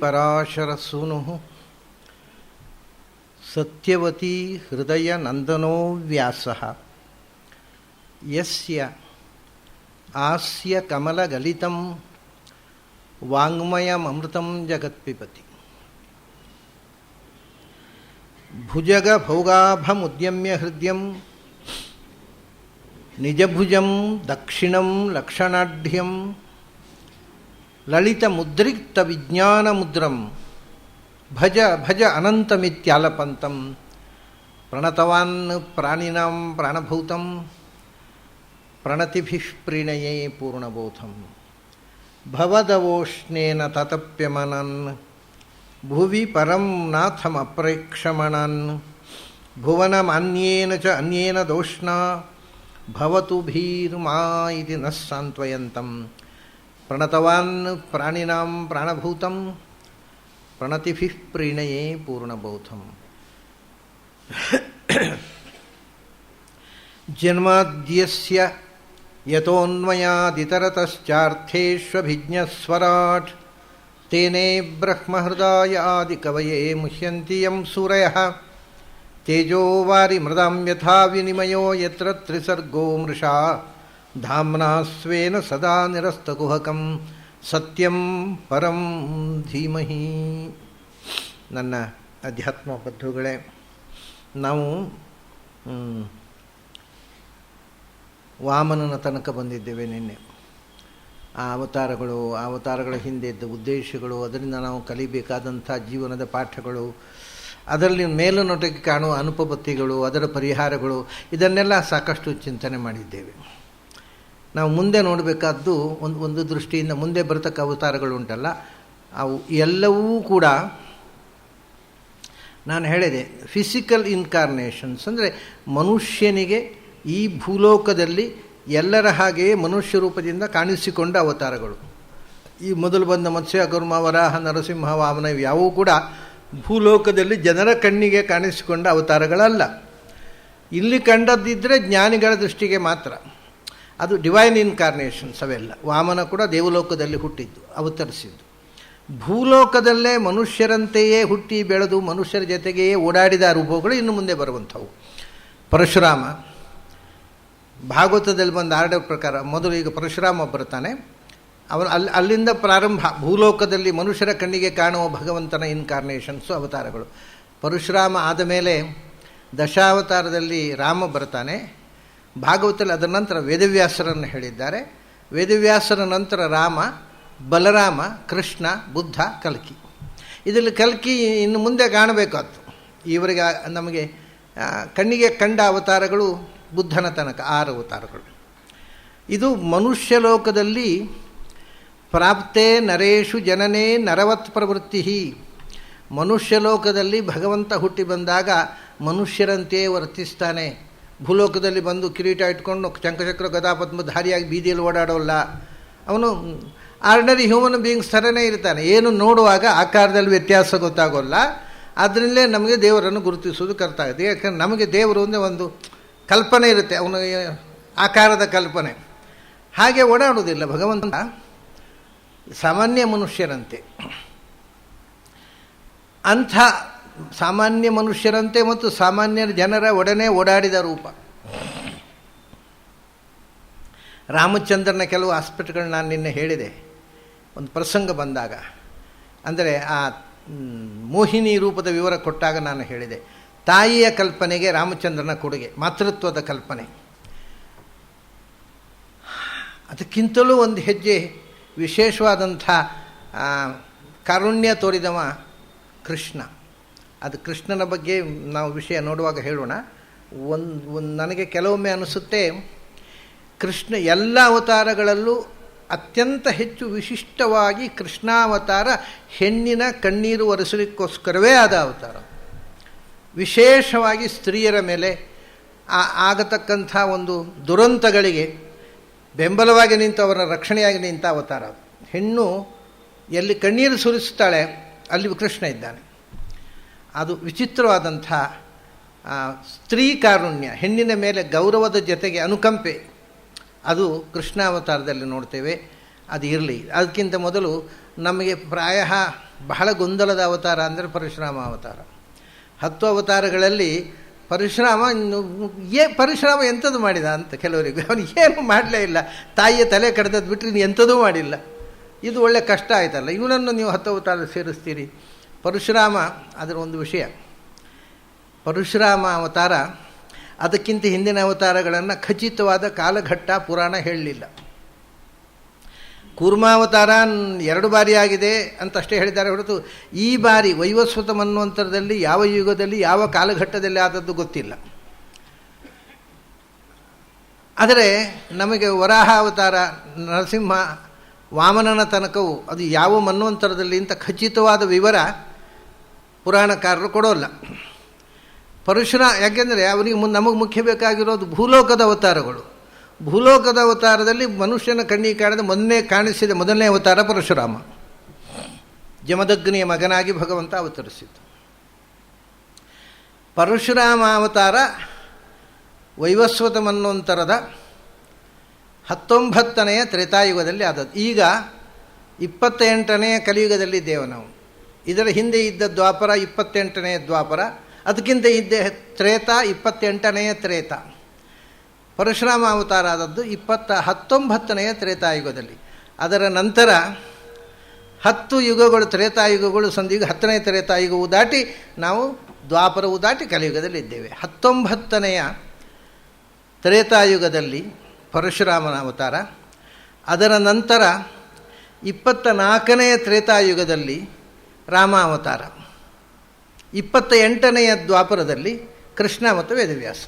ಪರಾಶರಸೂನುಃ ಸತ್ಯವತೀ ಹೃದಯನಂದನೋ ವ್ಯಾಸಃ ಯಸ್ಯ ಆಸ್ಯ ಕಮಲಗಲಿತಂ ವಾङ्ಮಯಮೃತಂ ಜಗತ್ಪಿಬತಿ. ಭುಜಗಭೌಗಾಭಮುದ್ಯಮ್ಯ ಹೃದಯಂ ನಿಜಭುಜಂ ದಕ್ಷಿಣಂ ಲಕ್ಷಣಾಢ್ಯಂ ಲಲಿತಮುದ್ರಿಕ್ತವಿಜ್ಞಾನಮುದ್ರಂ ಭಜ ಭಜ ಅನಂತಮಿತ್ಯಾಲಪಂತಂ ಪ್ರಣತವಾನ್ ಪ್ರಾಣಿನಾಂ ಪ್ರಾಣಭೂತಂ ಪ್ರಣತಿಭಿಃ ಪ್ರೀಣಯೇ ಪೂರ್ಣಬೋಧಂ. ಭವದವೋಷ್ಣೇನ ತತಪ್ಯಮನನ್ ಭುವಿ ಪರಂ ನಾಥಮಪ್ರೇಕ್ಷಮಣನ್ ಭುವನಮನ್ಯೇನ ಚ ಅನ್ಯೇನ ದೋಷ್ಣಾ ಭವತು ಭೀರ್ಮಾ ಇತಿ ನಃ ಸಾಂತ್ವಯಂತಂ ಪ್ರಣತವಾನ್ ಪ್ರಾಣಿನಾಂ ಪ್ರಾಣಭೂತಂ ಪ್ರಣತಿಭಿಃ ಪ್ರೀಣಯೇ ಪೂರ್ಣಬೋಧಂ. ಜನ್ಮಾದ್ಯಸ್ಯ ಯತೋನ್ಮಯಾದಿತರತಶ್ಚಾರ್ಥೇಷ್ವಭಿಜ್ಞಸ್ವರಾಟ್ ತೇನೇ ಬ್ರಹ್ಮಹೃದಾಯ ಆದಿಕವಯೇ ಮುಹ್ಯಂತಿ ಯಂ ಸೂರಯಃ ತೇಜೋವಾರಿ ಮೃದಾಂ ಯಥಾ ವಿನಿಮಯೋ ಯತ್ರ ತ್ರಿಸರ್ಗೋ ಮೃಷಾ ಧಾಮ್ನಾ ಸ್ವೇನ ಸದಾ ನಿರಸ್ತಕುಹಕಂ ಸತ್ಯಂ ಪರಂ ಧೀಮಹಿ. ನನ್ನ ಅಧ್ಯಾತ್ಮ ಬಂಧುಗಳೇ, ನಾವು ವಾಮನನ ತನಕ ಬಂದಿದ್ದೇವೆ. ನಿನ್ನೆ ಆ ಅವತಾರಗಳ ಹಿಂದೆ ಇದ್ದ ಉದ್ದೇಶಗಳು, ಅದರಿಂದ ನಾವು ಕಲಿಬೇಕಾದಂಥ ಜೀವನದ ಪಾಠಗಳು, ಅದರಲ್ಲಿ ಮೇಲುನೋಟಕ್ಕೆ ಕಾಣುವ ಅನುಪಪತ್ತಿಗಳು, ಅದರ ಪರಿಹಾರಗಳು, ಇದನ್ನೆಲ್ಲ ಸಾಕಷ್ಟು ಚಿಂತನೆ ಮಾಡಿದ್ದೇವೆ. ನಾವು ಮುಂದೆ ನೋಡಬೇಕಾದ್ದು ಒಂದು ದೃಷ್ಟಿಯಿಂದ ಮುಂದೆ ಬರತಕ್ಕ ಅವತಾರಗಳು ಉಂಟಲ್ಲ, ಅವು ಎಲ್ಲವೂ ಕೂಡ ನಾನು ಹೇಳಿದೆ ಫಿಸಿಕಲ್ ಇನ್ಕಾರ್ನೇಷನ್ಸ್. ಅಂದರೆ ಮನುಷ್ಯನಿಗೆ ಈ ಭೂಲೋಕದಲ್ಲಿ ಎಲ್ಲರ ಹಾಗೆಯೇ ಮನುಷ್ಯ ರೂಪದಿಂದ ಕಾಣಿಸಿಕೊಂಡ ಅವತಾರಗಳು. ಈ ಮೊದಲು ಬಂದ ಮತ್ಸ್ಯ, ಕೂರ್ಮ, ವರಾಹ, ನರಸಿಂಹ, ವಾಮನ ಇವ್ಯಾವೂ ಕೂಡ ಭೂಲೋಕದಲ್ಲಿ ಜನರ ಕಣ್ಣಿಗೆ ಕಾಣಿಸಿಕೊಂಡ ಅವತಾರಗಳಲ್ಲ. ಇಲ್ಲಿ ಕಂಡದ್ದಿದ್ದರೆ ಜ್ಞಾನಿಗಳ ದೃಷ್ಟಿಗೆ ಮಾತ್ರ. ಅದು ಡಿವೈನ್ ಇನ್ಕಾರ್ನೇಷನ್ಸ್ ಅವೆಲ್ಲ. ವಾಮನ ಕೂಡ ದೇವಲೋಕದಲ್ಲಿ ಹುಟ್ಟಿದ್ದು, ಅವತರಿಸಿದ್ದು. ಭೂಲೋಕದಲ್ಲೇ ಮನುಷ್ಯರಂತೆಯೇ ಹುಟ್ಟಿ ಬೆಳೆದು ಮನುಷ್ಯರ ಜೊತೆಗೆಯೇ ಓಡಾಡಿದ ಅನುಭವಗಳು ಇನ್ನು ಮುಂದೆ ಬರುವಂಥವು. ಪರಶುರಾಮ ಭಾಗವತದಲ್ಲಿ ಬಂದ ಆರ್ಡರ್ ಪ್ರಕಾರ ಮೊದಲು ಈಗ ಪರಶುರಾಮ ಬರ್ತಾನೆ. ಅವನು ಅಲ್ಲಿಂದ ಪ್ರಾರಂಭ. ಭೂಲೋಕದಲ್ಲಿ ಮನುಷ್ಯರ ಕಣ್ಣಿಗೆ ಕಾಣುವ ಭಗವಂತನ ಇನ್ಕಾರ್ನೇಷನ್ಸು, ಅವತಾರಗಳು. ಪರಶುರಾಮ ಆದ ಮೇಲೆ ದಶಾವತಾರದಲ್ಲಿ ರಾಮ ಬರ್ತಾನೆ. ಭಾಗವತದಲ್ಲಿ ಅದರ ನಂತರ ವೇದವ್ಯಾಸರನ್ನು ಹೇಳಿದ್ದಾರೆ. ವೇದವ್ಯಾಸರ ನಂತರ ರಾಮ, ಬಲರಾಮ, ಕೃಷ್ಣ, ಬುದ್ಧ, ಕಲ್ಕಿ. ಇದರಲ್ಲಿ ಕಲ್ಕಿ ಇನ್ನು ಮುಂದೆ ಕಾಣಬೇಕಾದ್ದು. ಇವರಿಗೆ ನಮಗೆ ಕಣ್ಣಿಗೆ ಕಂಡ ಅವತಾರಗಳು ಬುದ್ಧನ ತನಕ 6 ಅವತಾರಗಳು. ಇದು ಮನುಷ್ಯ ಲೋಕದಲ್ಲಿ ಪ್ರಾಪ್ತೇ ನರೇಶು ಜನನೇ ನರವತ್ ಪ್ರವೃತ್ತಿ. ಮನುಷ್ಯ ಲೋಕದಲ್ಲಿ ಭಗವಂತ ಹುಟ್ಟಿ ಬಂದಾಗ ಮನುಷ್ಯರಂತೆಯೇ ವರ್ತಿಸ್ತಾನೆ. ಭೂಲೋಕದಲ್ಲಿ ಬಂದು ಕಿರೀಟ ಇಟ್ಕೊಂಡು ಚಂಕಚಕ್ರ ಗದಾಪದ್ಮಧಾರಿಯಾಗಿ ಬೀದಿಯಲ್ಲಿ ಓಡಾಡೋಲ್ಲ. ಅವನು ಆರ್ಡಿನರಿ ಹ್ಯೂಮನ್ ಬೀಯಿಂಗ್ಸ್ ಥರನೇ ಇರ್ತಾನೆ. ಏನು ನೋಡುವಾಗ ಆಕಾರದಲ್ಲಿ ವ್ಯತ್ಯಾಸ ಗೊತ್ತಾಗೋಲ್ಲ. ಅದರಲ್ಲೇ ನಮಗೆ ದೇವರನ್ನು ಗುರುತಿಸೋದು ಕರ್ತ ಆಗುತ್ತೆ. ಯಾಕಂದರೆ ನಮಗೆ ದೇವರು ಅಂದರೆ ಒಂದು ಕಲ್ಪನೆ ಇರುತ್ತೆ, ಅವನ ಆಕಾರದ ಕಲ್ಪನೆ. ಹಾಗೆ ಓಡಾಡೋದಿಲ್ಲ ಭಗವಂತ. ಸಾಮಾನ್ಯ ಮನುಷ್ಯರಂತೆ, ಅಂಥ ಸಾಮಾನ್ಯ ಮನುಷ್ಯರಂತೆ ಮತ್ತು ಸಾಮಾನ್ಯ ಜನರ ಒಡನೆ ಓಡಾಡಿದ ರೂಪ. ರಾಮಚಂದ್ರನ ಕೆಲವು ಆಸ್ಪೆಕ್ಟ್ಗಳು ನಾನು ನಿನ್ನೆ ಹೇಳಿದೆ ಒಂದು ಪ್ರಸಂಗ ಬಂದಾಗ. ಅಂದರೆ ಆ ಮೋಹಿನಿ ರೂಪದ ವಿವರ ಕೊಟ್ಟಾಗ ನಾನು ಹೇಳಿದೆ, ತಾಯಿಯ ಕಲ್ಪನೆಗೆ ರಾಮಚಂದ್ರನ ಕೊಡುಗೆ, ಮಾತೃತ್ವದ ಕಲ್ಪನೆ. ಅದಕ್ಕಿಂತಲೂ ಒಂದು ಹೆಜ್ಜೆ ವಿಶೇಷವಾದಂಥ ಕಾರುಣ್ಯ ತೋರಿದವ ಕೃಷ್ಣ. ಅದು ಕೃಷ್ಣನ ಬಗ್ಗೆ ನಾವು ವಿಷಯ ನೋಡುವಾಗ ಹೇಳೋಣ. ನನಗೆ ಕೆಲವೊಮ್ಮೆ ಅನಿಸುತ್ತೆ, ಕೃಷ್ಣ ಎಲ್ಲ ಅವತಾರಗಳಲ್ಲೂ ಅತ್ಯಂತ ಹೆಚ್ಚು ವಿಶಿಷ್ಟವಾಗಿ ಕೃಷ್ಣಾವತಾರ ಹೆಣ್ಣಿನ ಕಣ್ಣೀರು ಒರೆಸಲಿಕ್ಕೋಸ್ಕರವೇ ಆದ ಅವತಾರ. ವಿಶೇಷವಾಗಿ ಸ್ತ್ರೀಯರ ಮೇಲೆ ಆಗತಕ್ಕಂಥ ಒಂದು ದುರಂತಗಳಿಗೆ ಬೆಂಬಲವಾಗಿ ನಿಂತು ಅವರ ರಕ್ಷಣೆಯಾಗಿ ನಿಂತ ಅವತಾರ. ಹೆಣ್ಣು ಎಲ್ಲಿ ಕಣ್ಣೀರು ಸುರಿಸುತ್ತಾಳೆ ಅಲ್ಲಿ ಕೃಷ್ಣ ಇದ್ದಾನೆ. ಅದು ವಿಚಿತ್ರವಾದಂಥ ಸ್ತ್ರೀ ಕಾರುಣ್ಯ, ಹೆಣ್ಣಿನ ಮೇಲೆ ಗೌರವದ ಜೊತೆಗೆ ಅನುಕಂಪೆ, ಅದು ಕೃಷ್ಣಾವತಾರದಲ್ಲಿ ನೋಡ್ತೇವೆ. ಅದು ಇರಲಿ. ಅದಕ್ಕಿಂತ ಮೊದಲು ನಮಗೆ ಪ್ರಾಯ ಬಹಳ ಗೊಂದಲದ ಅವತಾರ ಅಂದರೆ ಪರಶುರಾಮ ಅವತಾರ. 10 ಅವತಾರಗಳಲ್ಲಿ ಪರಶುರಾಮ ಎಂಥದ್ದು ಮಾಡಿದ ಅಂತ ಕೆಲವರಿಗೆ, ಅವನು ಏನು ಮಾಡಲೇ ಇಲ್ಲ, ತಾಯಿಯ ತಲೆ ಕಡ್ದದ್ದು ಬಿಟ್ಟರೆ ನೀನು ಎಂಥದೂ ಮಾಡಿಲ್ಲ. ಇದು ಒಳ್ಳೆ ಕಷ್ಟ ಆಯ್ತಲ್ಲ, ಇವನನ್ನು ನೀವು 10 ಅವತಾರ ಸೇರಿಸ್ತೀರಿ. ಪರಶುರಾಮ ಅದರ ಒಂದು ವಿಷಯ. ಪರಶುರಾಮ ಅವತಾರ ಅದಕ್ಕಿಂತ ಹಿಂದಿನ ಅವತಾರಗಳನ್ನು ಖಚಿತವಾದ ಕಾಲಘಟ್ಟ ಪುರಾಣ ಹೇಳಲಿಲ್ಲ. ಕೂರ್ಮಾವತಾರ 2 ಬಾರಿ ಆಗಿದೆ ಅಂತಷ್ಟೇ ಹೇಳಿದ್ದಾರೆ ಹೊರತು ಈ ಬಾರಿ ವೈವಸ್ವತ ಮನ್ವಂತರದಲ್ಲಿ ಯಾವ ಯುಗದಲ್ಲಿ ಯಾವ ಕಾಲಘಟ್ಟದಲ್ಲಿ ಆದದ್ದು ಗೊತ್ತಿಲ್ಲ. ಆದರೆ ನಮಗೆ ವರಾಹ ಅವತಾರ, ನರಸಿಂಹ, ವಾಮನನ ತನಕವು ಅದು ಯಾವ ಮನ್ವಂತರದಲ್ಲಿ ಅಂತ ಖಚಿತವಾದ ವಿವರ ಪುರಾಣಕಾರರು ಕೊಡೋಲ್ಲ. ಯಾಕೆಂದರೆ ಅವನಿಗೆ ನಮಗೆ ಮುಖ್ಯ ಬೇಕಾಗಿರೋದು ಭೂಲೋಕದ ಅವತಾರಗಳು. ಭೂಲೋಕದ ಅವತಾರದಲ್ಲಿ ಮನುಷ್ಯನ ಕಣ್ಣಿಗೆ ಕಾಣದೆ ಮೊದಲನೇ ಅವತಾರ ಪರಶುರಾಮ. ಜಮದಗ್ನಿಯ ಮಗನಾಗಿ ಭಗವಂತ ಅವತರಿಸಿತು. ಪರಶುರಾಮ ಅವತಾರ ವೈವಸ್ವತ ಮನ್ವಂತರದ 19ನೇ ತ್ರೇತಾಯುಗದಲ್ಲಿ ಆದದ್ದು. ಈಗ 28ನೇ ಕಲಿಯುಗದಲ್ಲಿದ್ದೇವೆ ನಾವು. ಇದರ ಹಿಂದೆ ಇದ್ದ ದ್ವಾಪರ 28ನೇ ದ್ವಾಪರ, ಅದಕ್ಕಿಂತ ಇದ್ದ ತ್ರೇತ 28ನೇ ತ್ರೇತ. ಪರಶುರಾಮ ಅವತಾರ ಆದದ್ದು 19ನೇ ತ್ರೇತಾಯುಗದಲ್ಲಿ. ಅದರ ನಂತರ 10 ಯುಗಗಳು ತ್ರೇತಾಯುಗಗಳು ಸಂದಿಗೆ 10ನೇ ತ್ರೇತಾಯುಗವು ದಾಟಿ ನಾವು ದ್ವಾಪರವು ದಾಟಿ ಕಲಿಯುಗದಲ್ಲಿ ಇದ್ದೇವೆ. 19ನೇ ತ್ರೇತಾಯುಗದಲ್ಲಿ ಪರಶುರಾಮನ ಅವತಾರ. ಅದರ ನಂತರ 24ನೇ ತ್ರೇತಾಯುಗದಲ್ಲಿ ರಾಮ ಅವತಾರ. 28ನೇ ದ್ವಾಪರದಲ್ಲಿ ಕೃಷ್ಣ ಮತ್ತು ವೇದವ್ಯಾಸ.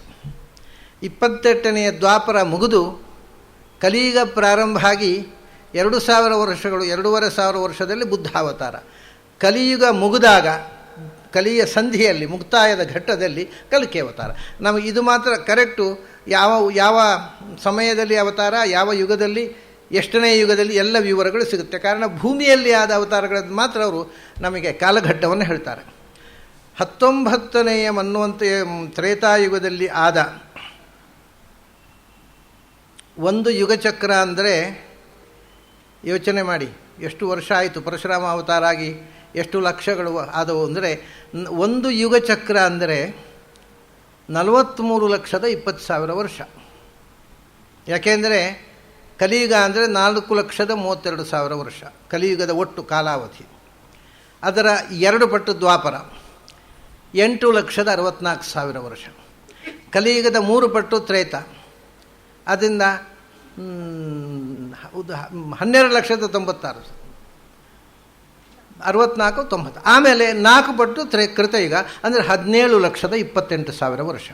28ನೇ ದ್ವಾಪರ ಮುಗಿದು ಕಲಿಯುಗ ಪ್ರಾರಂಭ ಆಗಿ 2000 ವರ್ಷಗಳು, 2500 ವರ್ಷದಲ್ಲಿ ಬುದ್ಧಾವತಾರ. ಕಲಿಯುಗ ಮುಗಿದಾಗ ಕಲಿಯ ಸಂಧಿಯಲ್ಲಿ ಮುಕ್ತಾಯದ ಘಟ್ಟದಲ್ಲಿ ಕಲ್ಕಿ ಅವತಾರ. ನಮಗೆ ಇದು ಮಾತ್ರ ಕರೆಕ್ಟು, ಯಾವ ಸಮಯದಲ್ಲಿ ಅವತಾರ, ಯಾವ ಯುಗದಲ್ಲಿ, ಎಷ್ಟನೇ ಯುಗದಲ್ಲಿ ಎಲ್ಲ ವಿವರಗಳು ಸಿಗುತ್ತೆ. ಕಾರಣ ಭೂಮಿಯಲ್ಲಿ ಆದ ಅವತಾರಗಳದ್ದು ಮಾತ್ರ ಅವರು ನಮಗೆ ಕಾಲಘಟ್ಟವನ್ನು ಹೇಳ್ತಾರೆ. 19ನೇ ತ್ರೇತಾಯುಗದಲ್ಲಿ ಆದ ಒಂದು ಯುಗಚಕ್ರ ಅಂದರೆ ಯೋಚನೆ ಮಾಡಿ, ಎಷ್ಟು ವರ್ಷ ಆಯಿತು ಪರಶುರಾಮ ಅವತಾರ ಆಗಿ, ಎಷ್ಟು ಲಕ್ಷಗಳು ಆದವು ಅಂದರೆ, ಒಂದು ಯುಗಚಕ್ರ ಅಂದರೆ 43,20,000 ವರ್ಷ. ಯಾಕೆಂದರೆ ಕಲಿಯುಗ ಅಂದರೆ 4,32,000 ವರ್ಷ ಕಲಿಯುಗದ ಒಟ್ಟು ಕಾಲಾವಧಿ. ಅದರ 2 ಪಟ್ಟು ದ್ವಾಪರ 8,64,000 ವರ್ಷ. ಕಲಿಯುಗದ 3 ಪಟ್ಟು ತ್ರೇತ, ಅದರಿಂದ 12,90,000 64, 90. ಆಮೇಲೆ 4 ಪಟ್ಟು ಕೃತಯುಗ ಅಂದರೆ 17,28,000 ವರ್ಷ.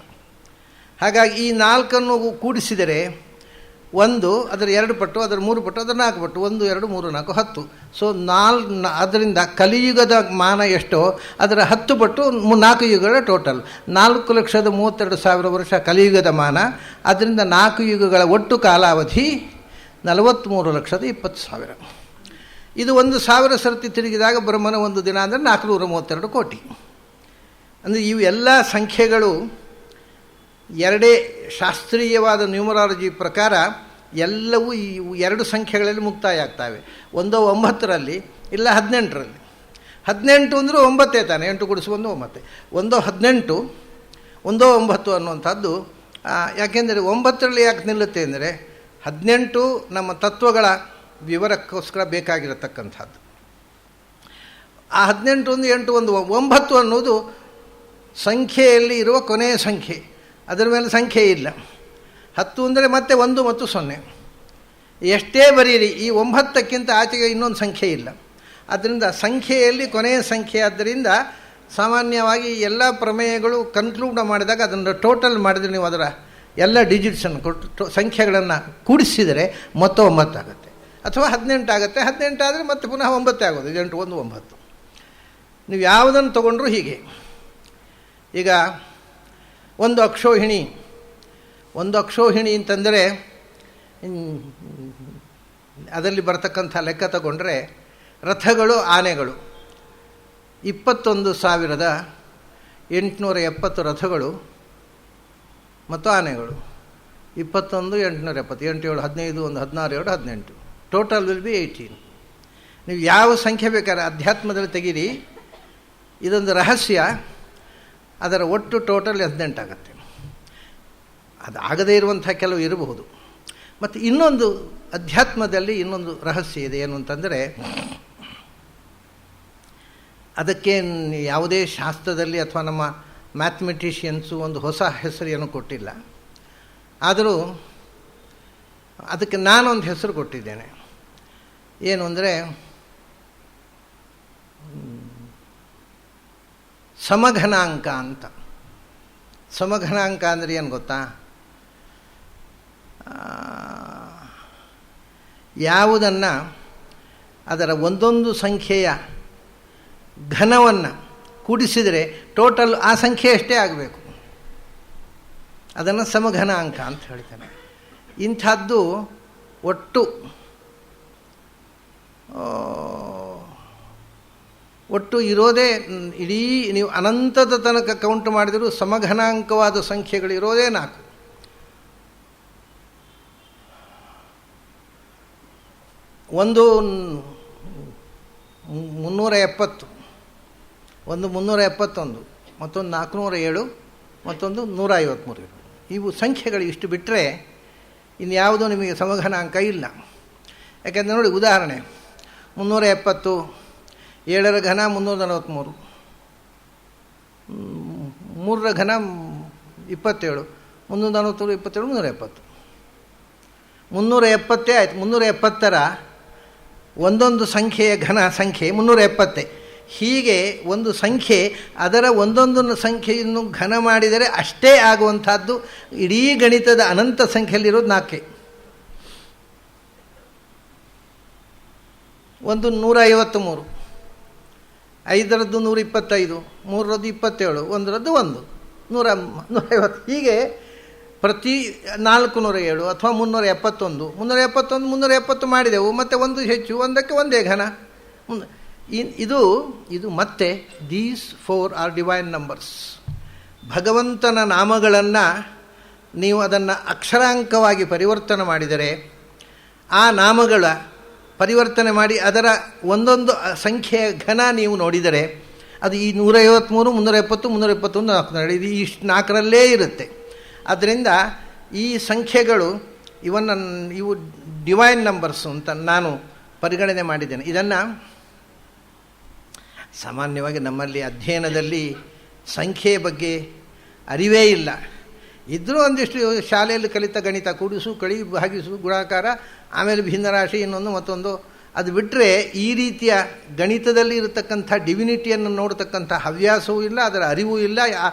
ಹಾಗಾಗಿ ಈ 4ಅನ್ನು ಕೂಡಿಸಿದರೆ ಒಂದು, ಅದರ 2 ಪಟ್ಟು, ಅದರ 3 ಪಟ್ಟು, ಅದರ 4 ಪಟ್ಟು, 1, 2, 3, 4, 10. ಸೊ ಅದರಿಂದ ಕಲಿಯುಗದ ಮಾನ ಎಷ್ಟೋ ಅದರ 10 ಪಟ್ಟು 4 ಯುಗಗಳ ಟೋಟಲ್ 4,32,000 ವರ್ಷ ಕಲಿಯುಗದ ಮಾನ. ಅದರಿಂದ 4 ಯುಗಗಳ ಒಟ್ಟು ಕಾಲಾವಧಿ 43,20,000. ಇದು 1,000 ಸರ್ತಿ ತಿರುಗಿದಾಗ ಬ್ರಹ್ಮನ ಒಂದು ದಿನ ಅಂದರೆ 432 ಕೋಟಿ. ಅಂದರೆ ಇವು ಎಲ್ಲ ಸಂಖ್ಯೆಗಳು ಎರಡೇ ಶಾಸ್ತ್ರೀಯವಾದ ನ್ಯೂಮರಾಲಜಿ ಪ್ರಕಾರ ಎಲ್ಲವೂ ಈ 2 ಸಂಖ್ಯೆಗಳಲ್ಲಿ ಮುಕ್ತಾಯ ಆಗ್ತವೆ. ಒಂದೋ 9ರಲ್ಲಿ, ಇಲ್ಲ 18ರಲ್ಲಿ. 18 ಅಂದರೆ 9 ತಾನೆ, 8 × 1 9. ಒಂದೋ 18, ಒಂದೋ 9 ಅನ್ನುವಂಥದ್ದು. ಯಾಕೆಂದರೆ 9ರಲ್ಲಿ ಯಾಕೆ ನಿಲ್ಲುತ್ತೆ ಅಂದರೆ 18 ನಮ್ಮ ತತ್ವಗಳ ವಿವರಕ್ಕೋಸ್ಕರ ಬೇಕಾಗಿರತಕ್ಕಂಥದ್ದು. ಆ 18 ಒಂದು 8 ಒಂದು 9 ಅನ್ನೋದು ಸಂಖ್ಯೆಯಲ್ಲಿ ಇರುವ ಕೊನೆಯ ಸಂಖ್ಯೆ, ಅದರ ಮೇಲೆ ಸಂಖ್ಯೆ ಇಲ್ಲ. 10 ಅಂದರೆ ಮತ್ತೆ 1 ಮತ್ತು 0. ಎಷ್ಟೇ ಬರೀರಿ ಈ 9ಕ್ಕಿಂತ ಆಚೆಗೆ ಇನ್ನೊಂದು ಸಂಖ್ಯೆ ಇಲ್ಲ. ಆದ್ದರಿಂದ ಸಂಖ್ಯೆಯಲ್ಲಿ ಕೊನೆಯ ಸಂಖ್ಯೆ. ಆದ್ದರಿಂದ ಸಾಮಾನ್ಯವಾಗಿ ಎಲ್ಲ ಪ್ರಮೇಯಗಳು ಕನ್ಕ್ಲೂಡ್ ಮಾಡಿದಾಗ ಅದನ್ನು ಟೋಟಲ್ ಮಾಡಿದರೆ ನೀವು ಅದರ ಎಲ್ಲ ಡಿಜಿಟ್ಸನ್ನು ಕೊಟ್ಟು ಸಂಖ್ಯೆಗಳನ್ನು ಕೂಡಿಸಿದರೆ ಮೊತ್ತ 9 ಆಗುತ್ತೆ, ಅಥವಾ 18 ಆಗುತ್ತೆ. 18 ಆದರೆ ಮತ್ತೆ ಪುನಃ 9 ಆಗೋದು. 8, 1, 9. ನೀವು ಯಾವುದನ್ನು ತಗೊಂಡ್ರೂ ಹೀಗೆ. ಈಗ ಒಂದು ಅಕ್ಷೋಹಿಣಿ ಅಂತಂದರೆ ಅದರಲ್ಲಿ ಬರ್ತಕ್ಕಂಥ ಲೆಕ್ಕ ತಗೊಂಡ್ರೆ ರಥಗಳು, ಆನೆಗಳು 21,870 ರಥಗಳು ಮತ್ತು ಆನೆಗಳು 21,870. 8, 7, 15, 1, 16, 2, 18. Total will be 18. ನೀವು ಯಾವ ಸಂಖ್ಯೆ ಬೇಕಾದ್ರೆ ಅಧ್ಯಾತ್ಮದಲ್ಲಿ ತೆಗೀರಿ, ಇದೊಂದು ರಹಸ್ಯ. ಅದರ ಒಟ್ಟು ಟೋಟಲ್ 18 ಆಗುತ್ತೆ. ಅದು ಆಗದೇ ಇರುವಂಥ ಕೆಲವು ಇರಬಹುದು. ಮತ್ತು ಇನ್ನೊಂದು ಅಧ್ಯಾತ್ಮದಲ್ಲಿ ಇನ್ನೊಂದು ರಹಸ್ಯ ಇದೆ. ಏನು ಅಂತಂದರೆ, ಅದಕ್ಕೆ ಯಾವುದೇ ಶಾಸ್ತ್ರದಲ್ಲಿ ಅಥವಾ ನಮ್ಮ ಮ್ಯಾಥಮೆಟಿಷಿಯನ್ಸು ಒಂದು ಹೊಸ ಹೆಸರು ಏನೂ ಕೊಟ್ಟಿಲ್ಲ. ಆದರೂ ಅದಕ್ಕೆ ನಾನೊಂದು ಹೆಸರು ಕೊಟ್ಟಿದ್ದೇನೆ. ಏನು ಅಂದರೆ ಸಮಘನಾಂಕ ಅಂತ. ಸಮಘನಾಂಕ ಅಂದರೆ ಏನು ಗೊತ್ತಾ? ಯಾವುದನ್ನು ಅದರ ಒಂದೊಂದು ಸಂಖ್ಯೆಯ ಘನವನ್ನು ಕೂಡಿಸಿದರೆ ಟೋಟಲ್ ಆ ಸಂಖ್ಯೆ ಅಷ್ಟೇ ಆಗಬೇಕು. ಅದನ್ನು ಸಮಘನಾಂಕ ಅಂತ ಹೇಳ್ತಾನೆ. ಇಂಥದ್ದು ಒಟ್ಟು ಇರೋದೇ, ಇಡೀ ನೀವು ಅನಂತದ ತನಕ ಕೌಂಟ್ ಮಾಡಿದರೂ ಸಮಘನಾಂಕವಾದ ಸಂಖ್ಯೆಗಳು ಇರೋದೇ 4. ಒಂದು 370, ಒಂದು 371, ಮತ್ತೊಂದು 407, ಮತ್ತೊಂದು 153. ಇವು ಸಂಖ್ಯೆಗಳು ಇಷ್ಟು ಬಿಟ್ಟರೆ ಇನ್ಯಾವುದೂ ನಿಮಗೆ ಸಮಘನಾಂಕ ಇಲ್ಲ. ಯಾಕೆಂದರೆ ನೋಡಿ, ಉದಾಹರಣೆ 370, 7ರ ಘನ 343, 3ರ ಘನ 27, 343, 27, 370. 370 ಆಯಿತು. 370ರ ಒಂದೊಂದು ಸಂಖ್ಯೆಯ ಘನ ಸಂಖ್ಯೆ 370. ಹೀಗೆ ಒಂದು ಸಂಖ್ಯೆ ಅದರ ಒಂದೊಂದು ಸಂಖ್ಯೆಯನ್ನು ಘನ ಮಾಡಿದರೆ ಅಷ್ಟೇ ಆಗುವಂಥದ್ದು. ಇಡೀ ಗಣಿತದ ಅನಂತ ಸಂಖ್ಯೆಯಲ್ಲಿರೋದು 4. ಒಂದು 153, 5ರದ್ದು 125, 3ರದ್ದು 27, 1ರದ್ದು 1, 150. ಹೀಗೆ ಪ್ರತಿ 407 ಅಥವಾ 371, 370 ಮಾಡಿದೆವು. ಮತ್ತು ಒಂದು ಹೆಚ್ಚು, ಒಂದಕ್ಕೆ ಒಂದೇ ಘನ. ಇದು ಮತ್ತೆ ದೀಸ್ 4 ಆರ್ ಡಿವೈನ್ ನಂಬರ್ಸ್. ಭಗವಂತನ ನಾಮಗಳನ್ನು ನೀವು ಅದನ್ನು ಅಕ್ಷರಾಂಕವಾಗಿ ಪರಿವರ್ತನೆ ಮಾಡಿದರೆ, ಆ ನಾಮಗಳ ಪರಿವರ್ತನೆ ಮಾಡಿ ಅದರ ಒಂದೊಂದು ಸಂಖ್ಯೆಯ ಘನ ನೀವು ನೋಡಿದರೆ, ಅದು ಈ 153, 370, 371, 400 ಇದು ಇಷ್ಟು 4ರಲ್ಲೇ ಇರುತ್ತೆ. ಆದ್ದರಿಂದ ಈ ಸಂಖ್ಯೆಗಳು ಇವು ಡಿವೈನ್ ನಂಬರ್ಸು ಅಂತ ನಾನು ಪರಿಗಣನೆ ಮಾಡಿದ್ದೇನೆ. ಇದನ್ನು ಸಾಮಾನ್ಯವಾಗಿ ನಮ್ಮಲ್ಲಿ ಅಧ್ಯಯನದಲ್ಲಿ ಸಂಖ್ಯೆಯ ಬಗ್ಗೆ ಅರಿವೇ ಇಲ್ಲ. ಇದ್ದರೂ ಒಂದಿಷ್ಟು ಶಾಲೆಯಲ್ಲಿ ಕಲಿತ ಗಣಿತ, ಕೂಡಿಸು, ಕಳಿ, ಭಾಗಿಸು, ಗುಣಾಕಾರ, ಆಮೇಲೆ ಭಿನ್ನರಾಶಿ, ಇನ್ನೊಂದು ಮತ್ತೊಂದು. ಅದು ಬಿಟ್ಟರೆ ಈ ರೀತಿಯ ಗಣಿತದಲ್ಲಿ ಇರತಕ್ಕಂಥ ಡಿವಿನಿಟಿಯನ್ನು ನೋಡತಕ್ಕಂಥ ಹವ್ಯಾಸವೂ ಇಲ್ಲ, ಅದರ ಅರಿವೂ ಇಲ್ಲ.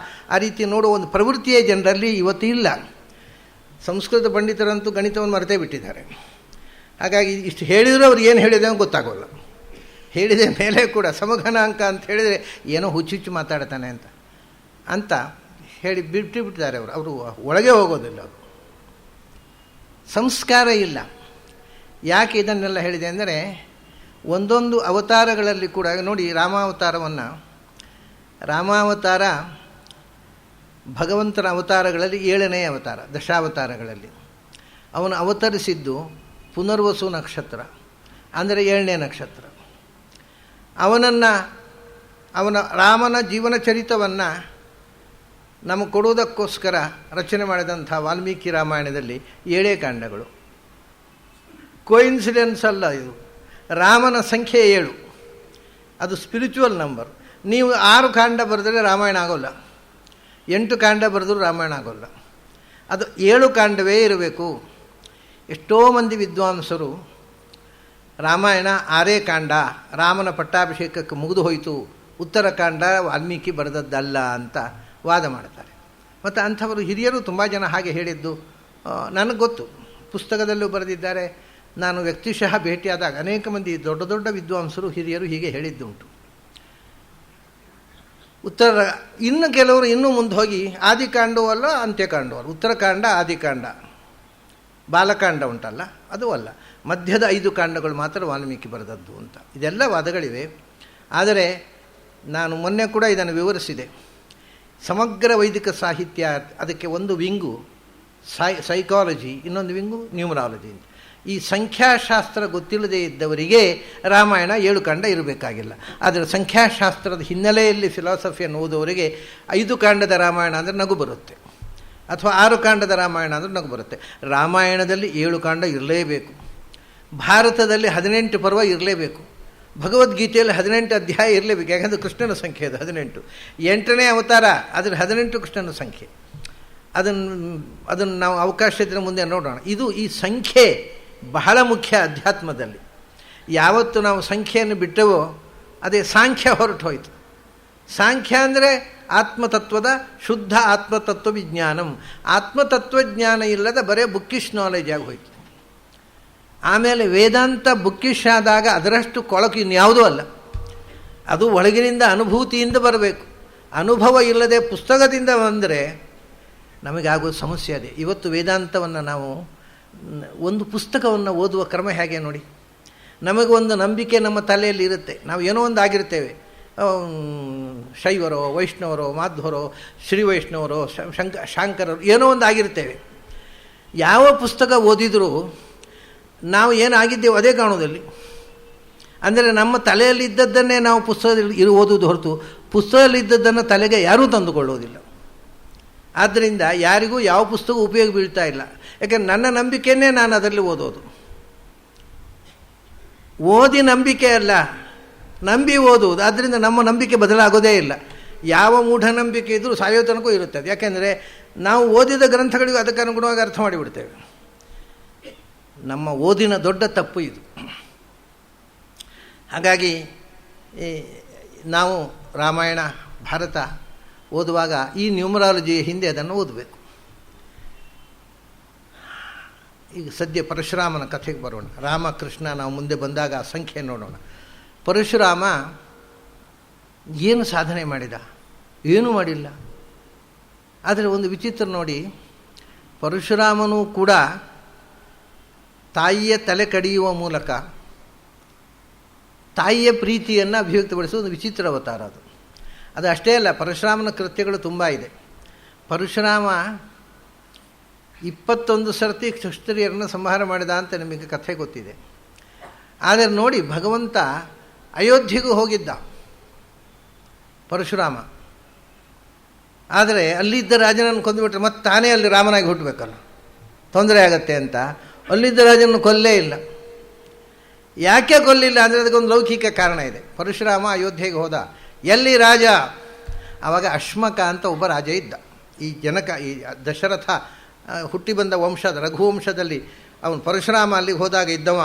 ಆ ರೀತಿ ನೋಡುವ ಒಂದು ಪ್ರವೃತ್ತಿಯೇ ಜನರಲ್ಲಿ ಇವತ್ತು ಇಲ್ಲ. ಸಂಸ್ಕೃತ ಪಂಡಿತರಂತೂ ಗಣಿತವನ್ನು ಮರೆತೇ ಬಿಟ್ಟಿದ್ದಾರೆ. ಹಾಗಾಗಿ ಇಷ್ಟು ಹೇಳಿದರೂ ಅವ್ರು ಏನು ಹೇಳಿದೆ ಅಂತ ಗೊತ್ತಾಗೋಲ್ಲ. ಹೇಳಿದ ಮೇಲೆ ಕೂಡ ಸಮಘನಾಂಕ ಅಂತ ಹೇಳಿದರೆ ಏನೋ ಹುಚ್ಚುಚ್ಚು ಮಾತಾಡ್ತಾನೆ ಅಂತ ಹೇಳಿ ಬಿಟ್ಟಿದ್ದಾರೆ. ಅವರು ಒಳಗೆ ಹೋಗೋದಿಲ್ಲ. ಅವರು ಸಂಸ್ಕಾರ ಇಲ್ಲ. ಯಾಕೆ ಇದನ್ನೆಲ್ಲ ಹೇಳಿದೆ ಅಂದರೆ, ಒಂದೊಂದು ಅವತಾರಗಳಲ್ಲಿ ಕೂಡ ನೋಡಿ, ರಾಮಾವತಾರ ಭಗವಂತನ ಅವತಾರಗಳಲ್ಲಿ 7ನೇ ಅವತಾರ. ದಶಾವತಾರಗಳಲ್ಲಿ ಅವನು ಅವತರಿಸಿದ್ದು ಪುನರ್ವಸು ನಕ್ಷತ್ರ, ಅಂದರೆ 7ನೇ ನಕ್ಷತ್ರ. ಅವನ ರಾಮನ ಜೀವನ ಚರಿತವನ್ನು ನಮಗೆ ಕೊಡುವುದಕ್ಕೋಸ್ಕರ ರಚನೆ ಮಾಡಿದಂಥ ವಾಲ್ಮೀಕಿ ರಾಮಾಯಣದಲ್ಲಿ 7 ಕಾಂಡಗಳು. ಕೋಇನ್ಸಿಡೆನ್ಸ್ ಅಲ್ಲ ಇದು. ರಾಮನ ಸಂಖ್ಯೆ 7, ಅದು ಸ್ಪಿರಿಚುವಲ್ ನಂಬರ್. ನೀವು 6 ಕಾಂಡ ಬರೆದರೆ ರಾಮಾಯಣ ಆಗೋಲ್ಲ, 8 ಕಾಂಡ ಬರೆದರೂ ರಾಮಾಯಣ ಆಗೋಲ್ಲ. ಅದು 7 ಕಾಂಡವೇ ಇರಬೇಕು. ಎಷ್ಟೋ ಮಂದಿ ವಿದ್ವಾಂಸರು ರಾಮಾಯಣ 6 ಕಾಂಡ, ರಾಮನ ಪಟ್ಟಾಭಿಷೇಕಕ್ಕೆ ಮುಗಿದು ಹೋಯಿತು, ಉತ್ತರಕಾಂಡ ವಾಲ್ಮೀಕಿ ಬರೆದದ್ದಲ್ಲ ಅಂತ ವಾದ ಮಾಡ್ತಾರೆ. ಮತ್ತು ಅಂಥವರು ಹಿರಿಯರು ತುಂಬ ಜನ ಹಾಗೆ ಹೇಳಿದ್ದು ನನಗೆ ಗೊತ್ತು. ಪುಸ್ತಕದಲ್ಲೂ ಬರೆದಿದ್ದಾರೆ. ನಾನು ವ್ಯಕ್ತಿಶಃ ಭೇಟಿಯಾದಾಗ ಅನೇಕ ಮಂದಿ ದೊಡ್ಡ ದೊಡ್ಡ ವಿದ್ವಾಂಸರು, ಹಿರಿಯರು ಹೀಗೆ ಹೇಳಿದ್ದುಂಟು. ಇನ್ನು ಕೆಲವರು ಇನ್ನೂ ಮುಂದೆ ಹೋಗಿ ಆದಿಕಾಂಡವೂ ಅಲ್ಲ, ಅಂತ್ಯಕಾಂಡವೂ ಅಲ್ಲ, ಉತ್ತರಕಾಂಡ, ಆದಿಕಾಂಡ, ಬಾಲಕಾಂಡ ಉಂಟಲ್ಲ ಅದು ಅಲ್ಲ, ಮಧ್ಯದ 5 ಕಾಂಡಗಳು ಮಾತ್ರ ವಾಲ್ಮೀಕಿ ಬರೆದದ್ದು ಅಂತ. ಇದೆಲ್ಲ ವಾದಗಳಿವೆ. ಆದರೆ ನಾನು ಮೊನ್ನೆ ಕೂಡ ಇದನ್ನು ವಿವರಿಸಿದೆ. ಸಮಗ್ರ ವೈದಿಕ ಸಾಹಿತ್ಯ, ಅದಕ್ಕೆ ಒಂದು ವಿಂಗು ಸೈಕಾಲಜಿ, ಇನ್ನೊಂದು ವಿಂಗು ನ್ಯೂಮರಾಲಜಿ. ಈ ಸಂಖ್ಯಾಶಾಸ್ತ್ರ ಗೊತ್ತಿಲ್ಲದೆ ಇದ್ದವರಿಗೆ ರಾಮಾಯಣ 7 ಕಾಂಡ ಇರಬೇಕಾಗಿಲ್ಲ. ಆದರೆ ಸಂಖ್ಯಾಶಾಸ್ತ್ರದ ಹಿನ್ನೆಲೆಯಲ್ಲಿ ಫಿಲಾಸಫಿಯನ್ನು ಓದುವವರಿಗೆ 5 ಕಾಂಡದ ರಾಮಾಯಣ ಅಂದರೆ ನಗು ಬರುತ್ತೆ, ಅಥವಾ 6 ಕಾಂಡದ ರಾಮಾಯಣ ಅಂದರೆ ನಗು ಬರುತ್ತೆ. ರಾಮಾಯಣದಲ್ಲಿ 7 ಕಾಂಡ ಇರಲೇಬೇಕು. ಭಾರತದಲ್ಲಿ 18 ಪರ್ವ ಇರಲೇಬೇಕು. ಭಗವದ್ಗೀತೆಯಲ್ಲಿ 18 ಅಧ್ಯಾಯ ಇರಲೇಬೇಕು. ಯಾಕಂದರೆ ಕೃಷ್ಣನ ಸಂಖ್ಯೆ ಅದು 18. 8ನೇ ಅವತಾರ, ಆದರೆ 18 ಕೃಷ್ಣನ ಸಂಖ್ಯೆ. ಅದನ್ನು ನಾವು ಅವಕಾಶ ಇದ್ದರೆ ಮುಂದೆ ನೋಡೋಣ. ಈ ಸಂಖ್ಯೆ ಬಹಳ ಮುಖ್ಯ ಅಧ್ಯಾತ್ಮದಲ್ಲಿ. ಯಾವತ್ತು ನಾವು ಸಂಖ್ಯೆಯನ್ನು ಬಿಟ್ಟವೋ ಅದೇ ಸಾಂಖ್ಯ ಹೊರಟು ಹೋಯಿತು. ಸಾಂಖ್ಯ ಅಂದರೆ ಆತ್ಮತತ್ವದ ಶುದ್ಧ ಆತ್ಮತತ್ವ ವಿಜ್ಞಾನಂ. ಆತ್ಮತತ್ವಜ್ಞಾನ ಇಲ್ಲದ ಬರೇ ಬುಕ್ಕಿಶ್ ನಾಲೆಜ್ ಆಗಿ ಹೋಯಿತು. ಆಮೇಲೆ ವೇದಾಂತ ಬುಕ್ಕಿಶ್ ಆದಾಗ ಅದರಷ್ಟು ಕೊಳಕು ಇನ್ಯಾವುದೂ ಅಲ್ಲ. ಅದು ಒಳಗಿನಿಂದ ಅನುಭೂತಿಯಿಂದ ಬರಬೇಕು. ಅನುಭವ ಇಲ್ಲದೆ ಪುಸ್ತಕದಿಂದ ಬಂದರೆ ನಮಗಾಗೋ ಸಮಸ್ಯೆ ಅದೇ. ಇವತ್ತು ವೇದಾಂತವನ್ನು ನಾವು ಒಂದು ಪುಸ್ತಕವನ್ನು ಓದುವ ಕ್ರಮ ಹೇಗೆ ನೋಡಿ. ನಮಗೊಂದು ನಂಬಿಕೆ ನಮ್ಮ ತಲೆಯಲ್ಲಿ ಇರುತ್ತೆ. ನಾವು ಏನೋ ಒಂದು ಆಗಿರ್ತೇವೆ, ಶೈವರೋ ವೈಷ್ಣವರೋ ಮಾಧ್ವರೋ ಶ್ರೀ ವೈಷ್ಣವರೋ ಶಾಂಕರರು ಏನೋ ಒಂದು ಆಗಿರ್ತೇವೆ. ಯಾವ ಪುಸ್ತಕ ಓದಿದರೂ ನಾವು ಏನಾಗಿದ್ದೇವೆ ಅದೇ ಕಾಣೋದಲ್ಲಿ. ಅಂದರೆ ನಮ್ಮ ತಲೆಯಲ್ಲಿ ಇದ್ದದ್ದನ್ನೇ ನಾವು ಪುಸ್ತಕದಲ್ಲಿ ಓದುವುದು ಹೊರತು ಪುಸ್ತಕದಲ್ಲಿದ್ದದ್ದನ್ನು ತಲೆಗೆ ಯಾರೂ ತಂದುಕೊಳ್ಳೋದಿಲ್ಲ. ಆದ್ದರಿಂದ ಯಾರಿಗೂ ಯಾವ ಪುಸ್ತಕ ಉಪಯೋಗ ಬೀಳ್ತಾ ಇಲ್ಲ. ಯಾಕೆಂದರೆ ನನ್ನ ನಂಬಿಕೆಯನ್ನೇ ನಾನು ಅದರಲ್ಲಿ ಓದೋದು. ಓದಿ ನಂಬಿಕೆ ಅಲ್ಲ, ನಂಬಿ ಓದುವುದು. ಆದ್ದರಿಂದ ನಮ್ಮ ನಂಬಿಕೆ ಬದಲಾಗೋದೇ ಇಲ್ಲ. ಯಾವ ಮೂಢನಂಬಿಕೆ ಇದ್ದರೂ ಸಾಯೋ ತನಕ ಇರುತ್ತದೆ. ಯಾಕೆಂದರೆ ನಾವು ಓದಿದ ಗ್ರಂಥಗಳಿಗೂ ಅದಕ್ಕೆ ಅನುಗುಣವಾಗಿ ಅರ್ಥ ಮಾಡಿಬಿಡ್ತೇವೆ. ನಮ್ಮ ಓದಿನ ದೊಡ್ಡ ತಪ್ಪು ಇದು. ಹಾಗಾಗಿ ನಾವು ರಾಮಾಯಣ ಭಾರತ ಓದುವಾಗ ಈ ನ್ಯೂಮರಾಲಜಿಯ ಹಿಂದೆ ಅದನ್ನು ಓದಬೇಕು. ಈಗ ಸದ್ಯ ಪರಶುರಾಮನ ಕಥೆಗೆ ಬರೋಣ. ರಾಮಕೃಷ್ಣ ನಾವು ಮುಂದೆ ಬಂದಾಗ ಆ ಸಂಖ್ಯೆ ನೋಡೋಣ. ಪರಶುರಾಮ ಏನು ಸಾಧನೆ ಮಾಡಿದ? ಏನೂ ಮಾಡಿಲ್ಲ. ಆದರೆ ಒಂದು ವಿಚಿತ್ರ ನೋಡಿ, ಪರಶುರಾಮನೂ ಕೂಡ ತಾಯಿಯ ತಲೆ ಕಡಿಯುವ ಮೂಲಕ ತಾಯಿಯ ಪ್ರೀತಿಯನ್ನು ಅಭಿವ್ಯಕ್ತಪಡಿಸುವ ಒಂದು ವಿಚಿತ್ರ ಅವತಾರ ಅದು. ಅದು ಅಷ್ಟೇ ಅಲ್ಲ, ಪರಶುರಾಮನ ಕೃತ್ಯಗಳು ತುಂಬ ಇದೆ. ಪರಶುರಾಮ 21 ಸರ್ತಿ ಕ್ಷತ್ರಿಯರನ್ನು ಸಂಹಾರ ಮಾಡಿದ ಅಂತ ನಿಮಗೆ ಕಥೆ ಗೊತ್ತಿದೆ. ಆದರೆ ನೋಡಿ, ಭಗವಂತ ಅಯೋಧ್ಯೆಗೂ ಹೋಗಿದ್ದ ಪರಶುರಾಮ. ಆದರೆ ಅಲ್ಲಿದ್ದ ರಾಜನನ್ನು ಕೊಂದುಬಿಟ್ರೆ ಮತ್ತೆ ತಾನೇ ಅಲ್ಲಿ ರಾಮನಾಗಿ ಹುಟ್ಟಬೇಕಲ್ಲ, ತೊಂದರೆ ಆಗತ್ತೆ ಅಂತ ಅಲ್ಲಿದ್ದ ರಾಜನನ್ನು ಕೊಲ್ಲೇ ಇಲ್ಲ. ಯಾಕೆ ಕೊಲ್ಲಿಲ್ಲ ಅಂದರೆ ಅದಕ್ಕೊಂದು ಲೌಕಿಕ ಕಾರಣ ಇದೆ. ಪರಶುರಾಮ ಅಯೋಧ್ಯೆಗೆ ಹೋದ. ಎಲ್ಲಿ ರಾಜ? ಆವಾಗ ಅಶ್ಮಕ ಅಂತ ಒಬ್ಬ ರಾಜ ಇದ್ದ. ಈ ದಶರಥ ಹುಟ್ಟಿ ಬಂದ ವಂಶದ ರಘುವಂಶದಲ್ಲಿ ಅವನು ಪರಶುರಾಮ ಅಲ್ಲಿಗೆ ಹೋದಾಗ ಇದ್ದವ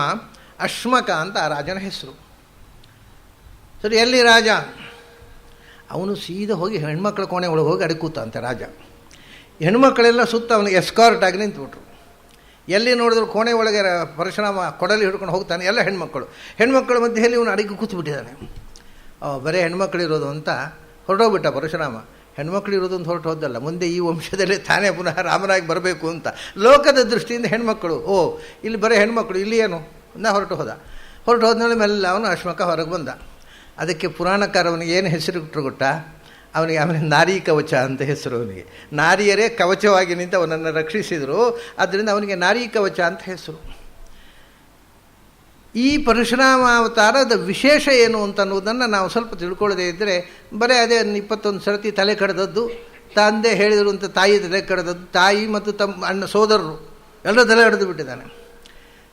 ಅಶ್ಮಕ ಅಂತ ಆ ರಾಜನ ಹೆಸರು. ಸರಿ, ಎಲ್ಲಿ ರಾಜ? ಅವನು ಸೀದಾ ಹೋಗಿ ಹೆಣ್ಮಕ್ಳ ಕೋಣೆ ಒಳಗೆ ಹೋಗಿ ಅಡಕೂತ ಅಂತೆ ರಾಜ. ಹೆಣ್ಮಕ್ಕಳೆಲ್ಲ ಸುತ್ತ ಅವನಿಗೆ ಎಸ್ಕಾರ್ಟ್ ಆಗಿ ನಿಂತುಬಿಟ್ರು. ಎಲ್ಲಿ ನೋಡಿದ್ರು ಕೋಣೆ ಒಳಗೆ ಪರಶುರಾಮ ಕೊಡಲಿ ಹಿಡ್ಕೊಂಡು ಹೋಗ್ತಾನೆ, ಎಲ್ಲ ಹೆಣ್ಮಕ್ಕಳ ಮಧ್ಯೆಯಲ್ಲಿ ಇವನು ಅಡಿಗೆ ಕೂತ್ಬಿಟ್ಟಿದ್ದಾನೆ. ಬರೀ ಹೆಣ್ಮಕ್ಳಿರೋದು ಅಂತ ಹೊರಟೋಗ್ಬಿಟ್ಟ ಪರಶುರಾಮ. ಹೆಣ್ಮಕ್ಳಿರೋದು ಅಂತ ಹೊರಟು ಹೋದಲ್ಲ, ಮುಂದೆ ಈ ವಂಶದಲ್ಲಿ ತಾನೇ ಪುನಃ ರಾಮನಾಗಿ ಬರಬೇಕು ಅಂತ ಲೋಕದ ದೃಷ್ಟಿಯಿಂದ ಹೆಣ್ಮಕ್ಕಳು, ಇಲ್ಲಿ ಬರೀ ಹೆಣ್ಮಕ್ಳು, ಇಲ್ಲಿ ಏನು ಹೊರಟು ಹೋದ್ಮೇಲೆ ಮೆಲ್ಲ ಅವನು ಅಶ್ಮಕ ಹೊರಗೆ ಬಂದ. ಅದಕ್ಕೆ ಪುರಾಣಕಾರ ಅವನಿಗೆ ಏನು ಹೆಸರು ಇಟ್ಟರು ಗೊತ್ತಾ? ಅವನಿಗೆ ನಾರೀ ಕವಚ ಅಂತ ಹೆಸರು. ಅವನಿಗೆ ನಾರಿಯರೇ ಕವಚವಾಗಿ ನಿಂತು ಅವನನ್ನು ರಕ್ಷಿಸಿದರು. ಆದ್ದರಿಂದ ಅವನಿಗೆ ನಾರೀ ಕವಚ ಅಂತ ಹೆಸರು. ಈ ಪರಶುರಾಮ ಅವತಾರದ ವಿಶೇಷ ಏನು ಅಂತ ಅನ್ನೋದನ್ನು ನಾವು ಸ್ವಲ್ಪ ತಿಳ್ಕೊಳ್ಳದೇ ಇದ್ದರೆ, ಬರೀ ಅದೇ 21 ಸರ್ತಿ ತಲೆ ಕಡ್ದದ್ದು, ತಂದೆ ಹೇಳಿದರು ಅಂತ ತಾಯಿ ತಲೆ ಕಡ್ದದ್ದು, ತಾಯಿ ಮತ್ತು ತಮ್ಮ ಅಣ್ಣ ಸೋದರರು ಎಲ್ಲರೂ ತಲೆ ಕಡ್ದು ಬಿಟ್ಟಿದ್ದಾನೆ.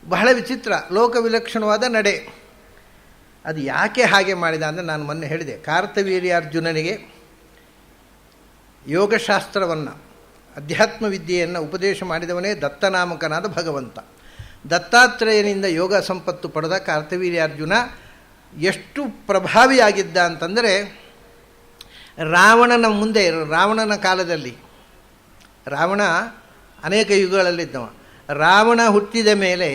ಬಹಳ ವಿಚಿತ್ರ, ಲೋಕವಿಲಕ್ಷಣವಾದ ನಡೆ. ಅದು ಯಾಕೆ ಹಾಗೆ ಮಾಡಿದ ಅಂದರೆ, ನಾನು ಮೊನ್ನೆ ಹೇಳಿದೆ, ಕಾರ್ತವೀರ್ಯಾರ್ಜುನನಿಗೆ ಯೋಗಶಾಸ್ತ್ರವನ್ನು, ಅಧ್ಯಾತ್ಮ ವಿದ್ಯೆಯನ್ನು ಉಪದೇಶ ಮಾಡಿದವನೇ ದತ್ತನಾಮಕನಾದ ಭಗವಂತ. ದತ್ತಾತ್ರೇಯನಿಂದ ಯೋಗ ಸಂಪತ್ತು ಪಡೆದ ಕಾರ್ತವೀರ್ಯಾರ್ಜುನ ಎಷ್ಟು ಪ್ರಭಾವಿಯಾಗಿದ್ದ ಅಂತಂದರೆ, ರಾವಣನ ಮುಂದೆ, ರಾವಣನ ಕಾಲದಲ್ಲಿ, ರಾವಣ ಅನೇಕ ಯುಗಗಳಲ್ಲಿದ್ದವ. ರಾವಣ ಹುಟ್ಟಿದ ಮೇಲೆ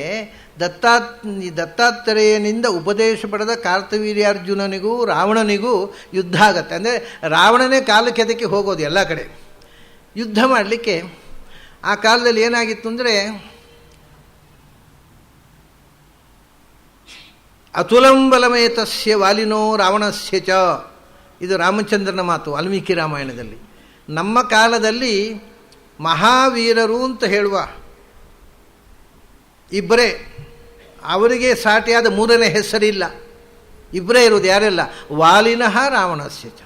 ದತ್ತಾತ್ರೇಯನಿಂದ ಉಪದೇಶ ಪಡೆದ ಕಾರ್ತವೀರ್ಯಾರ್ಜುನನಿಗೂ ರಾವಣನಿಗೂ ಯುದ್ಧ ಆಗತ್ತೆ. ಅಂದರೆ ರಾವಣನೇ ಕಾಲು ಕೆದಕಿ ಹೋಗೋದು ಎಲ್ಲ ಕಡೆ ಯುದ್ಧ ಮಾಡಲಿಕ್ಕೆ. ಆ ಕಾಲದಲ್ಲಿ ಏನಾಗಿತ್ತು ಅಂದರೆ, ಅತುಲಂಬಲಮೇತಸ್ಯ ವಾಲಿನೋ ರಾವಣಸ್ಯ ಚ, ಇದು ರಾಮಚಂದ್ರನ ಮಾತು ವಾಲ್ಮೀಕಿ ರಾಮಾಯಣದಲ್ಲಿ. ನಮ್ಮ ಕಾಲದಲ್ಲಿ ಮಹಾವೀರರು ಅಂತ ಹೇಳುವ ಇಬ್ಬರೇ ಅವರಿಗೆ ಸಾಟಿಯಾದ ಮೂರನೇ ಹೆಸರಿಲ್ಲ, ಇಬ್ಬರೇ ಇರುವುದು. ಯಾರೆಲ್ಲ? ವಾಲಿನಃ ರಾವಣಸ್ಯ ಚ.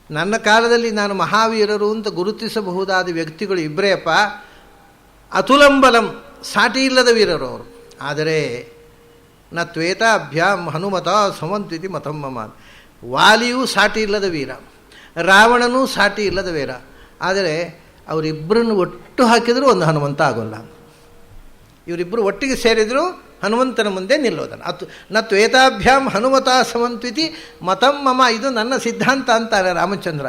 ನನ್ನ ಕಾಲದಲ್ಲಿ ನಾನು ಮಹಾವೀರರು ಅಂತ ಗುರುತಿಸಬಹುದಾದ ವ್ಯಕ್ತಿಗಳು ಇಬ್ಬರೇ ಅಪ್ಪ. ಅತುಲಂಬಲಂ, ಸಾಟಿ ಇಲ್ಲದ ವೀರರು ಅವರು. ಆದರೆ ನ ತ್ವೇತಾಭ್ಯಾಂ ಹನುಮತ ಸಮಂತ್ವಿತಿ ಮತಂ ಮಮ. ವಾಲಿಯೂ ಸಾಟಿ ಇಲ್ಲದ ವೀರ, ರಾವಣನೂ ಸಾಟಿ ಇಲ್ಲದ ವೀರ. ಆದರೆ ಅವರಿಬ್ಬರನ್ನು ಒಟ್ಟು ಹಾಕಿದರೂ ಒಂದು ಹನುಮಂತ ಆಗೋಲ್ಲ. ಇವರಿಬ್ಬರು ಒಟ್ಟಿಗೆ ಸೇರಿದರೂ ಹನುಮಂತನ ಮುಂದೆ ನಿಲ್ಲೋದನ್ನು. ನ ತ್ವೇತಾಭ್ಯಾಂ ಹನುಮತ ಸಮಂತ್ವಿತಿ ಮತಂ ಮಮ. ಇದು ನನ್ನ ಸಿದ್ಧಾಂತ ಅಂತಾರೆ ರಾಮಚಂದ್ರ.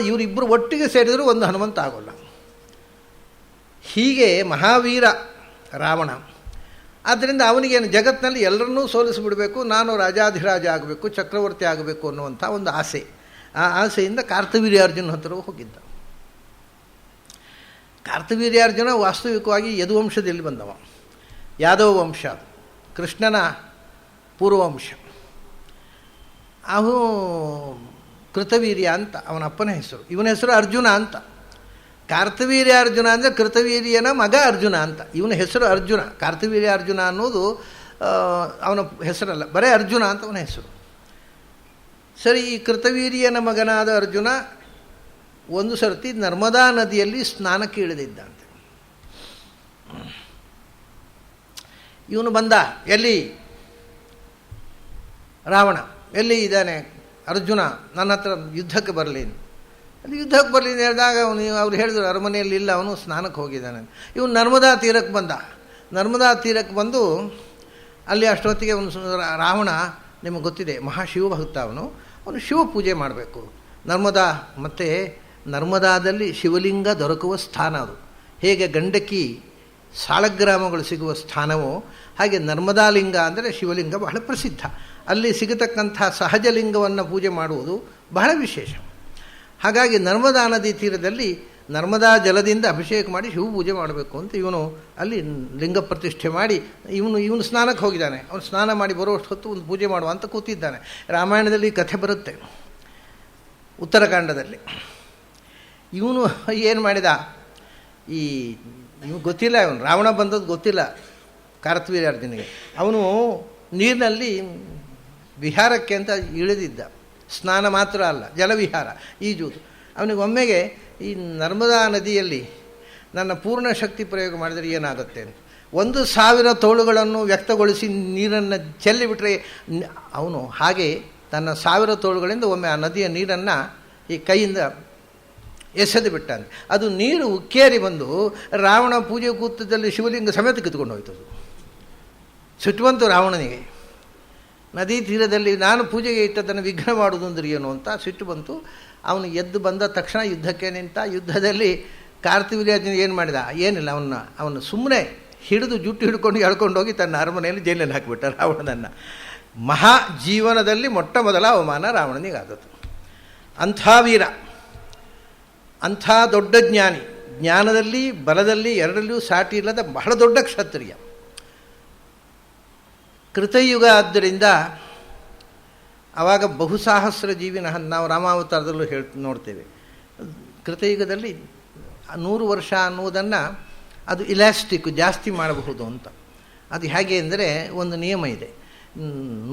ಇವರಿಬ್ಬರು ಒಟ್ಟಿಗೆ ಸೇರಿದರೂ ಒಂದು ಹನುಮಂತ ಆಗೋಲ್ಲ. ಹೀಗೆ ಮಹಾವೀರ ರಾವಣ. ಆದ್ದರಿಂದ ಅವನಿಗೇನು ಜಗತ್ತಿನಲ್ಲಿ ಎಲ್ಲರನ್ನೂ ಸೋಲಿಸಿಬಿಡಬೇಕು, ನಾನು ರಾಜಾಧಿರಾಜ ಆಗಬೇಕು, ಚಕ್ರವರ್ತಿ ಆಗಬೇಕು ಅನ್ನುವಂಥ ಒಂದು ಆಸೆ. ಆ ಆಸೆಯಿಂದ ಕಾರ್ತವೀರ್ಯಾರ್ಜುನ ಹತ್ತಿರ ಹೋಗಿದ್ದ. ಕಾರ್ತವೀರ್ಯಾರ್ಜುನ ವಾಸ್ತವಿಕವಾಗಿ ಯದುವಂಶದಲ್ಲಿ ಬಂದವ, ಯಾದವ ವಂಶ. ಅದು ಕೃಷ್ಣನ ಪೂರ್ವವಂಶ. ಅವನು ಕೃತವೀರ್ಯ ಅಂತ ಅವನ ಅಪ್ಪನ ಹೆಸರು. ಇವನ ಹೆಸರು ಅರ್ಜುನ ಅಂತ. ಕಾರ್ತವೀರ್ಯಾರ್ಜುನ ಅಂದರೆ ಕೃತವೀರ್ಯನ ಮಗ ಅರ್ಜುನ ಅಂತ. ಇವನ ಹೆಸರು ಅರ್ಜುನ. ಕಾರ್ತವೀರ್ಯಾರ್ಜುನ ಅನ್ನೋದು ಅವನ ಹೆಸರಲ್ಲ, ಬರೀ ಅರ್ಜುನ ಅಂತ ಅವನ ಹೆಸರು. ಸರಿ, ಈ ಕೃತವೀರ್ಯನ ಮಗನಾದ ಅರ್ಜುನ ಒಂದು ಸರ್ತಿ ನರ್ಮದಾ ನದಿಯಲ್ಲಿ ಸ್ನಾನಕ್ಕೆ ಇಳಿದಿದ್ದಂತೆ. ಇವನು ಬಂದ. ಎಲ್ಲಿ? ರಾವಣ ಎಲ್ಲಿ ಇದ್ದಾನೆ? ಅರ್ಜುನ ನನ್ನ ಹತ್ರ ಯುದ್ಧಕ್ಕೆ ಬರಲಿ, ಅಲ್ಲಿ ಯುದ್ಧಕ್ಕೆ ಬರಲಿ ಹೇಳಿದಾಗ ಅವ್ರು ಹೇಳಿದ್ರು ಅರಮನೆಯಲ್ಲಿ ಇಲ್ಲ, ಅವನು ಸ್ನಾನಕ್ಕೆ ಹೋಗಿದ್ದಾನೆ. ಇವನು ನರ್ಮದಾ ತೀರಕ್ಕೆ ಬಂದ. ನರ್ಮದಾ ತೀರಕ್ಕೆ ಬಂದು ಅಲ್ಲಿ ಅಷ್ಟೊತ್ತಿಗೆ ರಾವಣ, ನಿಮಗೆ ಗೊತ್ತಿದೆ, ಮಹಾಶಿವಭಕ್ತ ಅವನು ಶಿವ ಪೂಜೆ ಮಾಡಬೇಕು. ಮತ್ತು ನರ್ಮದಾದಲ್ಲಿ ಶಿವಲಿಂಗ ದೊರಕುವ ಸ್ಥಾನ ಅದು. ಹೇಗೆ ಗಂಡಕಿ ಸಾಳಗ್ರಾಮಗಳು ಸಿಗುವ ಸ್ಥಾನವೋ ಹಾಗೆ ನರ್ಮದಾಲಿಂಗ ಅಂದರೆ ಶಿವಲಿಂಗ ಬಹಳ ಪ್ರಸಿದ್ಧ. ಅಲ್ಲಿ ಸಿಗತಕ್ಕಂಥ ಸಹಜಲಿಂಗವನ್ನು ಪೂಜೆ ಮಾಡುವುದು ಬಹಳ ವಿಶೇಷ. ಹಾಗಾಗಿ ನರ್ಮದಾ ನದಿ ತೀರದಲ್ಲಿ ನರ್ಮದಾ ಜಲದಿಂದ ಅಭಿಷೇಕ ಮಾಡಿ ಶಿವ ಪೂಜೆ ಮಾಡಬೇಕು ಅಂತ ಇವನು ಅಲ್ಲಿ ಲಿಂಗ ಪ್ರತಿಷ್ಠೆ ಮಾಡಿ ಇವನು ಸ್ನಾನಕ್ಕೆ ಹೋಗಿದ್ದಾನೆ. ಅವನು ಸ್ನಾನ ಮಾಡಿ ಬರುವಷ್ಟು ಹೊತ್ತು ಒಂದು ಪೂಜೆ ಮಾಡುವ ಅಂತ ಕೂತಿದ್ದಾನೆ. ರಾಮಾಯಣದಲ್ಲಿ ಕಥೆ ಬರುತ್ತೆ, ಉತ್ತರಕಾಂಡದಲ್ಲಿ. ಇವನು ಏನು ಮಾಡಿದ, ಇವನು ಗೊತ್ತಿಲ್ಲ, ಇವನು ರಾವಣ ಬಂದದ್ದು ಗೊತ್ತಿಲ್ಲ ಕಾರ್ತವೀರ್ಯಾರ್ಜುನಿಗೆ. ಅವನು ನೀರಿನಲ್ಲಿ ವಿಹಾರಕ್ಕೆ ಅಂತ ಇಳಿದಿದ್ದ. ಸ್ನಾನ ಮಾತ್ರ ಅಲ್ಲ, ಜಲವಿಹಾರ, ಈಜುವುದು. ಅವನಿಗೆ ಒಮ್ಮೆಗೆ ಈ ನರ್ಮದಾ ನದಿಯಲ್ಲಿ ನನ್ನ ಪೂರ್ಣ ಶಕ್ತಿ ಪ್ರಯೋಗ ಮಾಡಿದರೆ ಏನಾಗುತ್ತೆ ಅಂತ 1,000 ತೋಳುಗಳನ್ನು ವ್ಯಕ್ತಗೊಳಿಸಿ ನೀರನ್ನು ಚೆಲ್ಲಿಬಿಟ್ರೆ ಅವನು ಹಾಗೆ ತನ್ನ 1,000 ತೋಳುಗಳಿಂದ ಒಮ್ಮೆ ಆ ನದಿಯ ನೀರನ್ನು ಈ ಕೈಯಿಂದ ಎಸೆದು ಬಿಟ್ಟಂತೆ. ಅದು ನೀರು ಉಕ್ಕೇರಿ ಬಂದು ರಾವಣ ಪೂಜೆ ಕೂತದಲ್ಲಿ ಶಿವಲಿಂಗ ಸಮೇತ ಕಿತ್ಕೊಂಡು ಹೋಯ್ತು. ಸಿಟ್ಟು ಬಂತು ರಾವಣನಿಗೆ. ನದಿ ತೀರದಲ್ಲಿ ನಾನು ಪೂಜೆಗೆ ಇಟ್ಟದನ್ನು ವಿಘ್ನ ಮಾಡುವುದು ಅಂದ್ರೆ ಏನು ಅಂತ ಸಿಟ್ಟು ಬಂತು. ಅವನು ಎದ್ದು ಬಂದ ತಕ್ಷಣ ಯುದ್ಧಕ್ಕೆ ನಿಂತ. ಯುದ್ಧದಲ್ಲಿ ಕಾರ್ತವೀರ್ಯಾರ್ಜುನ ಏನು ಮಾಡಿದ? ಏನಿಲ್ಲ, ಅವನು ಸುಮ್ಮನೆ ಹಿಡಿದು ಜುಟ್ಟು ಹಿಡ್ಕೊಂಡು ಎಳ್ಕೊಂಡು ಹೋಗಿ ತನ್ನ ಅರಮನೆಯಲ್ಲಿ ಜೈಲಲ್ಲಿ ಹಾಕಿಬಿಟ್ಟ ರಾವಣನನ್ನು. ಮಹಾ ಜೀವನದಲ್ಲಿ ಮೊಟ್ಟ ಮೊದಲ ಅವಮಾನ ರಾವಣನಿಗಾದದ್ದು. ಅಂಥ ವೀರ, ಅಂಥ ದೊಡ್ಡ ಜ್ಞಾನಿ, ಜ್ಞಾನದಲ್ಲಿ ಬಲದಲ್ಲಿ ಎರಡರಲ್ಲಿಯೂ ಸಾಟಿ ಇಲ್ಲದ ಬಹಳ ದೊಡ್ಡ ಕ್ಷತ್ರಿಯ. ಕೃತಯುಗ ಆದ್ದರಿಂದ ಆವಾಗ ಬಹುಸಾಹಸ್ರ ಜೀವಿನ ನಾವು ರಾಮಾವತಾರದಲ್ಲೂ ನೋಡ್ತೇವೆ. ಕೃತಯುಗದಲ್ಲಿ 100 ವರ್ಷ ಅನ್ನುವುದನ್ನು ಅದು ಇಲಾಸ್ಟಿಕ್, ಜಾಸ್ತಿ ಮಾಡಬಹುದು ಅಂತ. ಅದು ಹೇಗೆ ಅಂದರೆ ಒಂದು ನಿಯಮ ಇದೆ.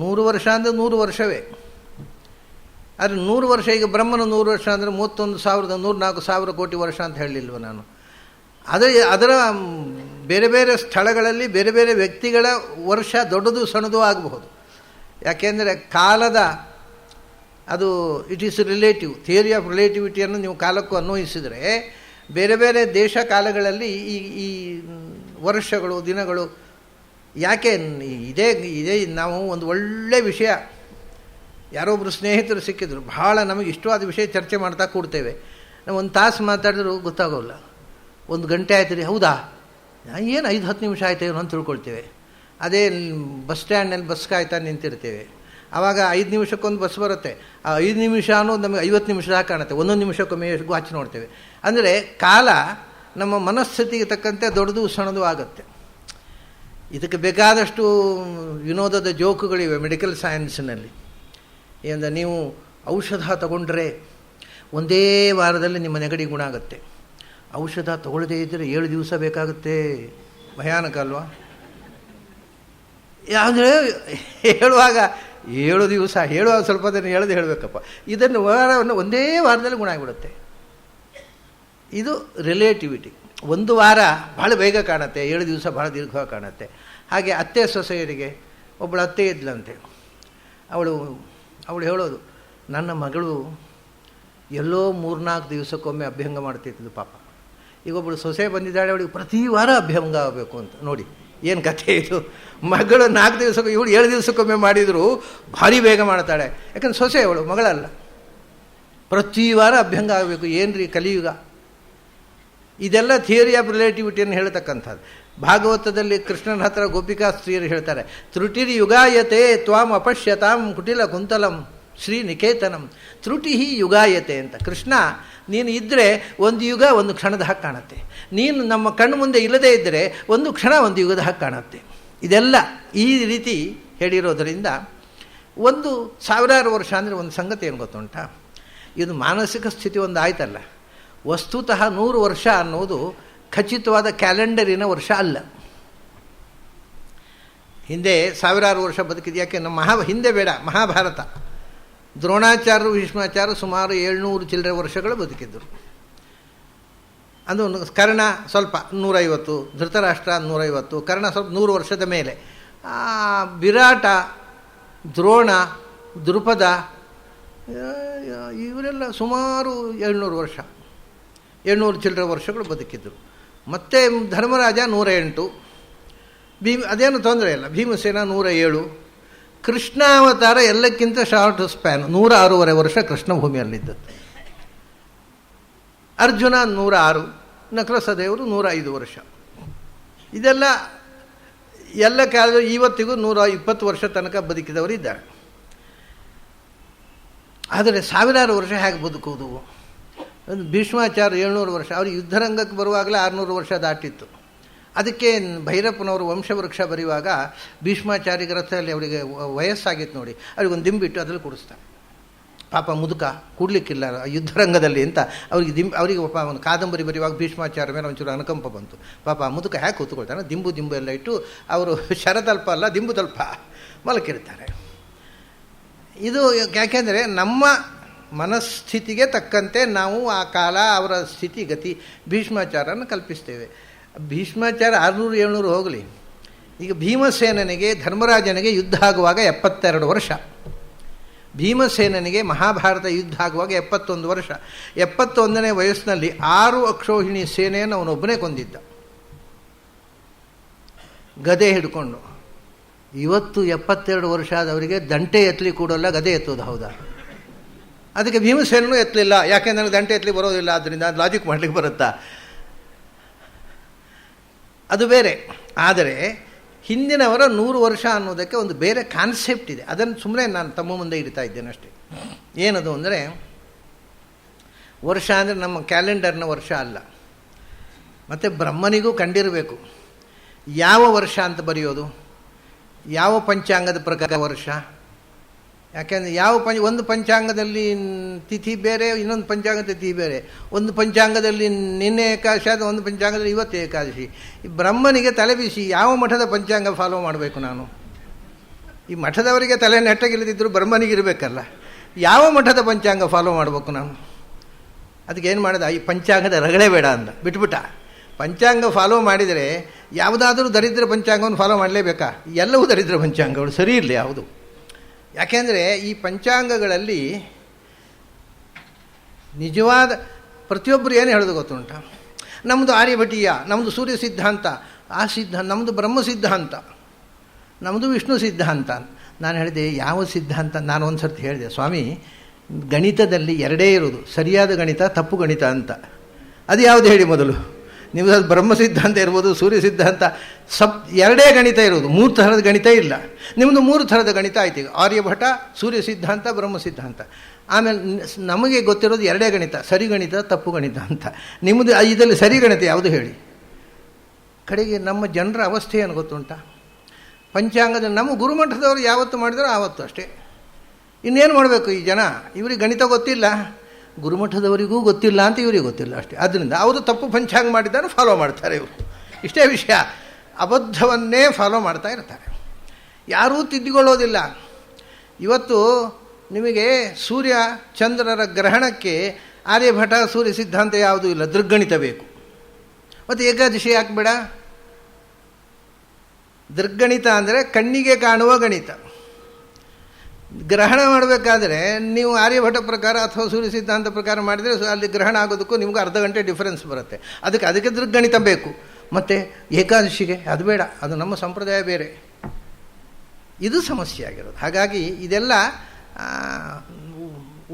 100 ವರ್ಷ ಅಂದರೆ 100 ವರ್ಷವೇ. ಆದರೆ 100 ವರ್ಷ, ಈಗ ಬ್ರಹ್ಮನ 100 ವರ್ಷ ಅಂದರೆ 31,104,000 ಕೋಟಿ ವರ್ಷ ಅಂತ ಹೇಳಲಿಲ್ವ ನಾನು? ಅದರ ಬೇರೆ ಬೇರೆ ಸ್ಥಳಗಳಲ್ಲಿ ಬೇರೆ ಬೇರೆ ವ್ಯಕ್ತಿಗಳ ವರ್ಷ ದೊಡ್ಡದು ಸಣ್ಣದು ಆಗಬಹುದು. ಯಾಕೆಂದರೆ ಕಾಲದ ಅದು it is relative. Theory of ರಿಲೇಟಿವಿಟಿಯನ್ನು ನೀವು ಕಾಲಕ್ಕೂ ಅನ್ವಯಿಸಿದರೆ ಬೇರೆ ಬೇರೆ ದೇಶ ಕಾಲಗಳಲ್ಲಿ ಈ ವರ್ಷಗಳು ದಿನಗಳು ಯಾಕೆ ಇದೇ ನಾವು ಒಂದು ಒಳ್ಳೆಯ ವಿಷಯ, ಯಾರೊಬ್ಬರು ಸ್ನೇಹಿತರು ಸಿಕ್ಕಿದ್ರು, ಬಹಳ ನಮಗೆ ಇಷ್ಟವಾದ ವಿಷಯ ಚರ್ಚೆ ಮಾಡ್ತಾ ಕೂಡ್ತೇವೆ. ನಾವು 1 ತಾಸು ಮಾತಾಡಿದ್ರು ಗೊತ್ತಾಗೋಲ್ಲ. 1 ಗಂಟೆ ಆಯ್ತು ರೀ, ಹೌದಾ, ಏನು 5-10 ನಿಮಿಷ ಆಯ್ತು ಅಂತ ತಿಳ್ಕೊಳ್ತೇವೆ. ಅದೇ ಬಸ್ ಸ್ಟ್ಯಾಂಡ್ನಲ್ಲಿ ಬಸ್ ಕಾಯ್ತಾ ನಿಂತಿರ್ತೇವೆ. ಆವಾಗ 5 ನಿಮಿಷಕ್ಕೊಂದು ಬಸ್ ಬರುತ್ತೆ. ಆ 5 ನಿಮಿಷ ಅನ್ನೋದು ನಮಗೆ 50 ನಿಮಿಷದಾಗ ಕಾಣುತ್ತೆ. 1 ನಿಮಿಷಕ್ಕೊಮ್ಮೆ ವಾಚ್ ನೋಡ್ತೇವೆ. ಅಂದರೆ ಕಾಲ ನಮ್ಮ ಮನಸ್ಥಿತಿಗೆ ತಕ್ಕಂತೆ ದೊಡ್ಡದು ಸಣ್ಣದು ಆಗುತ್ತೆ. ಇದಕ್ಕೆ ಬೇಕಾದಷ್ಟು ವಿನೋದದ ಜೋಕುಗಳಿವೆ ಮೆಡಿಕಲ್ ಸೈನ್ಸ್ನಲ್ಲಿ. ಏನಂದರೆ ನೀವು ಔಷಧ ತಗೊಂಡ್ರೆ ಒಂದೇ ವಾರದಲ್ಲಿ ನಿಮ್ಮ ನೆಗಡಿ ಗುಣ ಆಗುತ್ತೆ. ಔಷಧ ತಗೊಳ್ಳದೇ ಇದ್ದರೆ 7 ದಿವಸ ಬೇಕಾಗುತ್ತೆ. ಭಯಾನಕ ಅಲ್ವಾ? ಯಾವುದೇ ಹೇಳುವಾಗ 7 ದಿವಸ ಹೇಳುವಾಗ ಸ್ವಲ್ಪ ದಿನ ಹೇಳಬೇಕಪ್ಪ. ಇದನ್ನು ವಾರವನ್ನು ಒಂದೇ ವಾರದಲ್ಲಿ ಗುಣ ಆಗಿಬಿಡುತ್ತೆ. ಇದು ರಿಲೇಟಿವಿಟಿ. 1 ವಾರ ಭಾಳ ಬೇಗ ಕಾಣುತ್ತೆ, 7 ದಿವಸ ಭಾಳ ದೀರ್ಘವಾಗಿ ಕಾಣುತ್ತೆ. ಹಾಗೆ ಅತ್ತೆ ಸೊಸೆಯರಿಗೆ ಒಬ್ಬಳು ಅತ್ತೆ ಇದ್ಲಂತೆ. ಅವಳು ಹೇಳೋದು, ನನ್ನ ಮಗಳು ಎಲ್ಲೋ 3-4 ದಿವಸಕ್ಕೊಮ್ಮೆ ಅಭ್ಯಂಗ ಮಾಡ್ತಿದ್ದು ಪಾಪ. ಈಗ ಒಬ್ಬಳು ಸೊಸೆ ಬಂದಿದ್ದಾಳೆ, ಅವಳಿಗೆ ಪ್ರತಿ ವಾರ ಅಭ್ಯಂಗ ಆಗಬೇಕು ಅಂತ. ನೋಡಿ ಏನು ಕಥೆ ಇದು. ಮಗಳು 4 ದಿವಸಕ್ಕೆ, ಇವಳು 7 ದಿವಸಕ್ಕೊಮ್ಮೆ ಮಾಡಿದರೂ ಭಾರಿ ಬೇಗ ಮಾಡ್ತಾಳೆ. ಯಾಕಂದ್ರೆ ಸೊಸೆ ಅವಳು ಮಗಳಲ್ಲ. ಪ್ರತಿ ವಾರ ಅಭ್ಯಂಗ ಆಗಬೇಕು. ಏನ್ರಿ ಕಲಿಯುಗ. ಇದೆಲ್ಲ ಥಿಯರಿ ಆಫ್ ರಿಲೇಟಿವಿಟಿಯನ್ನು ಹೇಳ್ತಕ್ಕಂಥದ್ದು. ಭಾಗವತದಲ್ಲಿ ಕೃಷ್ಣನ ಹತ್ರ ಗೋಪಿಕಾ ಸ್ತ್ರೀಯರು ಹೇಳ್ತಾರೆ, ತ್ರುಟಿರಿ ಯುಗಾಯತೆ ತ್ವಾಂ ಅಪಶ್ಯತಾಂ ಕುಟಿಲ ಕುಂತಲಂ ಶ್ರೀ ನಿಕೇತನಂ ತ್ರುಟಿ ಯುಗಾಯತೆ ಅಂತ. ಕೃಷ್ಣ ನೀನು ಇದ್ದರೆ ಒಂದು ಯುಗ ಒಂದು ಕ್ಷಣದ ಹಾಗೆ ಕಾಣುತ್ತೆ, ನೀನು ನಮ್ಮ ಕಣ್ಣು ಮುಂದೆ ಇಲ್ಲದೇ ಇದ್ದರೆ ಒಂದು ಕ್ಷಣ ಒಂದು ಯುಗದ ಹಾಗೆ ಕಾಣುತ್ತೆ. ಇದೆಲ್ಲ ಈ ರೀತಿ ಹೇಳಿರೋದರಿಂದ 1000 ವರ್ಷ ಅಂದರೆ ಒಂದು ಸಂಗತಿ ಏನು ಗೊತ್ತುಂಟ, ಇದು ಮಾನಸಿಕ ಸ್ಥಿತಿ ಒಂದು ಆಯ್ತಲ್ಲ. ವಸ್ತುತಃ 100 ವರ್ಷ ಅನ್ನೋದು ಖಚಿತವಾದ ಕ್ಯಾಲೆಂಡರಿನ ವರ್ಷ ಅಲ್ಲ. ಹಿಂದೆ 1000 ವರ್ಷ ಬದುಕಿದ್ದು. ಯಾಕೆ ನಮ್ಮ ಹಿಂದೆ ಬೇಡ, ಮಹಾಭಾರತ ದ್ರೋಣಾಚಾರ್ಯರು ಭೀಷ್ಮಾಚಾರ್ಯರು ಸುಮಾರು 700 ಚಿಲ್ಲರೆ ವರ್ಷಗಳು ಬದುಕಿದ್ದರು. ಅದು ಕರ್ಣ ಸ್ವಲ್ಪ 150, ಧೃತರಾಷ್ಟ್ರ 150, ಕರ್ಣ ಸ್ವಲ್ಪ 100 ವರ್ಷದ ಮೇಲೆ. ವಿರಾಟ, ದ್ರೋಣ, ದೃಪದ ಇವರೆಲ್ಲ ಸುಮಾರು 700 ವರ್ಷ, 700 ಚಿಲ್ಲರೆ ವರ್ಷಗಳು ಬದುಕಿದ್ದರು. ಮತ್ತು ಧರ್ಮರಾಜ 108, ಅದೇನು ತೊಂದರೆ ಇಲ್ಲ. ಭೀಮಸೇನ 107, ಕೃಷ್ಣಾವತಾರ ಎಲ್ಲಕ್ಕಿಂತ ಶಾರ್ಟ್ ಸ್ಪ್ಯಾನ್ 106.5 ವರ್ಷ ಕೃಷ್ಣ ಭೂಮಿಯಲ್ಲಿದ್ದದ್ದು. ಅರ್ಜುನ 106, ನಕಲಸದೇವರು 105 ವರ್ಷ. ಇದೆಲ್ಲ ಎಲ್ಲ ಕಾಲದ ಇವತ್ತಿಗೂ 120 ವರ್ಷ ತನಕ ಬದುಕಿದವರು ಇದ್ದಾರೆ. ಆದರೆ 1000 ವರ್ಷ ಹೇಗೆ ಬದುಕುವುದು? ಭೀಷ್ಮಾಚಾರ್ಯ 700 ವರ್ಷ, ಅವ್ರಿಗೆ ಯುದ್ಧರಂಗಕ್ಕೆ ಬರುವಾಗಲೇ 600 ವರ್ಷ ದಾಟಿತ್ತು. ಅದಕ್ಕೆ ಭೈರಪ್ಪನವರು ವಂಶವೃಕ್ಷ ಬರೆಯುವಾಗ ಭೀಷ್ಮಾಚಾರ್ಯ ಗ್ರಂಥದಲ್ಲಿ ಅವರಿಗೆ ವಯಸ್ಸಾಗಿತ್ತು ನೋಡಿ, ಅವ್ರಿಗೊಂದು ದಿಂಬಿಟ್ಟು ಅದರಲ್ಲಿ ಕೂಡಿಸ್ತಾರೆ. ಪಾಪ ಮುದುಕ ಕೂಡಲಿಕ್ಕಿಲ್ಲ ಯುದ್ಧರಂಗದಲ್ಲಿ ಅಂತ ಅವರಿಗೆ ಪಾಪ ಒಂದು ಕಾದಂಬರಿ ಬರೆಯುವಾಗ ಭೀಷ್ಮಾಚಾರ್ಯ ಮೇಲೆ ಒಂಚೂರು ಅನುಕಂಪ ಬಂತು. ಪಾಪ ಮುದುಕ ಹೇಗೆ ಕೂತ್ಕೊಳ್ತಾನೆ, ದಿಂಬು ಎಲ್ಲ ಇಟ್ಟು ಅವರು ಶರತಲ್ಪ ಅಲ್ಲ ದಿಂಬು ತಲ್ಪ ಮಲಕಿರ್ತಾರೆ. ಇದು ಯಾಕೆಂದರೆ ನಮ್ಮ ಮನಸ್ಥಿತಿಗೆ ತಕ್ಕಂತೆ ನಾವು ಆ ಕಾಲ ಅವರ ಸ್ಥಿತಿಗತಿ ಭೀಷ್ಮಾಚಾರನ ಕಲ್ಪಿಸ್ತೇವೆ. ಭೀಷ್ಮಾಚಾರ್ಯ 600-700 ಹೋಗಲಿ, ಈಗ ಭೀಮಸೇನನಿಗೆ ಧರ್ಮರಾಜನಿಗೆ ಯುದ್ಧ ಆಗುವಾಗ 72 ವರ್ಷ, ಭೀಮಸೇನನಿಗೆ ಮಹಾಭಾರತ ಯುದ್ಧ ಆಗುವಾಗ 71 ವರ್ಷ. 71ನೇ ವಯಸ್ಸಿನಲ್ಲಿ 6 ಅಕ್ಷೋಹಿಣಿ ಸೇನೆಯನ್ನು ಅವನೊಬ್ಬನೇ ಕೊಂದಿದ್ದ, ಗದೆ ಹಿಡ್ಕೊಂಡು. ಇವತ್ತು 72 ವರ್ಷ ಆದವರಿಗೆ ದಂಟೆ ಎತ್ತಲಿ ಕೂಡಲ್ಲ, ಗದೆ ಎತ್ತೋದು ಹೌದಾ? ಅದಕ್ಕೆ ಭೀಮಸೇನೂ ಎತ್ತಲಿಲ್ಲ, ಯಾಕೆಂದ್ರೆ ನನಗೆ ದಂಟೆ ಎತ್ತಲಿ ಬರೋದಿಲ್ಲ, ಆದ್ದರಿಂದ ಲಾಜಿಕ್ ಮಾಡಲಿಕ್ಕೆ ಬರುತ್ತಾ? ಅದು ಬೇರೆ. ಆದರೆ ಹಿಂದಿನವರ 100 ವರ್ಷ ಅನ್ನೋದಕ್ಕೆ ಒಂದು ಬೇರೆ ಕಾನ್ಸೆಪ್ಟ್ ಇದೆ. ಅದನ್ನು ಸುಮ್ಮನೆ ನಾನು ತಮ್ಮ ಮುಂದೆ ಇಡ್ತಾ ಇದ್ದೇನೆ ಅಷ್ಟೇ. ಏನದು ಅಂದರೆ, ವರ್ಷ ಅಂದರೆ ನಮ್ಮ ಕ್ಯಾಲೆಂಡರ್ನ ವರ್ಷ ಅಲ್ಲ. ಮತ್ತು ಬ್ರಹ್ಮನಿಗೂ ಕಂಡಿರಬೇಕು ಯಾವ ವರ್ಷ ಅಂತ ಬರೆಯೋದು, ಯಾವ ಪಂಚಾಂಗದ ಪ್ರಕಾರ ವರ್ಷ. ಯಾಕೆಂದರೆ ಒಂದು ಪಂಚಾಂಗದಲ್ಲಿ ತಿಥಿ ಬೇರೆ, ಇನ್ನೊಂದು ಪಂಚಾಂಗದ ತಿಥಿ ಬೇರೆ. ಒಂದು ಪಂಚಾಂಗದಲ್ಲಿ ನಿನ್ನೆ ಏಕಾದಶಿ ಆದ, ಒಂದು ಪಂಚಾಂಗದಲ್ಲಿ ಇವತ್ತು ಏಕಾದಶಿ. ಈ ಬ್ರಹ್ಮನಿಗೆ ತಲೆ ಬಿಸಿ, ಯಾವ ಮಠದ ಪಂಚಾಂಗ ಫಾಲೋ ಮಾಡಬೇಕು ನಾನು? ಈ ಮಠದವರಿಗೆ ತಲೆ ನೆಟ್ಟಗಿಲ್ಲದಿದ್ದರೂ ಬ್ರಹ್ಮನಿಗಿರಬೇಕಲ್ಲ, ಯಾವ ಮಠದ ಪಂಚಾಂಗ ಫಾಲೋ ಮಾಡಬೇಕು ನಾನು? ಅದಕ್ಕೆ ಏನು ಮಾಡಿದ, ಈ ಪಂಚಾಂಗದ ರಗಳೆ ಬೇಡ ಅಂದ, ಬಿಟ್ಬಿಟ್ಟ. ಪಂಚಾಂಗ ಫಾಲೋ ಮಾಡಿದರೆ ಯಾವುದಾದ್ರೂ ದರಿದ್ರ ಪಂಚಾಂಗವನ್ನು ಫಾಲೋ ಮಾಡಲೇಬೇಕಾ? ಎಲ್ಲವೂ ದರಿದ್ರ ಪಂಚಾಂಗಗಳು, ಸರಿ ಇರಲಿ ಯಾವುದು. ಯಾಕೆಂದರೆ ಈ ಪಂಚಾಂಗಗಳಲ್ಲಿ ನಿಜವಾದ ಪ್ರತಿಯೊಬ್ಬರು ಏನು ಹೇಳೋದು ಗೊತ್ತುಂಟ, ನಮ್ಮದು ಆರ್ಯಭಟೀಯ, ನಮ್ಮದು ಸೂರ್ಯ ಸಿದ್ಧಾಂತ, ಆ ಸಿದ್ಧಾಂತ ನಮ್ಮದು ಬ್ರಹ್ಮ ಸಿದ್ಧಾಂತ, ನಮ್ಮದು ವಿಷ್ಣು ಸಿದ್ಧಾಂತ. ನಾನು ಹೇಳಿದೆ ಯಾವ ಸಿದ್ಧಾಂತ? ನಾನು ಒಂದು ಸರ್ತಿ ಹೇಳಿದೆ, ಸ್ವಾಮಿ ಗಣಿತದಲ್ಲಿ 2 ಇರೋದು, ಸರಿಯಾದ ಗಣಿತ, ತಪ್ಪು ಗಣಿತ ಅಂತ. ಅದು ಯಾವುದು ಹೇಳಿ ಮೊದಲು? ನೀವು ಅದು ಬ್ರಹ್ಮ ಸಿದ್ಧಾಂತ ಇರ್ಬೋದು, ಸೂರ್ಯ ಸಿದ್ಧಾಂತ, 2 ಗಣಿತ ಇರೋದು, 3 ಥರದ ಗಣಿತ ಇಲ್ಲ. ನಿಮ್ಮದು 3 ಥರದ ಗಣಿತ ಆಯ್ತು. ಈಗ ಆರ್ಯಭಟ, ಸೂರ್ಯ ಸಿದ್ಧಾಂತ, ಬ್ರಹ್ಮ ಸಿದ್ಧಾಂತ. ಆಮೇಲೆ ನಮಗೆ ಗೊತ್ತಿರೋದು 2 ಗಣಿತ, ಸರಿ ಗಣಿತ, ತಪ್ಪು ಗಣಿತ ಅಂತ. ನಿಮ್ಮದು ಇದರಲ್ಲಿ ಸರಿ ಗಣಿತ ಯಾವುದು ಹೇಳಿ? ಕಡೆಗೆ ನಮ್ಮ ಜನರ ಅವಸ್ಥೆ ಏನು ಗೊತ್ತುಂಟ? ಪಂಚಾಂಗದಲ್ಲಿ ನಮ್ಮ ಗುರುಮಠದವರು ಯಾವತ್ತು ಮಾಡಿದಾರೋ ಆವತ್ತು ಅಷ್ಟೇ. ಇನ್ನೇನು ಮಾಡಬೇಕು ಈ ಜನ? ಇವರಿಗೆ ಗಣಿತ ಗೊತ್ತಿಲ್ಲ, ಗುರುಮಠದವರಿಗೂ ಗೊತ್ತಿಲ್ಲ ಅಂತ ಇವರಿಗೆ ಗೊತ್ತಿಲ್ಲ ಅಷ್ಟೇ. ಆದ್ದರಿಂದ ಅವರು ತಪ್ಪು ಪಂಚಾಂಗ ಮಾಡಿದ್ದಾರೆ, ಫಾಲೋ ಮಾಡ್ತಾರೆ ಇವರು. ಇಷ್ಟೇ ವಿಷಯ, ಅಬದ್ಧವನ್ನೇ ಫಾಲೋ ಮಾಡ್ತಾ ಇರ್ತಾರೆ. ಯಾರೂ ತಿದ್ದಿಕೊಳ್ಳೋದಿಲ್ಲ. ಇವತ್ತು ನಿಮಗೆ ಸೂರ್ಯ ಚಂದ್ರರ ಗ್ರಹಣಕ್ಕೆ ಆರ್ಯಭಟ ಸೂರ್ಯ ಸಿದ್ಧಾಂತ ಯಾವುದೂ ಇಲ್ಲ, ದೃಗ್ಗಣಿತ ಬೇಕು. ಮತ್ತು ಏಕಾದಶಿ ಯಾಕೆ ಬೇಡ? ದೃಗ್ಗಣಿತ ಅಂದರೆ ಕಣ್ಣಿಗೆ ಕಾಣುವ ಗಣಿತ. ಗ್ರಹಣ ಮಾಡಬೇಕಾದ್ರೆ ನೀವು ಆರ್ಯಭಟ ಪ್ರಕಾರ ಅಥವಾ ಸೂರ್ಯ ಸಿದ್ಧಾಂತ ಪ್ರಕಾರ ಮಾಡಿದರೆ ಅಲ್ಲಿ ಗ್ರಹಣ ಆಗೋದಕ್ಕೂ ನಿಮಗೂ ಅರ್ಧ ಗಂಟೆ ಡಿಫರೆನ್ಸ್ ಬರುತ್ತೆ. ಅದಕ್ಕೆ ದೃಗ್ಗಣಿತ ಬೇಕು. ಮತ್ತು ಏಕಾದಶಿಗೆ ಅದು ಬೇಡ, ಅದು ನಮ್ಮ ಸಂಪ್ರದಾಯ ಬೇರೆ. ಇದು ಸಮಸ್ಯೆ ಆಗಿರೋದು. ಹಾಗಾಗಿ ಇದೆಲ್ಲ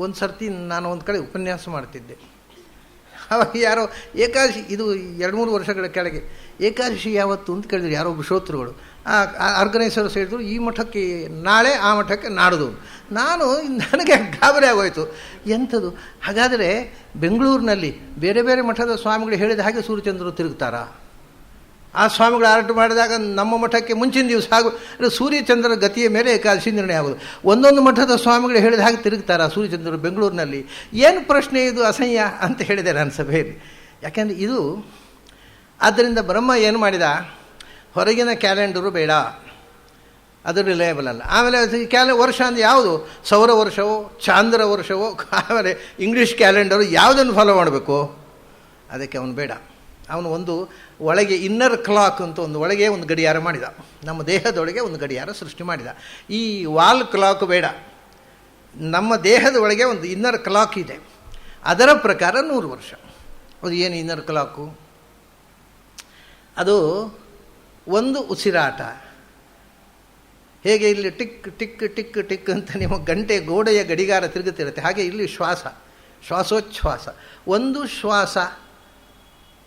ಒಂದು ಸರ್ತಿ ನಾನು ಒಂದು ಕಡೆ ಉಪನ್ಯಾಸ ಮಾಡ್ತಿದ್ದೆ. ಅವಾಗ ಯಾರೋ ಏಕಾದಶಿ, ಇದು 2-3 ವರ್ಷಗಳ ಕೆಳಗೆ, ಏಕಾದಶಿ ಯಾವತ್ತು ಅಂತ ಕೇಳಿದ್ರು ಯಾರೋ ಶ್ರೋತೃಗಳು. ಆರ್ಗನೈಸರ್ಸ್ ಹೇಳಿದ್ರು ಈ ಮಠಕ್ಕೆ ನಾಳೆ, ಆ ಮಠಕ್ಕೆ ನಾಡ್ದು. ನನಗೆ ಗಾಬರಿ ಆಗೋಯ್ತು. ಎಂಥದ್ದು? ಹಾಗಾದರೆ ಬೆಂಗಳೂರಿನಲ್ಲಿ ಬೇರೆ ಬೇರೆ ಮಠದ ಸ್ವಾಮಿಗಳು ಹೇಳಿದ ಹಾಗೆ ಸೂರ್ಯಚಂದ್ರರು ತಿರುಗ್ತಾರಾ? ಆ ಸ್ವಾಮಿಗಳು ಆರ್ಟ್ ಮಾಡಿದಾಗ ನಮ್ಮ ಮಠಕ್ಕೆ ಮುಂಚಿನ ದಿವಸ ಸೂರ್ಯಚಂದ್ರರ ಗತಿಯ ಮೇಲೆ ಏಕಾದಶಿ ನಿರ್ಣಯ ಆಗೋದು. ಒಂದೊಂದು ಮಠದ ಸ್ವಾಮಿಗಳು ಹೇಳಿದ ಹಾಗೆ ತಿರುಗ್ತಾರಾ ಸೂರ್ಯಚಂದ್ರರು ಬೆಂಗಳೂರಿನಲ್ಲಿ? ಏನು ಪ್ರಶ್ನೆ ಇದು? ಅಸಹ್ಯ ಅಂತ ಹೇಳಿದೆ ನಾನು ಸಭೆಯಲ್ಲಿ. ಯಾಕೆಂದರೆ ಇದು, ಆದ್ದರಿಂದ ಬ್ರಹ್ಮ ಏನು ಮಾಡಿದ, ಹೊರಗಿನ ಕ್ಯಾಲೆಂಡರು ಬೇಡ, ಅದು ರಿಲಯಬಲ್ ಅಲ್ಲ. ಆಮೇಲೆ ವರ್ಷ ಅಂದರೆ ಯಾವುದು? ಸೌರ ವರ್ಷವೋ ಚಾಂದ್ರ ವರ್ಷವೋ, ಆಮೇಲೆ ಇಂಗ್ಲೀಷ್ ಕ್ಯಾಲೆಂಡರು, ಯಾವುದನ್ನು ಫಾಲೋ ಮಾಡಬೇಕು? ಅದಕ್ಕೆ ಅವನು ಬೇಡ. ಅವನು ಒಂದು ಒಳಗೆ ಇನ್ನರ್ ಕ್ಲಾಕ್ ಅಂತ ಒಳಗೆ ಒಂದು ಗಡಿಯಾರ ಮಾಡಿದ. ನಮ್ಮ ದೇಹದೊಳಗೆ ಒಂದು ಗಡಿಯಾರ ಸೃಷ್ಟಿ ಮಾಡಿದ. ಈ ವಾಲ್ ಕ್ಲಾಕ್ ಬೇಡ. ನಮ್ಮ ದೇಹದ ಒಳಗೆ ಒಂದು ಇನ್ನರ್ ಕ್ಲಾಕ್ ಇದೆ. ಅದರ ಪ್ರಕಾರ 100 ವರ್ಷ. ಅದು ಏನು ಇನ್ನರ್ ಕ್ಲಾಕು? ಅದು ಒಂದು ಉಸಿರಾಟ. ಹೇಗೆ ಇಲ್ಲಿ ಟಿಕ್ ಟಿಕ್ ಟಿಕ್ ಟಿಕ್ ಅಂತ ನಿಮ್ಮ ಗಂಟೆ ಗೋಡೆಯ ಗಡಿಗಾರ ತಿರುಗುತ್ತಿರುತ್ತೆ, ಹಾಗೆ ಇಲ್ಲಿ ಶ್ವಾಸ, ಶ್ವಾಸೋಚ್ಛ್ವಾಸ. ಒಂದು ಶ್ವಾಸ,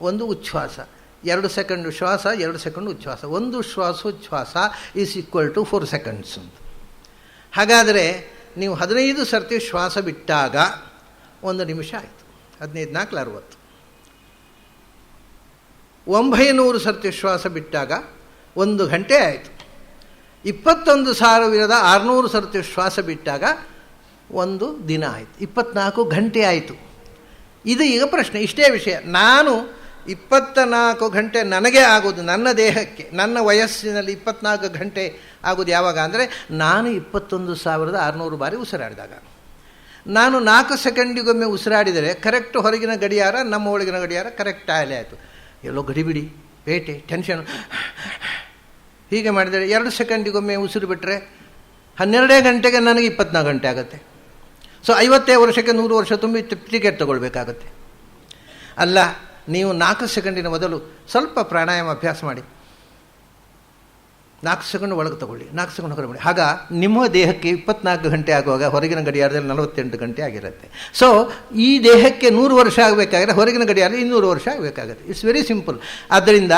ಒಂದು ಉಚ್ಛ್ವಾಸ. 2 ಸೆಕೆಂಡು ಶ್ವಾಸ, 2 ಸೆಕೆಂಡು ಉಚ್ಛ್ವಾಸ. ಒಂದು ಶ್ವಾಸೋಚ್ಛ್ವಾಸ ಈಸ್ ಈಕ್ವಲ್ ಟು 4 ಸೆಕೆಂಡ್ಸ್ ಅಂತ. ಹಾಗಾದರೆ ನೀವು 15 ಸರ್ತಿ ಶ್ವಾಸ ಬಿಟ್ಟಾಗ 1 ನಿಮಿಷ ಆಯಿತು. 15 4 60. 900 ಸರ್ತಿ ಶ್ವಾಸ ಬಿಟ್ಟಾಗ 1 ಗಂಟೆ ಆಯಿತು. 21,600 ಸರ್ತಿ ಶ್ವಾಸ ಬಿಟ್ಟಾಗ 1 ದಿನ ಆಯಿತು. 24 ಗಂಟೆ ಆಯಿತು. ಇದು ಈಗ ಪ್ರಶ್ನೆ. ಇಷ್ಟೇ ವಿಷಯ. ನಾನು 24 ಗಂಟೆ ನನಗೆ ಆಗೋದು, ನನ್ನ ದೇಹಕ್ಕೆ, ನನ್ನ ವಯಸ್ಸಿನಲ್ಲಿ 24 ಗಂಟೆ ಆಗೋದು ಯಾವಾಗ ಅಂದರೆ ನಾನು 21,600 ಬಾರಿ ಉಸಿರಾಡಿದಾಗ. ನಾನು 4 ಸೆಕೆಂಡಿಗೊಮ್ಮೆ ಉಸಿರಾಡಿದರೆ ಕರೆಕ್ಟ್ ಹೊರಗಿನ ಗಡಿಯಾರ, ನಮ್ಮ ಒಳಗಿನ ಗಡಿಯಾರ ಕರೆಕ್ಟ್ ಆಗಲೇ ಆಯಿತು. ಎಲ್ಲೋ ಗಡಿಬಿಡಿ, ಪೇಟೆ, ಟೆನ್ಷನ್ ಹೀಗೆ ಮಾಡಿದರೆ 2 ಸೆಕೆಂಡಿಗೊಮ್ಮೆ ಉಸಿರು ಬಿಟ್ಟರೆ 12 ಗಂಟೆಗೆ ನನಗೆ 24 ಗಂಟೆ ಆಗುತ್ತೆ. ಸೊ 50 ವರ್ಷಕ್ಕೆ 100 ವರ್ಷ ತುಂಬಿ ಟಿಕೆಟ್ ತೊಗೊಳ್ಬೇಕಾಗತ್ತೆ. ಅಲ್ಲ, ನೀವು 4 ಸೆಕೆಂಡಿನ ಮೊದಲು ಸ್ವಲ್ಪ ಪ್ರಾಣಾಯಾಮ ಅಭ್ಯಾಸ ಮಾಡಿ. 4 ಸೆಕೆಂಡ್ ಒಳಗೆ ತಗೊಳ್ಳಿ, 4 ಸೆಕೆಂಡ್ ಹೊರಗೆ ಮಾಡಿ. ಆಗ ನಿಮ್ಮ ದೇಹಕ್ಕೆ 24 ಗಂಟೆ ಆಗುವಾಗ ಹೊರಗಿನ ಗಡಿಯಾರದಲ್ಲಿ 48 ಗಂಟೆ ಆಗಿರುತ್ತೆ. ಸೊ ಈ ದೇಹಕ್ಕೆ 100 ವರ್ಷ ಆಗಬೇಕಾದ್ರೆ ಹೊರಗಿನ ಗಡಿಯಾರ 200 ವರ್ಷ ಆಗಬೇಕಾಗುತ್ತೆ. It's very simple. ಆದ್ದರಿಂದ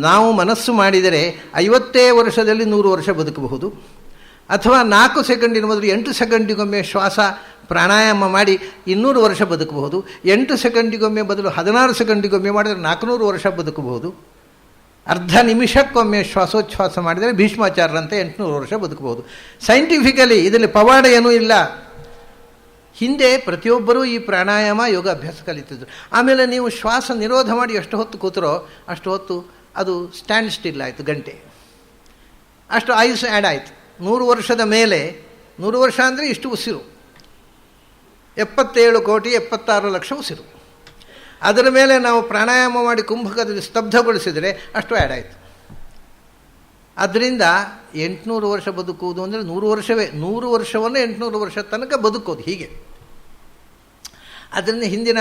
ನಾವು ಮನಸ್ಸು ಮಾಡಿದರೆ 50 ವರ್ಷದಲ್ಲಿ 100 ವರ್ಷ ಬದುಕಬಹುದು. ಅಥವಾ 4 ಸೆಕೆಂಡಿನ ಮೊದಲು 8 ಸೆಕೆಂಡಿಗೊಮ್ಮೆ ಶ್ವಾಸ ಪ್ರಾಣಾಯಾಮ ಮಾಡಿ 200 ವರ್ಷ ಬದುಕಬಹುದು. 8 ಸೆಕೆಂಡಿಗೊಮ್ಮೆ ಬದಲು 16 ಸೆಕೆಂಡಿಗೊಮ್ಮೆ ಮಾಡಿದರೆ 400 ವರ್ಷ ಬದುಕಬಹುದು. ಅರ್ಧ ನಿಮಿಷಕ್ಕೊಮ್ಮೆ ಶ್ವಾಸೋಚ್ಛ್ವಾಸ ಮಾಡಿದರೆ ಭೀಷ್ಮಾಚಾರ್ಯರಂತೆ 800 ವರ್ಷ ಬದುಕಬಹುದು. ಸೈಂಟಿಫಿಕಲಿ ಇದರಲ್ಲಿ ಪವಾಡ ಏನೂ ಇಲ್ಲ. ಹಿಂದೆ ಪ್ರತಿಯೊಬ್ಬರೂ ಈ ಪ್ರಾಣಾಯಾಮ ಯೋಗ ಅಭ್ಯಾಸ ಕಲಿತಿದ್ರು. ಆಮೇಲೆ ನೀವು ಶ್ವಾಸ ನಿರೋಧ ಮಾಡಿ ಎಷ್ಟು ಹೊತ್ತು ಕೂತರೋ ಅಷ್ಟು ಹೊತ್ತು ಅದು ಸ್ಟ್ಯಾಂಡ್ ಸ್ಟಿಲ್ ಆಯಿತು, ಗಂಟೆ. ಅಷ್ಟು ಆಯುಸ್ ಆ್ಯಡ್ ಆಯಿತು. 100 ವರ್ಷದ ಮೇಲೆ, 100 ವರ್ಷ ಅಂದರೆ ಇಷ್ಟು ಉಸಿರು, 77,76,00,000 ಉಸಿರು. ಅದರ ಮೇಲೆ ನಾವು ಪ್ರಾಣಾಯಾಮ ಮಾಡಿ ಕುಂಭಕದಲ್ಲಿ ಸ್ತಬ್ಧಗೊಳಿಸಿದರೆ ಅಷ್ಟು ಆ್ಯಡ್ ಆಯಿತು. ಅದರಿಂದ 800 ವರ್ಷ ಬದುಕುವುದು ಅಂದರೆ 100 ವರ್ಷವೇ. 100 ವರ್ಷವನ್ನು 800 ವರ್ಷ ತನಕ ಬದುಕೋದು ಹೀಗೆ. ಅದರಿಂದ ಹಿಂದಿನ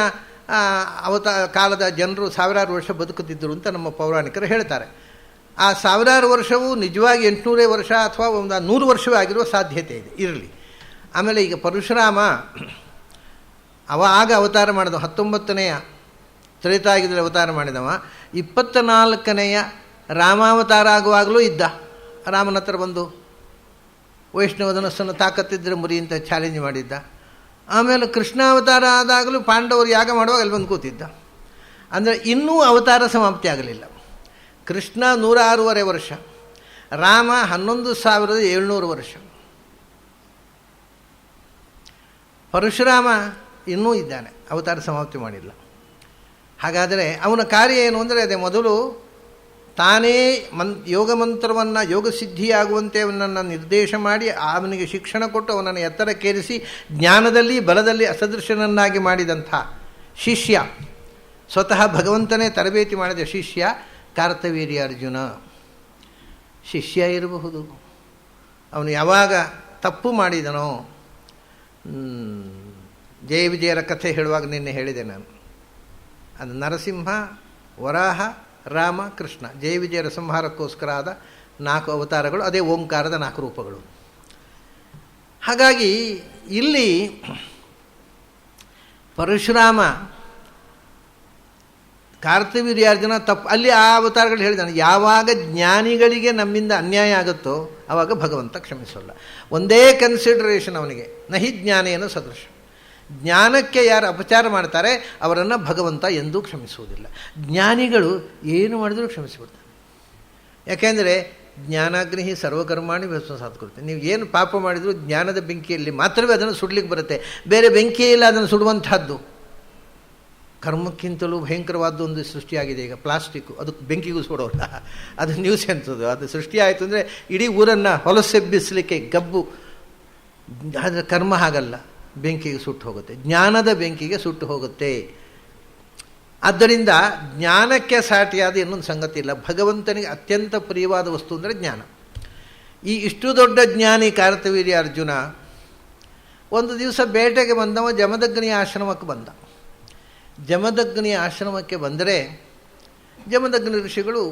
ಕಾಲದ ಜನರು 1000 ವರ್ಷ ಬದುಕುತ್ತಿದ್ದರು ಅಂತ ನಮ್ಮ ಪೌರಾಣಿಕರು ಹೇಳ್ತಾರೆ. ಆ 1000 ವರ್ಷವೂ ನಿಜವಾಗಿ 800 ವರ್ಷ ಅಥವಾ 100 ವರ್ಷವೇ ಆಗಿರುವ ಸಾಧ್ಯತೆ ಇದೆ, ಇರಲಿ. ಆಮೇಲೆ ಈಗ ಪರಶುರಾಮ ಆಗ ಅವತಾರ ಮಾಡಿದವ, 19ನೇ ತ್ರೇತಾಯುಗದಲ್ಲಿ ಅವತಾರ ಮಾಡಿದವ. 24ನೇ ರಾಮಾವತಾರ ಆಗುವಾಗಲೂ ಇದ್ದ. ರಾಮನ ಹತ್ರ ಬಂದು ವೈಷ್ಣವ ಧನಸ್ಸನ್ನು ತಾಕತ್ತಿದ್ದರೆ ಮುರಿ ಅಂತ ಚಾಲೆಂಜ್ ಮಾಡಿದ್ದ. ಆಮೇಲೆ ಕೃಷ್ಣಾವತಾರ ಆದಾಗಲೂ ಪಾಂಡವರು ಯಾಗ ಮಾಡುವಾಗ ಅಲ್ಲಿ ಬಂದು ಕೂತಿದ್ದ. ಅಂದರೆ ಇನ್ನೂ ಅವತಾರ ಸಮಾಪ್ತಿ ಆಗಲಿಲ್ಲ. ಕೃಷ್ಣ 106.5 ವರ್ಷ, ರಾಮ 11,700 ವರ್ಷ, ಪರಶುರಾಮ ಇನ್ನೂ ಇದ್ದಾನೆ, ಅವತಾರ ಸಮಾಪ್ತಿ ಮಾಡಿಲ್ಲ. ಹಾಗಾದರೆ ಅವನ ಕಾರ್ಯ ಏನು ಅಂದರೆ, ಅದೇ ಮೊದಲು ತಾನೇ ಯೋಗ ಮಂತ್ರವನ್ನು ಯೋಗಸಿದ್ಧಿಯಾಗುವಂತೆ ಅವನನ್ನು ನಿರ್ದೇಶ ಮಾಡಿ ಅವನಿಗೆ ಶಿಕ್ಷಣ ಕೊಟ್ಟು ಅವನನ್ನು ಎತ್ತರಕ್ಕೇರಿಸಿ ಜ್ಞಾನದಲ್ಲಿ ಬಲದಲ್ಲಿ ಅಸದೃಶನನ್ನಾಗಿ ಮಾಡಿದಂಥ ಶಿಷ್ಯ, ಸ್ವತಃ ಭಗವಂತನೇ ತರಬೇತಿ ಮಾಡಿದ ಶಿಷ್ಯ ಕಾರ್ತವೀರ್ಯ ಅರ್ಜುನ. ಶಿಷ್ಯ ಇರಬಹುದು, ಅವನು ಯಾವಾಗ ತಪ್ಪು ಮಾಡಿದನೋ, ಜಯ ವಿಜಯರ ಕಥೆ ಹೇಳುವಾಗ ನಿನ್ನೆ ಹೇಳಿದೆ ನಾನು, ಅದು ನರಸಿಂಹ, ವರಾಹ, ರಾಮ, ಕೃಷ್ಣ, ಜಯ ವಿಜಯರ ಸಂಹಾರಕ್ಕೋಸ್ಕರ ಆದ 4 ಅವತಾರಗಳು, ಅದೇ ಓಂಕಾರದ 4 ರೂಪಗಳು. ಹಾಗಾಗಿ ಇಲ್ಲಿ ಪರಶುರಾಮ ಕಾರ್ತವೀರ್ಯಾರ್ಜುನ ತಪ್ಪು, ಅಲ್ಲಿ ಆ ಅವತಾರಗಳು ಹೇಳಿದಾನೆ, ಯಾವಾಗ ಜ್ಞಾನಿಗಳಿಗೆ ನಮ್ಮಿಂದ ಅನ್ಯಾಯ ಆಗುತ್ತೋ ಆವಾಗ ಭಗವಂತ ಕ್ಷಮಿಸೋಲ್ಲ. ಒಂದೇ ಕನ್ಸಿಡರೇಷನ್ ಅವನಿಗೆ, ನಹಿ ಜ್ಞಾನೇನ ಸದೃಶ. ಜ್ಞಾನಕ್ಕೆ ಯಾರು ಅಪಚಾರ ಮಾಡ್ತಾರೆ ಅವರನ್ನು ಭಗವಂತ ಎಂದೂ ಕ್ಷಮಿಸುವುದಿಲ್ಲ. ಜ್ಞಾನಿಗಳು ಏನು ಮಾಡಿದರೂ ಕ್ಷಮಿಸಿಬಿಡ್ತಾರೆ. ಯಾಕೆಂದರೆ ಜ್ಞಾನಾಗ್ನಿ ಸರ್ವಕರ್ಮಾಣಿ ಭಸ್ಮಸಾತ್ ಕೊಡುತ್ತೆ. ನೀವು ಏನು ಪಾಪ ಮಾಡಿದರೂ ಜ್ಞಾನದ ಬೆಂಕಿಯಲ್ಲಿ ಮಾತ್ರವೇ ಅದನ್ನು ಸುಡಲಿಕ್ಕೆ ಬರುತ್ತೆ, ಬೇರೆ ಬೆಂಕಿಯೇ ಇಲ್ಲ ಅದನ್ನು ಸುಡುವಂಥದ್ದು. ಕರ್ಮಕ್ಕಿಂತಲೂ ಭಯಂಕರವಾದ ಒಂದು ಸೃಷ್ಟಿಯಾಗಿದೆ ಈಗ ಪ್ಲಾಸ್ಟಿಕ್ಕು, ಅದು ಬೆಂಕಿಗೂ ಸುಡೋಲ್ಲ, ಅದು ನ್ಯೂಸೆನ್ಸ್. ಅದು ಸೃಷ್ಟಿಯಾಯಿತು ಅಂದರೆ ಇಡೀ ಊರನ್ನು ಹೊಲಸೆಬ್ಬಿಸಲಿಕ್ಕೆ ಗಬ್ಬು. ಆದರೆ ಕರ್ಮ ಹಾಗಲ್ಲ, ಬೆಂಕಿಗೆ ಸುಟ್ಟು ಹೋಗುತ್ತೆ, ಜ್ಞಾನದ ಬೆಂಕಿಗೆ ಸುಟ್ಟು ಹೋಗುತ್ತೆ. ಆದ್ದರಿಂದ ಜ್ಞಾನಕ್ಕೆ ಸಾಟಿಯಾದ ಇನ್ನೊಂದು ಸಂಗತಿ ಇಲ್ಲ. ಭಗವಂತನಿಗೆ ಅತ್ಯಂತ ಪ್ರಿಯವಾದ ವಸ್ತು ಅಂದರೆ ಜ್ಞಾನ. ಇಷ್ಟು ದೊಡ್ಡ ಜ್ಞಾನಿ ಕಾರ್ತವೀರ್ಯ ಅರ್ಜುನ ಒಂದು ದಿವಸ ಬೇಟೆಗೆ ಬಂದವ ಜಮದಗ್ನಿಯ ಆಶ್ರಮಕ್ಕೆ ಬಂದ. ಜಮದಗ್ನಿಯ ಆಶ್ರಮಕ್ಕೆ ಬಂದರೆ ಜಮದಗ್ನಿ ಋಷಿಗಳು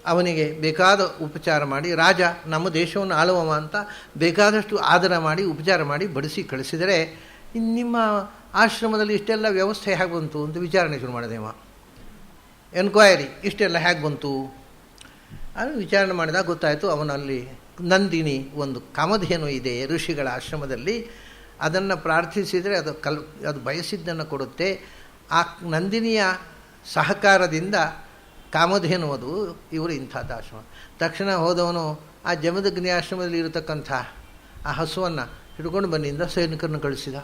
ಅವನಿಗೆ ಬೇಕಾದ ಉಪಚಾರ ಮಾಡಿ, ರಾಜ ನಮ್ಮ ದೇಶವನ್ನು ಆಳುವವ ಅಂತ ಬೇಕಾದಷ್ಟು ಆದರ ಮಾಡಿ ಉಪಚಾರ ಮಾಡಿ ಬಡಿಸಿ ಕಳಿಸಿದರೆ, ನಿಮ್ಮ ಆಶ್ರಮದಲ್ಲಿ ಇಷ್ಟೆಲ್ಲ ವ್ಯವಸ್ಥೆ ಹೇಗೆ ಬಂತು ಅಂತ ವಿಚಾರಣೆ ಶುರು ಮಾಡಿದೆವ. ಎನ್ಕ್ವೈರಿ, ಇಷ್ಟೆಲ್ಲ ಹೇಗೆ ಬಂತು ಅದು ವಿಚಾರಣೆ ಮಾಡಿದಾಗ ಗೊತ್ತಾಯಿತು, ಅವನಲ್ಲಿ ನಂದಿನಿ ಒಂದು ಕಾಮಧೇನು ಇದೆ ಋಷಿಗಳ ಆಶ್ರಮದಲ್ಲಿ, ಅದನ್ನು ಪ್ರಾರ್ಥಿಸಿದರೆ ಅದು ಬಯಸಿದ್ದನ್ನು ಕೊಡುತ್ತೆ. ಆ ನಂದಿನಿಯ ಸಹಕಾರದಿಂದ ಕಾಮಧೇನು ಅದು ಇವರು ಇಂಥದ್ದು ಆಶ್ರಮ. ತಕ್ಷಣ ಹೋದವನು ಆ ಜಮದಗ್ನಿ ಆಶ್ರಮದಲ್ಲಿ ಇರತಕ್ಕಂಥ ಆ ಹಸುವನ್ನು ಹಿಡ್ಕೊಂಡು ಬಂದಿಂದ ಸೈನಿಕರನ್ನು ಕಳಿಸಿದ.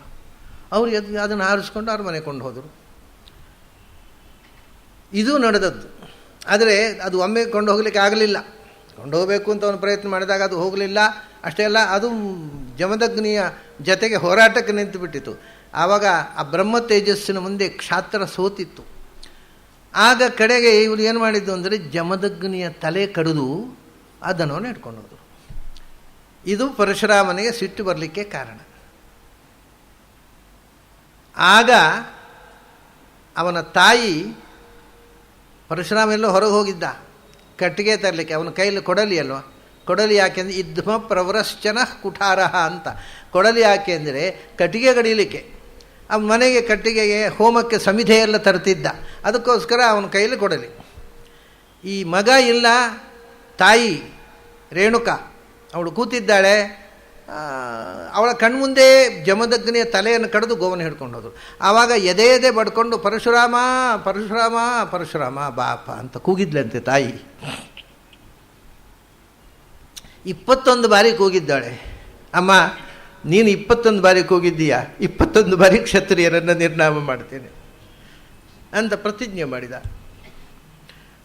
ಅವರು ಅದನ್ನು ಹಾರಿಸ್ಕೊಂಡು ಅವ್ರ ಮನೆ ಕೊಂಡು ಹೋದರು. ಇದು ನಡೆದದ್ದು. ಆದರೆ ಅದು ಒಮ್ಮೆ ಕೊಂಡು ಹೋಗಲಿಕ್ಕೆ ಆಗಲಿಲ್ಲ. ಕೊಂಡು ಹೋಗಬೇಕು ಅಂತ ಅವನು ಪ್ರಯತ್ನ ಮಾಡಿದಾಗ ಅದು ಹೋಗಲಿಲ್ಲ. ಅಷ್ಟೇ ಅಲ್ಲ, ಅದು ಜಮದಗ್ನಿಯ ಜೊತೆಗೆ ಹೋರಾಟಕ್ಕೆ ನಿಂತು ಬಿಟ್ಟಿತು. ಆವಾಗ ಆ ಬ್ರಹ್ಮ ತೇಜಸ್ಸಿನ ಮುಂದೆ ಕ್ಷಾತ್ರ ಸೋತಿತ್ತು. ಆಗ ಕಡೆಗೆ ಇವರು ಏನು ಮಾಡಿದ್ದು ಅಂದರೆ ಜಮದಗ್ನಿಯ ತಲೆ ಕಡಿದು ಅದನ್ನು ಇಟ್ಕೊಂಡು ಹೋದರು. ಇದು ಪರಶುರಾಮನಿಗೆ ಸಿಟ್ಟು ಬರಲಿಕ್ಕೆ ಕಾರಣ. ಆಗ ಅವನ ತಾಯಿ, ಪರಶುರಾಮ ಎಲ್ಲೋ ಹೊರಗೆ ಹೋಗಿದ್ದ ಕಟ್ಟಿಗೆ ತರಲಿಕ್ಕೆ, ಅವನ ಕೈಯಲ್ಲಿ ಕೊಡಲಿ ಅಲ್ವ, ಕೊಡಲಿ ಯಾಕೆಂದರೆ ಇದ್ಮ ಪ್ರವರಶ್ಚನ ಕುಠಾರಹ ಅಂತ. ಕೊಡಲಿ ಯಾಕೆ ಅಂದರೆ ಕಟ್ಟಿಗೆ ಕಡಿಯಲಿಕ್ಕೆ, ಆ ಮನೆಗೆ ಕಟ್ಟಿಗೆಗೆ ಹೋಮಕ್ಕೆ ಸಮಿಧೆಯೆಲ್ಲ ತರ್ತಿದ್ದ, ಅದಕ್ಕೋಸ್ಕರ ಅವನ ಕೈಯಲ್ಲಿ ಕೊಡಲಿ. ಈ ಮಗ ಇಲ್ಲ, ತಾಯಿ ರೇಣುಕಾ ಅವಳು ಕೂತಿದ್ದಾಳೆ, ಅವಳ ಕಣ್ಮುಂದೆ ಜಮದಗ್ನಿಯ ತಲೆಯನ್ನು ಕಡಿದು ಗೋವನ್ನು ಹಿಡ್ಕೊಂಡು ಹೋದರು. ಆವಾಗ ಎದೆ ಎದೆ ಬಡ್ಕೊಂಡು ಪರಶುರಾಮ ಪರಶುರಾಮ ಪರಶುರಾಮ ಬಾಪ ಅಂತ ಕೂಗಿದ್ಲಂತೆ ತಾಯಿ. 21 ಬಾರಿ ಕೂಗಿದ್ದಾಳೆ. ಅಮ್ಮ ನೀನು 21 ಬಾರಿ ಕೂಗಿದ್ದೀಯಾ, 21 ಬಾರಿ ಕ್ಷತ್ರಿಯರನ್ನು ನಿರ್ನಾಮ ಮಾಡ್ತೇನೆ ಅಂತ ಪ್ರತಿಜ್ಞೆ ಮಾಡಿದ.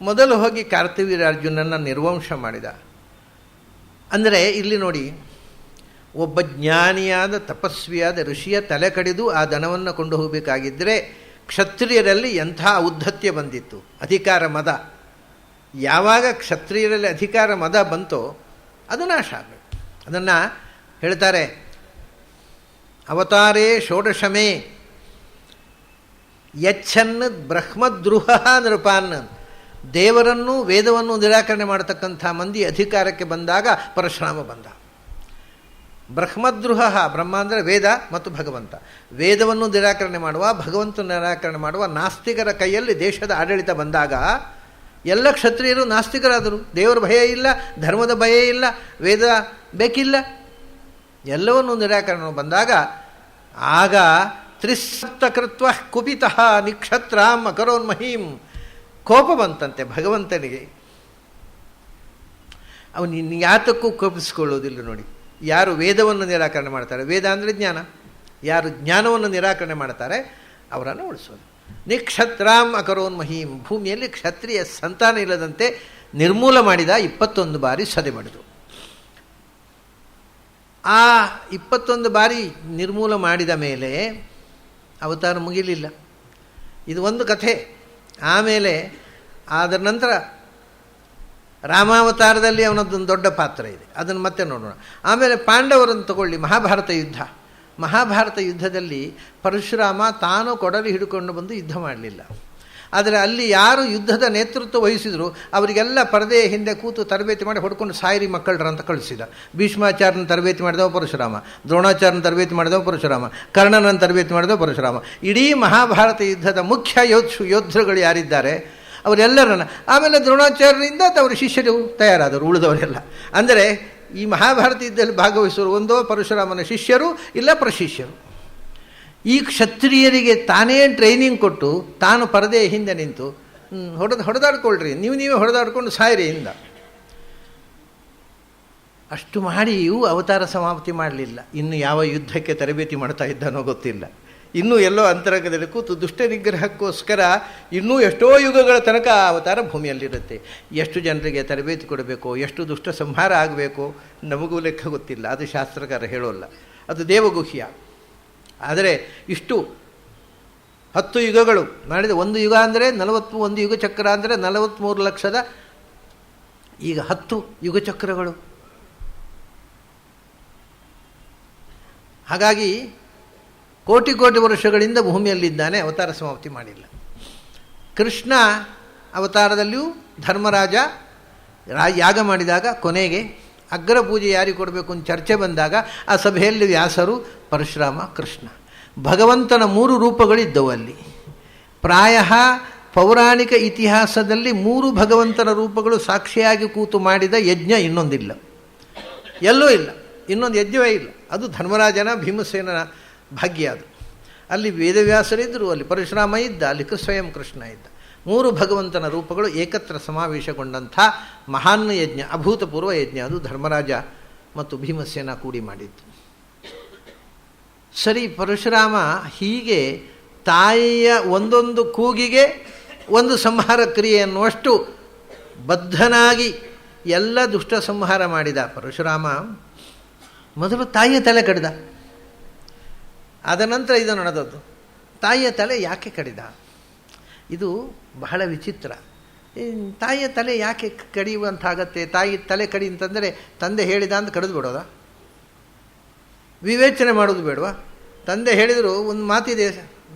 ಮೊದಲು ಹೋಗಿ ಕಾರ್ತವೀರ್ಯಾರ್ಜುನನ್ನು ನಿರ್ವಂಶ ಮಾಡಿದ. ಅಂದರೆ ಇಲ್ಲಿ ನೋಡಿ, ಒಬ್ಬ ಜ್ಞಾನಿಯಾದ ತಪಸ್ವಿಯಾದ ಋಷಿಯ ತಲೆ ಕಡಿದು ಆ ದನವನ್ನು ಕೊಂಡು ಹೋಗಬೇಕಾಗಿದ್ದರೆ ಕ್ಷತ್ರಿಯರಲ್ಲಿ ಎಂಥ ಔದ್ಧತ್ಯ ಬಂದಿತ್ತು, ಅಧಿಕಾರ ಮದ. ಯಾವಾಗ ಕ್ಷತ್ರಿಯರಲ್ಲಿ ಅಧಿಕಾರ ಮದ ಬಂತೋ ಅದು ನಾಶ ಆಗಬೇಕು. ಅದನ್ನು ಹೇಳ್ತಾರೆ, ಅವತಾರೇ ಷೋಡಶಮೇ ಯಚ್ಛನ್ ಬ್ರಹ್ಮದ್ರುಹ ನೃಪಾನ್. ದೇವರನ್ನು ವೇದವನ್ನು ನಿರಾಕರಣೆ ಮಾಡತಕ್ಕಂಥ ಮಂದಿ ಅಧಿಕಾರಕ್ಕೆ ಬಂದಾಗ ಪರಶುರಾಮ ಬಂದ. ಬ್ರಹ್ಮದ್ರುಹ, ಬ್ರಹ್ಮ ಅಂದರೆ ವೇದ ಮತ್ತು ಭಗವಂತ. ವೇದವನ್ನು ನಿರಾಕರಣೆ ಮಾಡುವ, ಭಗವಂತನ ನಿರಾಕರಣೆ ಮಾಡುವ ನಾಸ್ತಿಕರ ಕೈಯಲ್ಲಿ ದೇಶದ ಆಡಳಿತ ಬಂದಾಗ ಎಲ್ಲ ಕ್ಷತ್ರಿಯರು ನಾಸ್ತಿಕರಾದರು. ದೇವರ ಭಯ ಇಲ್ಲ, ಧರ್ಮದ ಭಯ ಇಲ್ಲ, ವೇದ ಬೇಕಿಲ್ಲ, ಎಲ್ಲವನ್ನೂ ನಿರಾಕರಣೆ ಬಂದಾಗ ಆಗ ತ್ರಿಸಪ್ತಕೃತ್ವ ಕುಪಿತಃ ನಿಕ್ಷತ್ರಾಂ ಅಕರೋನ್ಮಹೀಂ. ಕೋಪ ಬಂತಂತೆ ಭಗವಂತನಿಗೆ. ಅವನು ಯಾತಕ್ಕೂ ಕೋಪಿಸಿಕೊಳ್ಳೋದಿಲ್ಲ ನೋಡಿ. ಯಾರು ವೇದವನ್ನು ನಿರಾಕರಣೆ ಮಾಡ್ತಾರೆ, ವೇದ ಅಂದರೆ ಜ್ಞಾನ, ಯಾರು ಜ್ಞಾನವನ್ನು ನಿರಾಕರಣೆ ಮಾಡ್ತಾರೆ ಅವರನ್ನು ಉಳಿಸೋದು. ನಿಕ್ಷತ್ರಾಂ ಅಕರೋನ್ಮಹೀಂ. ಭೂಮಿಯಲ್ಲಿ ಕ್ಷತ್ರಿಯ ಸಂತಾನ ಇಲ್ಲದಂತೆ ನಿರ್ಮೂಲ ಮಾಡಿದ, 21 ಬಾರಿ ಸದೆ ಮಾಡಿದರು. ಆ 21 ಬಾರಿ ನಿರ್ಮೂಲ ಮಾಡಿದ ಮೇಲೆ ಅವತಾರ ಮುಗಿಲಿಲ್ಲ. ಇದು ಒಂದು ಕಥೆ. ಆಮೇಲೆ ಅದರ ನಂತರ ರಾಮಾವತಾರದಲ್ಲಿ ಅವನದ್ದೊಂದು ದೊಡ್ಡ ಪಾತ್ರ ಇದೆ, ಅದನ್ನು ಮತ್ತೆ ನೋಡೋಣ. ಆಮೇಲೆ ಪಾಂಡವರನ್ನು ತಗೊಳ್ಳಿ, ಮಹಾಭಾರತ ಯುದ್ಧದಲ್ಲಿ ಪರಶುರಾಮ ತಾನು ಕೊಡಲಿ ಹಿಡ್ಕೊಂಡು ಬಂದು ಯುದ್ಧ ಮಾಡಲಿಲ್ಲ. ಆದರೆ ಅಲ್ಲಿ ಯಾರು ಯುದ್ಧದ ನೇತೃತ್ವ ವಹಿಸಿದ್ರು ಅವರಿಗೆಲ್ಲ ಪರದೆಯ ಹಿಂದೆ ಕೂತು ತರಬೇತಿ ಮಾಡಿ ಹೊಡ್ಕೊಂಡು ಸಾಯಿರಿ ಮಕ್ಕಳ್ರ ಅಂತ ಕಳಿಸಿದ. ಭೀಷ್ಮಾಚಾರ್ಯನ ತರಬೇತಿ ಮಾಡಿದವ ಪರಶುರಾಮ, ದ್ರೋಣಾಚಾರ್ಯನ ತರಬೇತಿ ಮಾಡಿದವ ಪರಶುರಾಮ, ಕರ್ಣನ ತರಬೇತಿ ಮಾಡಿದವ ಪರಶುರಾಮ. ಇಡೀ ಮಹಾಭಾರತ ಯುದ್ಧದ ಮುಖ್ಯ ಯೋಧರುಗಳು ಯಾರಿದ್ದಾರೆ ಅವರೆಲ್ಲರನ್ನ, ಆಮೇಲೆ ದ್ರೋಣಾಚಾರ್ಯರಿಂದ ಅವರ ಶಿಷ್ಯರು ತಯಾರಾದರು ಉಳಿದವರೆಲ್ಲ. ಅಂದರೆ ಈ ಮಹಾಭಾರತ ಯುದ್ಧದಲ್ಲಿ ಭಾಗವಹಿಸುವರು ಒಂದೋ ಪರಶುರಾಮನ ಶಿಷ್ಯರು ಇಲ್ಲ ಪ್ರಶಿಷ್ಯರು. ಈ ಕ್ಷತ್ರಿಯರಿಗೆ ತಾನೇ ಟ್ರೈನಿಂಗ್ ಕೊಟ್ಟು ತಾನು ಪರದೆಯ ಹಿಂದೆ ನಿಂತು ಹೊಡೆದಾಡ್ಕೊಳ್ರಿ, ನೀವೇ ಹೊಡೆದಾಡ್ಕೊಂಡು ಸಾಯಿರಿ ಇಂದ. ಅಷ್ಟು ಮಾಡಿಯೂ ಅವತಾರ ಸಮಾಪ್ತಿ ಮಾಡಲಿಲ್ಲ. ಇನ್ನು ಯಾವ ಯುದ್ಧಕ್ಕೆ ತರಬೇತಿ ಮಾಡ್ತಾ ಇದ್ದಾನೋ ಗೊತ್ತಿಲ್ಲ. ಇನ್ನೂ ಎಲ್ಲೋ ಅಂತರಂಗದಲ್ಲಿ ಕೂತು ದುಷ್ಟ ನಿಗ್ರಹಕ್ಕೋಸ್ಕರ ಇನ್ನೂ ಎಷ್ಟೋ ಯುಗಗಳ ತನಕ ಅವತಾರ ಭೂಮಿಯಲ್ಲಿರುತ್ತೆ. ಎಷ್ಟು ಜನರಿಗೆ ತರಬೇತಿ ಕೊಡಬೇಕು, ಎಷ್ಟು ದುಷ್ಟ ಸಂಹಾರ ಆಗಬೇಕು ನಮಗೂ ಲೆಕ್ಕ ಗೊತ್ತಿಲ್ಲ. ಅದು ಶಾಸ್ತ್ರಕಾರ ಹೇಳೋಲ್ಲ, ಅದು ದೇವಗುಹ್ಯ. ಆದರೆ ಇಷ್ಟು 10 ಯುಗಗಳು ಮಾಡಿದ. ಒಂದು ಯುಗ ಅಂದರೆ 41 ಯುಗ ಚಕ್ರ ಅಂದರೆ 43 ಲಕ್ಷದ, ಈಗ 10 ಯುಗ ಚಕ್ರಗಳು. ಹಾಗಾಗಿ ಕೋಟಿ ವರ್ಷಗಳಿಂದ ಭೂಮಿಯಲ್ಲಿದ್ದಾನೆ, ಅವತಾರ ಸಮಾಪ್ತಿ ಮಾಡಿಲ್ಲ. ಕೃಷ್ಣ ಅವತಾರದಲ್ಲಿಯೂ ಧರ್ಮರಾಜ ಯಾಗ ಮಾಡಿದಾಗ ಕೊನೆಗೆ ಅಗ್ರ ಪೂಜೆ ಯಾರಿಗೆ ಕೊಡಬೇಕು ಅಂತ ಚರ್ಚೆ ಬಂದಾಗ ಆ ಸಭೆಯಲ್ಲಿ ವ್ಯಾಸರು, ಪರಶುರಾಮ, ಕೃಷ್ಣ, ಭಗವಂತನ 3 ರೂಪಗಳಿದ್ದವು ಅಲ್ಲಿ. ಪ್ರಾಯ ಪೌರಾಣಿಕ ಇತಿಹಾಸದಲ್ಲಿ 3 ಭಗವಂತನ ರೂಪಗಳು ಸಾಕ್ಷಿಯಾಗಿ ಕೂತು ಮಾಡಿದ ಯಜ್ಞ ಇನ್ನೊಂದಿಲ್ಲ, ಎಲ್ಲೂ ಇಲ್ಲ. ಇನ್ನೊಂದು ಯಜ್ಞವೇ ಇಲ್ಲ. ಅದು ಧರ್ಮರಾಜನ ಭೀಮಸೇನನ ಭಾಗ್ಯ. ಅದು ಅಲ್ಲಿ ವೇದವ್ಯಾಸರಿದ್ದರು, ಅಲ್ಲಿ ಪರಶುರಾಮ ಇದ್ದ, ಅಲ್ಲಿ ಸ್ವಯಂ ಕೃಷ್ಣ ಇದ್ದ. 3 ಭಗವಂತನ ರೂಪಗಳು ಏಕತ್ರ ಸಮಾವೇಶಗೊಂಡಂಥ ಮಹಾನ್ ಯಜ್ಞ, ಅಭೂತಪೂರ್ವ ಯಜ್ಞ. ಅದು ಧರ್ಮರಾಜ ಮತ್ತು ಭೀಮಸೇನ ಕೂಡಿ ಮಾಡಿದ್ದು. ಸರಿ, ಪರಶುರಾಮ ಹೀಗೆ ತಾಯಿಯ ಒಂದೊಂದು ಕೂಗಿಗೆ ಒಂದು ಸಂಹಾರ ಕ್ರಿಯೆ ಅನ್ನುವಷ್ಟು ಬದ್ಧನಾಗಿ ಎಲ್ಲ ದುಷ್ಟ ಸಂಹಾರ ಮಾಡಿದ ಪರಶುರಾಮ. ಮೊದಲು ತಾಯಿಯ ತಲೆ ಕಡಿದ, ಅದನಂತರ ಇದು ನಡೆದದ್ದು. ತಾಯಿಯ ತಲೆ ಯಾಕೆ ಕಡಿದ? ಇದು ಬಹಳ ವಿಚಿತ್ರ. ತಾಯಿಯ ತಲೆ ಯಾಕೆ ಕಡಿಯುವಂತಾಗತ್ತೆ? ತಾಯಿ ತಲೆ ಕಡಿ ಅಂತಂದರೆ ತಂದೆ ಹೇಳಿದ ಅಂತ ಕಡಿದು ಬಿಡೋದ? ವಿವೇಚನೆ ಮಾಡೋದು ಬೇಡವಾ? ತಂದೆ ಹೇಳಿದರು, ಒಂದು ಮಾತಿದೆ,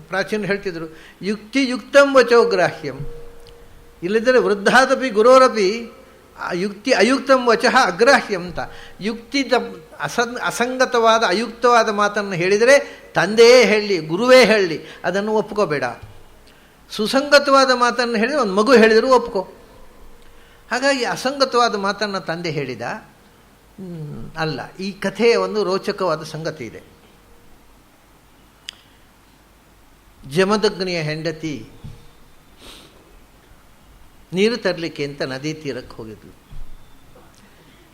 ಪ್ರಾಚೀನ ಹೇಳ್ತಿದ್ರು, ಯುಕ್ತಿ ಯುಕ್ತಂ ವಚೋಗ್ರಾಹ್ಯಂ. ಇಲ್ಲದಿದ್ದರೆ ವೃದ್ಧಾದಪಿ ಗುರೋರಪಿ ಯುಕ್ತಿ ಅಯುಕ್ತಂ ವಚಃ ಅಗ್ರಾಹ್ಯಂ ಅಂತ. ಯುಕ್ತಿ ಅಸಂಗತವಾದ ಅಯುಕ್ತವಾದ ಮಾತನ್ನು ಹೇಳಿದರೆ ತಂದೆಯೇ ಹೇಳಲಿ, ಗುರುವೇ ಹೇಳಲಿ, ಅದನ್ನು ಒಪ್ಕೋಬೇಡ. ಸುಸಂಗತವಾದ ಮಾತನ್ನು ಹೇಳಿದರೆ ಒಂದು ಮಗು ಹೇಳಿದರೂ ಒಪ್ಕೋ. ಹಾಗಾಗಿ ಅಸಂಗತವಾದ ಮಾತನ್ನು ತಂದೆ ಹೇಳಿದ ಅಲ್ಲ. ಈ ಕಥೆಯ ಒಂದು ರೋಚಕವಾದ ಸಂಗತಿ ಇದೆ. ಜಮದಗ್ನಿಯ ಹೆಂಡತಿ ನೀರು ತರಲಿಕ್ಕೆ ಅಂತ ನದಿ ತೀರಕ್ಕೆ ಹೋಗಿದ್ಲು.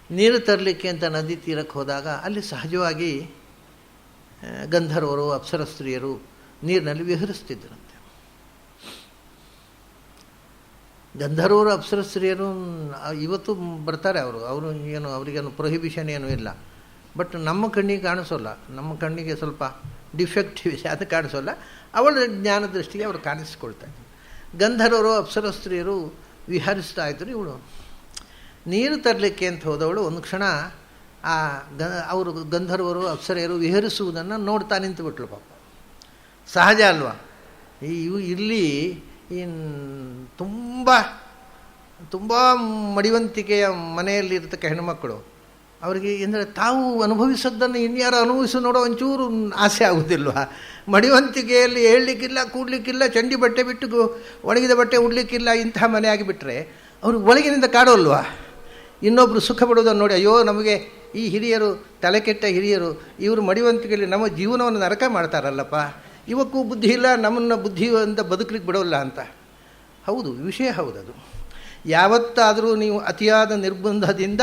ನೀರು ತರಲಿಕ್ಕೆ ಅಂತ ನದಿ ತೀರಕ್ಕೆ ಹೋದಾಗ ಅಲ್ಲಿ ಸಹಜವಾಗಿ ಗಂಧರ್ವರು, ಅಪ್ಸರಸ್ತ್ರೀಯರು ನೀರಿನಲ್ಲಿ ವಿಹರಿಸ್ತಿದ್ರಂತೆ. ಗಂಧರ್ವರು, ಅಪ್ಸರಸ್ತ್ರೀಯರು ಇವತ್ತು ಬರ್ತಾರೆ. ಅವರು ಏನು, ಅವರಿಗೇನು ಪ್ರೊಹಿಬಿಷನ್ ಏನೂ ಇಲ್ಲ. ಬಟ್ ನಮ್ಮ ಕಣ್ಣಿಗೆ ಕಾಣಿಸೋಲ್ಲ, ನಮ್ಮ ಕಣ್ಣಿಗೆ ಸ್ವಲ್ಪ ಡಿಫೆಕ್ಟಿವ್ ಇದೆ, ಅದು ಕಾಣಿಸೋಲ್ಲ. ಅವಳ ಜ್ಞಾನ ದೃಷ್ಟಿಗೆ ಅವರು ಕಾಣಿಸ್ಕೊಳ್ತಾ ಇದ್ರು. ಗಂಧರ್ವರು, ಅಪ್ಸರಸ್ತ್ರೀಯರು ವಿಹರಿಸ್ತಾ ಇದ್ರು. ಇವಳು ನೀರು ತರಲಿಕ್ಕೆ ಅಂತ ಹೋದವಳು ಒಂದು ಕ್ಷಣ ಅವರು ಗಂಧರ್ವರು, ಅಪ್ಸರೆಯರು ವಿಹರಿಸುವುದನ್ನು ನೋಡ್ತಾ ನಿಂತುಬಿಟ್ಲು. ಪಾಪ ಸಹಜ ಅಲ್ವಾ? ಇಲ್ಲಿ ತುಂಬ ತುಂಬ ಮಡಿವಂತಿಕೆಯ ಮನೆಯಲ್ಲಿರ್ತಕ್ಕ ಹೆಣ್ಣುಮಕ್ಕಳು, ಅವರಿಗೆ ಅಂದರೆ ತಾವು ಅನುಭವಿಸೋದನ್ನು ಇನ್ಯಾರು ಅನುಭವಿಸೋ ನೋಡೋ ಒಂಚೂರು ಆಸೆ ಆಗೋದಿಲ್ವ? ಮಡಿವಂತಿಕೆಯಲ್ಲಿ ಹೇಳಲಿಕ್ಕಿಲ್ಲ, ಕೂಡಲಿಕ್ಕಿಲ್ಲ, ಚಂಡಿ ಬಟ್ಟೆ ಬಿಟ್ಟು ಒಣಗಿದ ಬಟ್ಟೆ ಉಡ್ಲಿಕ್ಕಿಲ್ಲ, ಇಂಥ ಮನೆ ಆಗಿಬಿಟ್ರೆ ಅವ್ರಿಗೆ ಒಳಗಿನಿಂದ ಕಾಡೋಲ್ವಾ? ಇನ್ನೊಬ್ಬರು ಸುಖ ಪಡೋದನ್ನು ನೋಡಿ, ಅಯ್ಯೋ ನಮಗೆ ಈ ಹಿರಿಯರು, ತಲೆಕೆಟ್ಟ ಹಿರಿಯರು, ಇವರು ಮಡಿವಂತಿಕೆಯಲ್ಲಿ ನಮ್ಮ ಜೀವನವನ್ನು ನರಕ ಮಾಡ್ತಾರಲ್ಲಪ್ಪ, ಇವಕ್ಕೂ ಬುದ್ಧಿ ಇಲ್ಲ, ನಮ್ಮನ್ನು ಬುದ್ಧಿಯಿಂದ ಬದುಕಲಿಕ್ಕೆ ಬಿಡೋಲ್ಲ ಅಂತ. ಹೌದು, ವಿಷಯ ಹೌದದು. ಯಾವತ್ತಾದರೂ ನೀವು ಅತಿಯಾದ ನಿರ್ಬಂಧದಿಂದ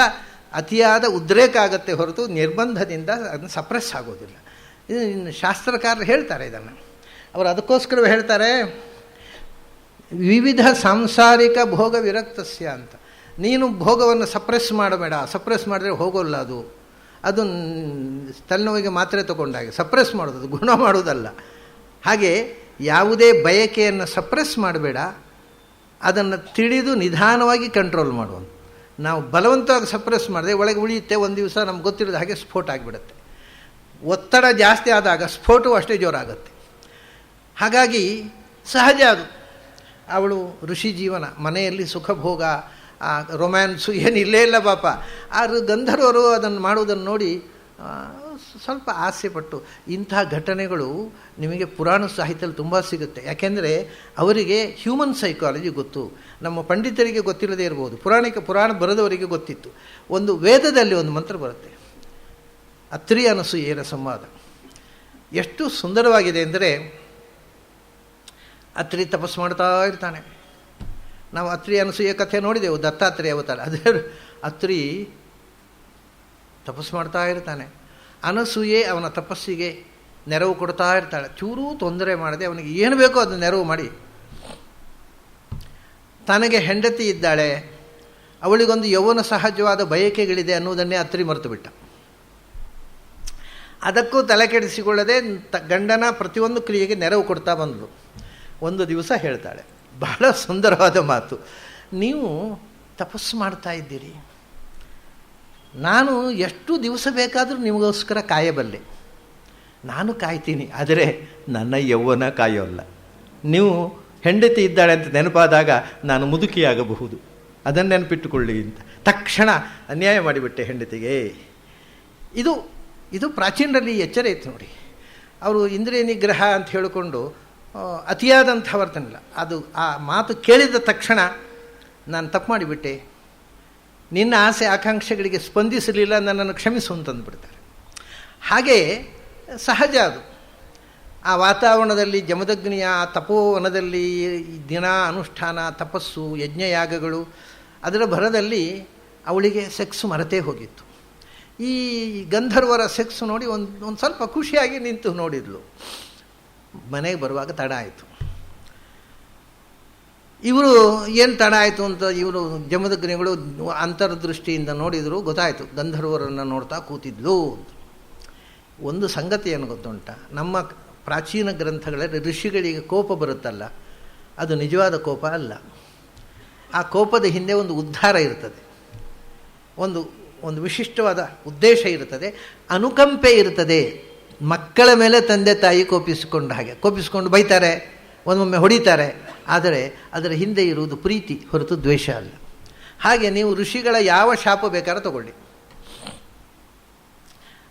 ಅತಿಯಾದ ಉದ್ರೇಕ ಆಗತ್ತೆ ಹೊರತು ನಿರ್ಬಂಧದಿಂದ ಅದನ್ನು ಸಪ್ರೆಸ್ ಆಗೋದಿಲ್ಲ. ಇನ್ನು ಶಾಸ್ತ್ರಕಾರರು ಹೇಳ್ತಾರೆ ಇದನ್ನು. ಅವರು ಅದಕ್ಕೋಸ್ಕರವೇ ಹೇಳ್ತಾರೆ, ವಿವಿಧ ಸಾಂಸಾರಿಕ ಭೋಗ ವಿರಕ್ತಸ್ಯ ಅಂತ. ನೀನು ಭೋಗವನ್ನು ಸಪ್ರೆಸ್ ಮಾಡಬೇಡ, ಸಪ್ರೆಸ್ ಮಾಡಿದ್ರೆ ಹೋಗೋಲ್ಲ ಅದು ತಲೆನೋವಿಗೆ ಮಾತ್ರೆ ತಗೊಂಡಾಗೆ ಸಪ್ರೆಸ್ ಮಾಡೋದು, ಅದು ಗುಣ ಮಾಡೋದಲ್ಲ. ಹಾಗೆ ಯಾವುದೇ ಬಯಕೆಯನ್ನು ಸಪ್ರೆಸ್ ಮಾಡಬೇಡ, ಅದನ್ನು ತಿಳಿದು ನಿಧಾನವಾಗಿ ಕಂಟ್ರೋಲ್ ಮಾಡುವಂಥ. ನಾವು ಬಲವಂತವಾಗಿ ಸಪ್ರೆಸ್ ಮಾಡಿದ್ರೆ ಒಳಗೆ ಉಳಿಯುತ್ತೆ, ಒಂದು ದಿವಸ ನಮ್ಗೆ ಗೊತ್ತಿರೋದು ಹಾಗೆ ಸ್ಫೋಟ ಆಗಿಬಿಡುತ್ತೆ. ಒತ್ತಡ ಜಾಸ್ತಿ ಆದಾಗ ಸ್ಫೋಟವು ಅಷ್ಟೇ ಜೋರಾಗುತ್ತೆ. ಹಾಗಾಗಿ ಸಹಜ ಅದು. ಅವಳು ಋಷಿ ಜೀವನ, ಮನೆಯಲ್ಲಿ ಸುಖ ಭೋಗ, ಆ ರೊಮ್ಯಾನ್ಸು ಏನಿಲ್ಲೇ ಇಲ್ಲ ಪಾಪ. ಆ ಗಂಧರ್ವರು ಅದನ್ನು ಮಾಡುವುದನ್ನು ನೋಡಿ ಸ್ವಲ್ಪ ಆಸೆಪಟ್ಟು. ಇಂಥ ಘಟನೆಗಳು ನಿಮಗೆ ಪುರಾಣ ಸಾಹಿತ್ಯದಲ್ಲಿ ತುಂಬ ಸಿಗುತ್ತೆ. ಯಾಕೆಂದರೆ ಅವರಿಗೆ ಹ್ಯೂಮನ್ ಸೈಕಾಲಜಿ ಗೊತ್ತು, ನಮ್ಮ ಪಂಡಿತರಿಗೆ ಗೊತ್ತಿಲ್ಲದೇ ಇರ್ಬೋದು, ಪುರಾಣ ಬರೆದವರಿಗೆ ಗೊತ್ತಿತ್ತು. ಒಂದು ವೇದದಲ್ಲಿ ಒಂದು ಮಂತ್ರ ಬರುತ್ತೆ, ಅತ್ರಿ ಅನಸೂಯೆಯರ ಸಂವಾದ. ಎಷ್ಟು ಸುಂದರವಾಗಿದೆ ಅಂದರೆ, ಅತ್ರಿ ತಪಸ್ಸು ಮಾಡ್ತಾ ಇರ್ತಾನೆ. ನಾವು ಅತ್ರಿ ಅನಸೂಯೆ ಕಥೆ ನೋಡಿದೆವು, ದತ್ತಾತ್ರೇಯ ಅವತಾರ. ಅದೇ ಅತ್ರಿ ತಪಸ್ಸು ಮಾಡ್ತಾ ಇರ್ತಾನೆ. ಅನಸೂಯೆ ಅವನ ತಪಸ್ಸಿಗೆ ನೆರವು ಕೊಡ್ತಾ ಇರ್ತಾಳೆ. ಚೂರೂ ತೊಂದರೆ ಮಾಡದೆ ಅವನಿಗೆ ಏನು ಬೇಕೋ ಅದು ನೆರವು ಮಾಡಿ. ತನಗೆ ಹೆಂಡತಿ ಇದ್ದಾಳೆ, ಅವಳಿಗೊಂದು ಯೌವನ ಸಹಜವಾದ ಬಯಕೆಗಳಿದೆ ಅನ್ನುವುದನ್ನೇ ಅತ್ರಿ ಮರೆತು ಬಿಟ್ಟ. ಅದಕ್ಕೂ ತಲೆ ಕೆಡಿಸಿಕೊಳ್ಳದೆ ಗಂಡನ ಪ್ರತಿಯೊಂದು ಕ್ರಿಯೆಗೆ ನೆರವು ಕೊಡ್ತಾ ಬಂದಳು. ಒಂದು ದಿವಸ ಹೇಳ್ತಾಳೆ, ಬಹಳ ಸುಂದರವಾದ ಮಾತು, ನೀವು ತಪಸ್ಸು ಮಾಡ್ತಾ ಇದ್ದೀರಿ, ನಾನು ಎಷ್ಟು ದಿವಸ ಬೇಕಾದರೂ ನಿಮಗೋಸ್ಕರ ಕಾಯಬಲ್ಲೆ, ನಾನು ಕಾಯ್ತೀನಿ, ಆದರೆ ನನ್ನ ಯೌವನ ಕಾಯೋಲ್ಲ. ನೀವು ಹೆಂಡತಿ ಇದ್ದಾಳೆ ಅಂತ ನೆನಪಾದಾಗ ನಾನು ಮುದುಕಿಯಾಗಬಹುದು, ಅದನ್ನು ನೆನಪಿಟ್ಟುಕೊಳ್ಳಿ ಅಂತ ತಕ್ಷಣ ಅನ್ಯಾಯ ಮಾಡಿಬಿಟ್ಟೆ ಹೆಂಡತಿಗೆ. ಇದು ಪ್ರಾಚೀನರಲ್ಲಿ ಎಚ್ಚರ ಇತ್ತು ನೋಡಿ. ಅವರು ಇಂದ್ರಿಯ ನಿಗ್ರಹ ಅಂತ ಹೇಳಿಕೊಂಡು ಅತಿಯಾದಂಥ ವರ್ತನಿಲ್ಲ. ಅದು ಆ ಮಾತು ಕೇಳಿದ ತಕ್ಷಣ ನಾನು ತಪ್ಪು ಮಾಡಿಬಿಟ್ಟೆ, ನಿನ್ನ ಆಸೆ ಆಕಾಂಕ್ಷೆಗಳಿಗೆ ಸ್ಪಂದಿಸಲಿಲ್ಲ, ನನ್ನನ್ನು ಕ್ಷಮಿಸು ಅಂತಂದುಬಿಡ್ತಾರೆ. ಹಾಗೆಯೇ ಸಹಜ ಅದು. ಆ ವಾತಾವರಣದಲ್ಲಿ ಜಮದಗ್ನಿಯ ತಪೋವನದಲ್ಲಿ ದಿನ ಅನುಷ್ಠಾನ, ತಪಸ್ಸು, ಯಜ್ಞಯಾಗಗಳು, ಅದರ ಭರದಲ್ಲಿ ಅವಳಿಗೆ ಸೆಕ್ಸ್ ಮರೆತೇ ಹೋಗಿತ್ತು. ಈ ಗಂಧರ್ವರ ಸೆಕ್ಸ್ ನೋಡಿ ಒಂದು ಸ್ವಲ್ಪ ಖುಷಿಯಾಗಿ ನಿಂತು ನೋಡಿದ್ಲು. ಮನೆಗೆ ಬರುವಾಗ ತಡ ಆಯಿತು. ಇವರು ಏನು ತಡ ಆಯಿತು ಅಂತ ಇವರು ಜಮದಗ್ನಿಗಳು ಅಂತರ್ದೃಷ್ಟಿಯಿಂದ ನೋಡಿದರು, ಗೊತ್ತಾಯಿತು ಗಂಧರ್ವರನ್ನು ನೋಡ್ತಾ ಕೂತಿದ್ಲು. ಒಂದು ಸಂಗತಿ ಏನು ಗೊತ್ತುಂಟ, ನಮ್ಮ ಪ್ರಾಚೀನ ಗ್ರಂಥಗಳಲ್ಲಿ ಋಷಿಗಳಿಗೆ ಕೋಪ ಬರುತ್ತಲ್ಲ, ಅದು ನಿಜವಾದ ಕೋಪ ಅಲ್ಲ. ಆ ಕೋಪದ ಹಿಂದೆ ಒಂದು ಉದ್ಧಾರ ಇರ್ತದೆ, ಒಂದು ವಿಶಿಷ್ಟವಾದ ಉದ್ದೇಶ ಇರ್ತದೆ, ಅನುಕಂಪೆ ಇರ್ತದೆ. ಮಕ್ಕಳ ಮೇಲೆ ತಂದೆ ತಾಯಿ ಕೋಪಿಸಿಕೊಂಡು ಬೈತಾರೆ, ಒಂದೊಮ್ಮೆ ಹೊಡಿತಾರೆ, ಆದರೆ ಅದರ ಹಿಂದೆ ಇರುವುದು ಪ್ರೀತಿ ಹೊರತು ದ್ವೇಷ ಅಲ್ಲ. ಹಾಗೆ ನೀವು ಋಷಿಗಳ ಯಾವ ಶಾಪ ಬೇಕಾದ್ರೂ ತಗೊಳ್ಳಿ,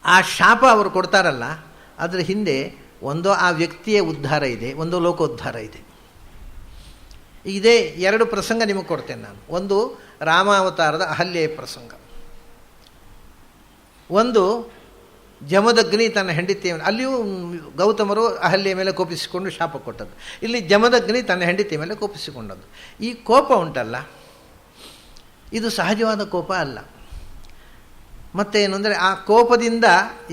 ಆ ಶಾಪ ಅವರು ಕೊಡ್ತಾರಲ್ಲ, ಅದರ ಹಿಂದೆ ಒಂದೋ ಆ ವ್ಯಕ್ತಿಯ ಉದ್ಧಾರ ಇದೆ, ಒಂದೋ ಲೋಕೋದ್ಧಾರ ಇದೆ. ಇದೇ ಎರಡು ಪ್ರಸಂಗ ನಿಮಗೆ ಕೊಡ್ತೇನೆ ನಾನು. ಒಂದು ರಾಮಾವತಾರದ ಅಹಲ್ಯೆಯ ಪ್ರಸಂಗ, ಒಂದು ಜಮದಗ್ನಿ ತನ್ನ ಹೆಂಡತಿಯ, ಅಲ್ಲಿಯೂ ಗೌತಮರು ಅಹಲ್ಯೆಯ ಮೇಲೆ ಕೋಪಿಸಿಕೊಂಡು ಶಾಪ ಕೊಟ್ಟದ್ದು, ಇಲ್ಲಿ ಜಮದಗ್ನಿ ತನ್ನ ಹೆಂಡತಿಯ ಮೇಲೆ ಕೋಪಿಸಿಕೊಂಡದ್ದು. ಈ ಕೋಪ ಉಂಟಲ್ಲ, ಇದು ಸಹಜವಾದ ಕೋಪ ಅಲ್ಲ. ಮತ್ತೇನು ಅಂದರೆ ಆ ಕೋಪದಿಂದ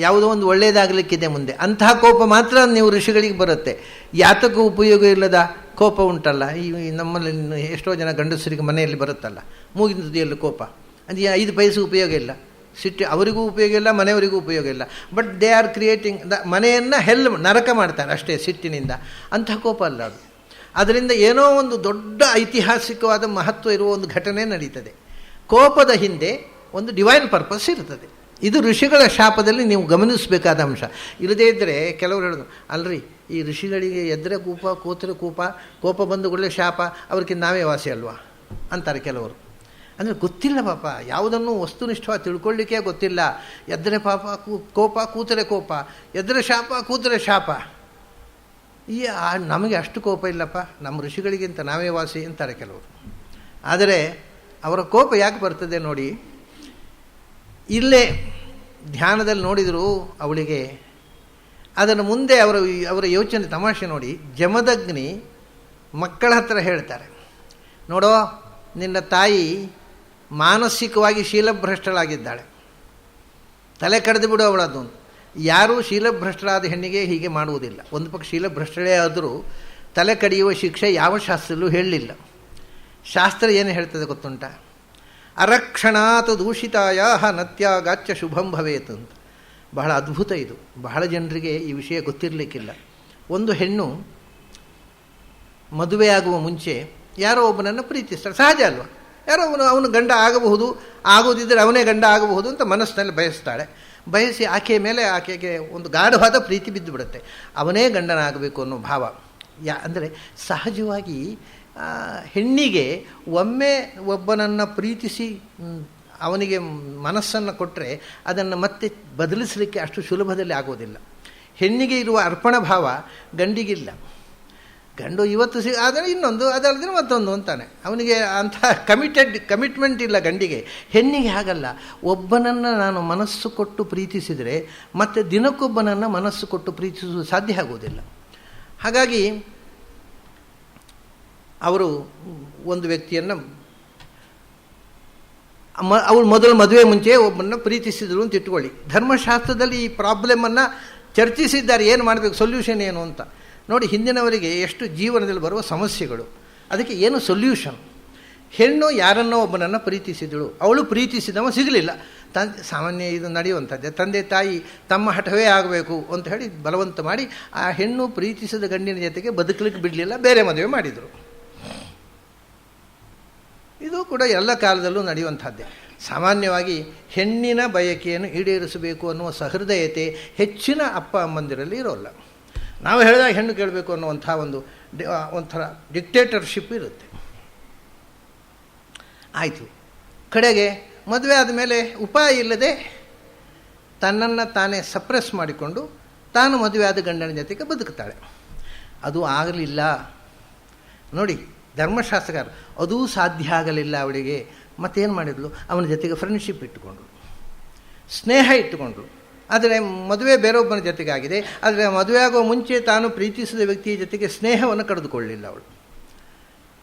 ಯಾವುದೋ ಒಂದು ಒಳ್ಳೆಯದಾಗಲಿಕ್ಕಿದೆ ಮುಂದೆ, ಅಂತಹ ಕೋಪ ಮಾತ್ರ ನೀವು ಋಷಿಗಳಿಗೆ ಬರುತ್ತೆ. ಯಾತಕ್ಕೂ ಉಪಯೋಗ ಇಲ್ಲದ ಕೋಪ ಉಂಟಲ್ಲ, ಈ ನಮ್ಮಲ್ಲಿ ಎಷ್ಟೋ ಜನ ಗಂಡಸರಿಗೆ ಮನೆಯಲ್ಲಿ ಬರುತ್ತಲ್ಲ, ಮೂಗಿನ ತುದಿಯಲ್ಲಿ ಕೋಪ, ಅದು 5 ಪೈಸೆ ಉಪಯೋಗ ಇಲ್ಲ, ಸಿಟ್ಟು ಅವರಿಗೂ ಉಪಯೋಗ ಇಲ್ಲ, ಮನೆಯವರಿಗೂ ಉಪಯೋಗ ಇಲ್ಲ. ಬಟ್ ದೇ ಆರ್ ಕ್ರಿಯೇಟಿಂಗ್ ಮನೆಯನ್ನು ನರಕ ಮಾಡ್ತಾರೆ ಅಷ್ಟೇ ಸಿಟ್ಟಿನಿಂದ. ಅಂಥ ಕೋಪ ಅಲ್ಲ ಅದು. ಅದರಿಂದ ಏನೋ ಒಂದು ದೊಡ್ಡ ಐತಿಹಾಸಿಕವಾದ ಮಹತ್ವ ಇರುವ ಒಂದು ಘಟನೆ ನಡೀತದೆ. ಕೋಪದ ಹಿಂದೆ ಒಂದು ಡಿವೈನ್ ಪರ್ಪಸ್ ಇರ್ತದೆ. ಇದು ಋಷಿಗಳ ಶಾಪದಲ್ಲಿ ನೀವು ಗಮನಿಸಬೇಕಾದ ಅಂಶ. ಇಲ್ಲದೇ ಇದ್ದರೆ ಕೆಲವರು ಹೇಳೋದು, ಅಲ್ರಿ ಈ ಋಷಿಗಳಿಗೆ ಎದ್ರೆ ಕೂಪ, ಕೂತರೆ ಕೋಪ ಬಂದು ಕೂಡಲೇ ಶಾಪ, ಅವ್ರಿಗಿಂತ ನಾವೇ ವಾಸಿ ಅಲ್ವಾ ಅಂತಾರೆ ಕೆಲವರು. ಅಂದರೆ ಗೊತ್ತಿಲ್ಲ ಪಾಪ, ಯಾವುದನ್ನು ವಸ್ತುನಿಷ್ಠವಾಗಿ ತಿಳ್ಕೊಳ್ಳಿಕ್ಕೆ ಗೊತ್ತಿಲ್ಲ. ಎದ್ರೆ ಪಾಪ, ಕೋಪ, ಕೂತರೆ ಕೋಪ, ಎದ್ರೆ ಶಾಪ, ಕೂತರೆ ಶಾಪ. ನಮಗೆ ಅಷ್ಟು ಕೋಪ ಇಲ್ಲಪ್ಪ, ನಮ್ಮ ಋಷಿಗಳಿಗಿಂತ ನಾವೇ ವಾಸಿ ಅಂತಾರೆ ಕೆಲವರು. ಆದರೆ ಅವರ ಕೋಪ ಯಾಕೆ ಬರ್ತದೆ ನೋಡಿ, ಇಲ್ಲೇ ಧ್ಯಾನದಲ್ಲಿ ನೋಡಿದರು ಅವಳಿಗೆ. ಅದನ್ನು ಮುಂದೆ ಅವರ ಯೋಚನೆ ತಮಾಷೆ ನೋಡಿ. ಜಮದಗ್ನಿ ಮಕ್ಕಳ ಹತ್ರ ಹೇಳ್ತಾರೆ, ನೋಡೋ ನಿನ್ನ ತಾಯಿ ಮಾನಸಿಕವಾಗಿ ಶೀಲಭ್ರಷ್ಟಳಾಗಿದ್ದಾಳೆ, ತಲೆ ಕಡಿದು ಬಿಡು ಅವಳದು. ಯಾರೂ ಶೀಲಭ್ರಷ್ಟಳಾದ ಹೆಣ್ಣಿಗೆ ಹೀಗೆ ಮಾಡುವುದಿಲ್ಲ. ಒಂದು ಪಕ್ಷ ಶೀಲಭ್ರಷ್ಟಳೇ ಆದರೂ ತಲೆ ಕಡಿಯುವ ಶಿಕ್ಷೆ ಯಾವ ಶಾಸ್ತ್ರದಲ್ಲೂ ಹೇಳಲಿಲ್ಲ. ಶಾಸ್ತ್ರ ಏನು ಹೇಳ್ತದೆ ಗೊತ್ತುಂಟ, ಅರಕ್ಷಣಾತ್ ದೂಷಿತಾಯ ನತ್ಯಾಗಾಚ್ಯ ಶುಭಂ ಭವೇತ್ ಅಂತ. ಬಹಳ ಅದ್ಭುತ ಇದು. ಬಹಳ ಜನರಿಗೆ ಈ ವಿಷಯ ಗೊತ್ತಿರಲಿಕ್ಕಿಲ್ಲ. ಒಂದು ಹೆಣ್ಣು ಮದುವೆಯಾಗುವ ಮುಂಚೆ ಯಾರೋ ಒಬ್ಬನನ್ನು ಪ್ರೀತಿಸ್ತಾಳೆ, ಸಹಜ ಅಲ್ವಾ? ಯಾರೋ ಅವನು ಗಂಡ ಆಗಬಹುದು, ಆಗೋದಿದ್ದರೆ ಅವನೇ ಗಂಡ ಆಗಬಹುದು ಅಂತ ಮನಸ್ಸಿನಲ್ಲಿ ಬಯಸ್ತಾಳೆ. ಬಯಸಿ ಆಕೆಯ ಮೇಲೆ ಆಕೆಗೆ ಒಂದು ಗಾಢವಾದ ಪ್ರೀತಿ ಬಿದ್ದು ಬಿಡುತ್ತೆ. ಅವನೇ ಗಂಡನಾಗಬೇಕು ಅನ್ನೋ ಭಾವ. ಅಂದರೆ ಸಹಜವಾಗಿ ಹೆಣ್ಣಿಗೆ ಒಮ್ಮೆ ಒಬ್ಬನನ್ನು ಪ್ರೀತಿಸಿ ಅವನಿಗೆ ಮನಸ್ಸನ್ನು ಕೊಟ್ಟರೆ ಅದನ್ನು ಮತ್ತೆ ಬದಲಿಸಲಿಕ್ಕೆ ಅಷ್ಟು ಸುಲಭದಲ್ಲಿ ಆಗೋದಿಲ್ಲ. ಹೆಣ್ಣಿಗೆ ಇರುವ ಅರ್ಪಣ ಭಾವ ಗಂಡಿಗಿಲ್ಲ. ಗಂಡು ಇವತ್ತು ಆದರೆ ಇನ್ನೊಂದು, ಅದಲ್ಲದೆ ಮತ್ತೊಂದು ಅಂತಾನೆ. ಅವನಿಗೆ ಅಂಥ ಕಮಿಟ್ಮೆಂಟ್ ಇಲ್ಲ ಗಂಡಿಗೆ. ಹೆಣ್ಣಿಗೆ ಹಾಗಲ್ಲ. ಒಬ್ಬನನ್ನು ನಾನು ಮನಸ್ಸು ಕೊಟ್ಟು ಪ್ರೀತಿಸಿದರೆ ಮತ್ತೆ ದಿನಕ್ಕೊಬ್ಬನನ್ನು ಮನಸ್ಸು ಕೊಟ್ಟು ಪ್ರೀತಿಸುವುದು ಸಾಧ್ಯ ಆಗುವುದಿಲ್ಲ. ಹಾಗಾಗಿ ಅವರು ಒಂದು ವ್ಯಕ್ತಿಯನ್ನು ಅವಳು ಮೊದಲು ಮದುವೆ ಮುಂಚೆ ಒಬ್ಬನನ್ನು ಪ್ರೀತಿಸಿದರು ಅಂತ ಇಟ್ಕೊಳ್ಳಿ. ಧರ್ಮಶಾಸ್ತ್ರದಲ್ಲಿ ಈ ಪ್ರಾಬ್ಲಮನ್ನು ಚರ್ಚಿಸಿದ್ದಾರೆ. ಏನು ಮಾಡಬೇಕು, ಸೊಲ್ಯೂಷನ್ ಏನು ಅಂತ. ನೋಡಿ, ಹಿಂದಿನವರಿಗೆ ಎಷ್ಟು ಜೀವನದಲ್ಲಿ ಬರುವ ಸಮಸ್ಯೆಗಳು, ಅದಕ್ಕೆ ಏನು ಸೊಲ್ಯೂಷನ್. ಹೆಣ್ಣು ಯಾರನ್ನೋ ಒಬ್ಬನನ್ನು ಪ್ರೀತಿಸಿದಳು, ಅವಳು ಪ್ರೀತಿಸಿದವ ಸಿಗಲಿಲ್ಲ. ಸಾಮಾನ್ಯ ಇದು ನಡೆಯುವಂಥದ್ದೇ. ತಂದೆ ತಾಯಿ ತಮ್ಮ ಹಠವೇ ಆಗಬೇಕು ಅಂತ ಹೇಳಿ ಬಲವಂತ ಮಾಡಿ ಆ ಹೆಣ್ಣು ಪ್ರೀತಿಸಿದ ಗಂಡಿನ ಜೊತೆಗೆ ಬದುಕಲಿಕ್ಕೆ ಬಿಡಲಿಲ್ಲ, ಬೇರೆ ಮದುವೆ ಮಾಡಿದರು. ಇದು ಕೂಡ ಎಲ್ಲ ಕಾಲದಲ್ಲೂ ನಡೆಯುವಂಥದ್ದೇ. ಸಾಮಾನ್ಯವಾಗಿ ಹೆಣ್ಣಿನ ಬಯಕೆಯನ್ನು ಈಡೇರಿಸಬೇಕು ಅನ್ನುವ ಸಹೃದಯತೆ ಹೆಚ್ಚಿನ ಅಪ್ಪ ಅಮ್ಮಂದಿರಲ್ಲಿ ಇರೋಲ್ಲ. ನಾವು ಹೇಳಿದಾಗ ಹೆಣ್ಣು ಕೇಳಬೇಕು ಅನ್ನುವಂಥ ಒಂಥರ ಡಿಕ್ಟೇಟರ್ಶಿಪ್ ಇರುತ್ತೆ. ಆಯಿತು, ಕಡೆಗೆ ಮದುವೆ ಆದಮೇಲೆ ಉಪಾಯ ಇಲ್ಲದೆ ತನ್ನನ್ನು ತಾನೇ ಸಪ್ರೆಸ್ ಮಾಡಿಕೊಂಡು ತಾನು ಮದುವೆ ಆದ ಗಂಡನ ಜೊತೆಗೆ ಬದುಕ್ತಾಳೆ. ಅದು ಆಗಲಿಲ್ಲ. ನೋಡಿ, ಧರ್ಮಶಾಸ್ತ್ರಕಾರ ಅದೂ ಸಾಧ್ಯ ಆಗಲಿಲ್ಲ ಅವಳಿಗೆ. ಮತ್ತೇನು ಮಾಡಿದ್ಲು? ಅವನ ಜೊತೆಗೆ ಫ್ರೆಂಡ್ಶಿಪ್ ಇಟ್ಟುಕೊಂಡ್ರು, ಸ್ನೇಹ ಇಟ್ಟುಕೊಂಡ್ರು. ಆದರೆ ಮದುವೆ ಬೇರೊಬ್ಬನ ಜೊತೆಗಾಗಿದೆ. ಆದರೆ ಮದುವೆ ಆಗುವ ಮುಂಚೆ ತಾನು ಪ್ರೀತಿಸಿದ ವ್ಯಕ್ತಿಯ ಜೊತೆಗೆ ಸ್ನೇಹವನ್ನು ಕಳೆದುಕೊಳ್ಳಲಿಲ್ಲ ಅವಳು.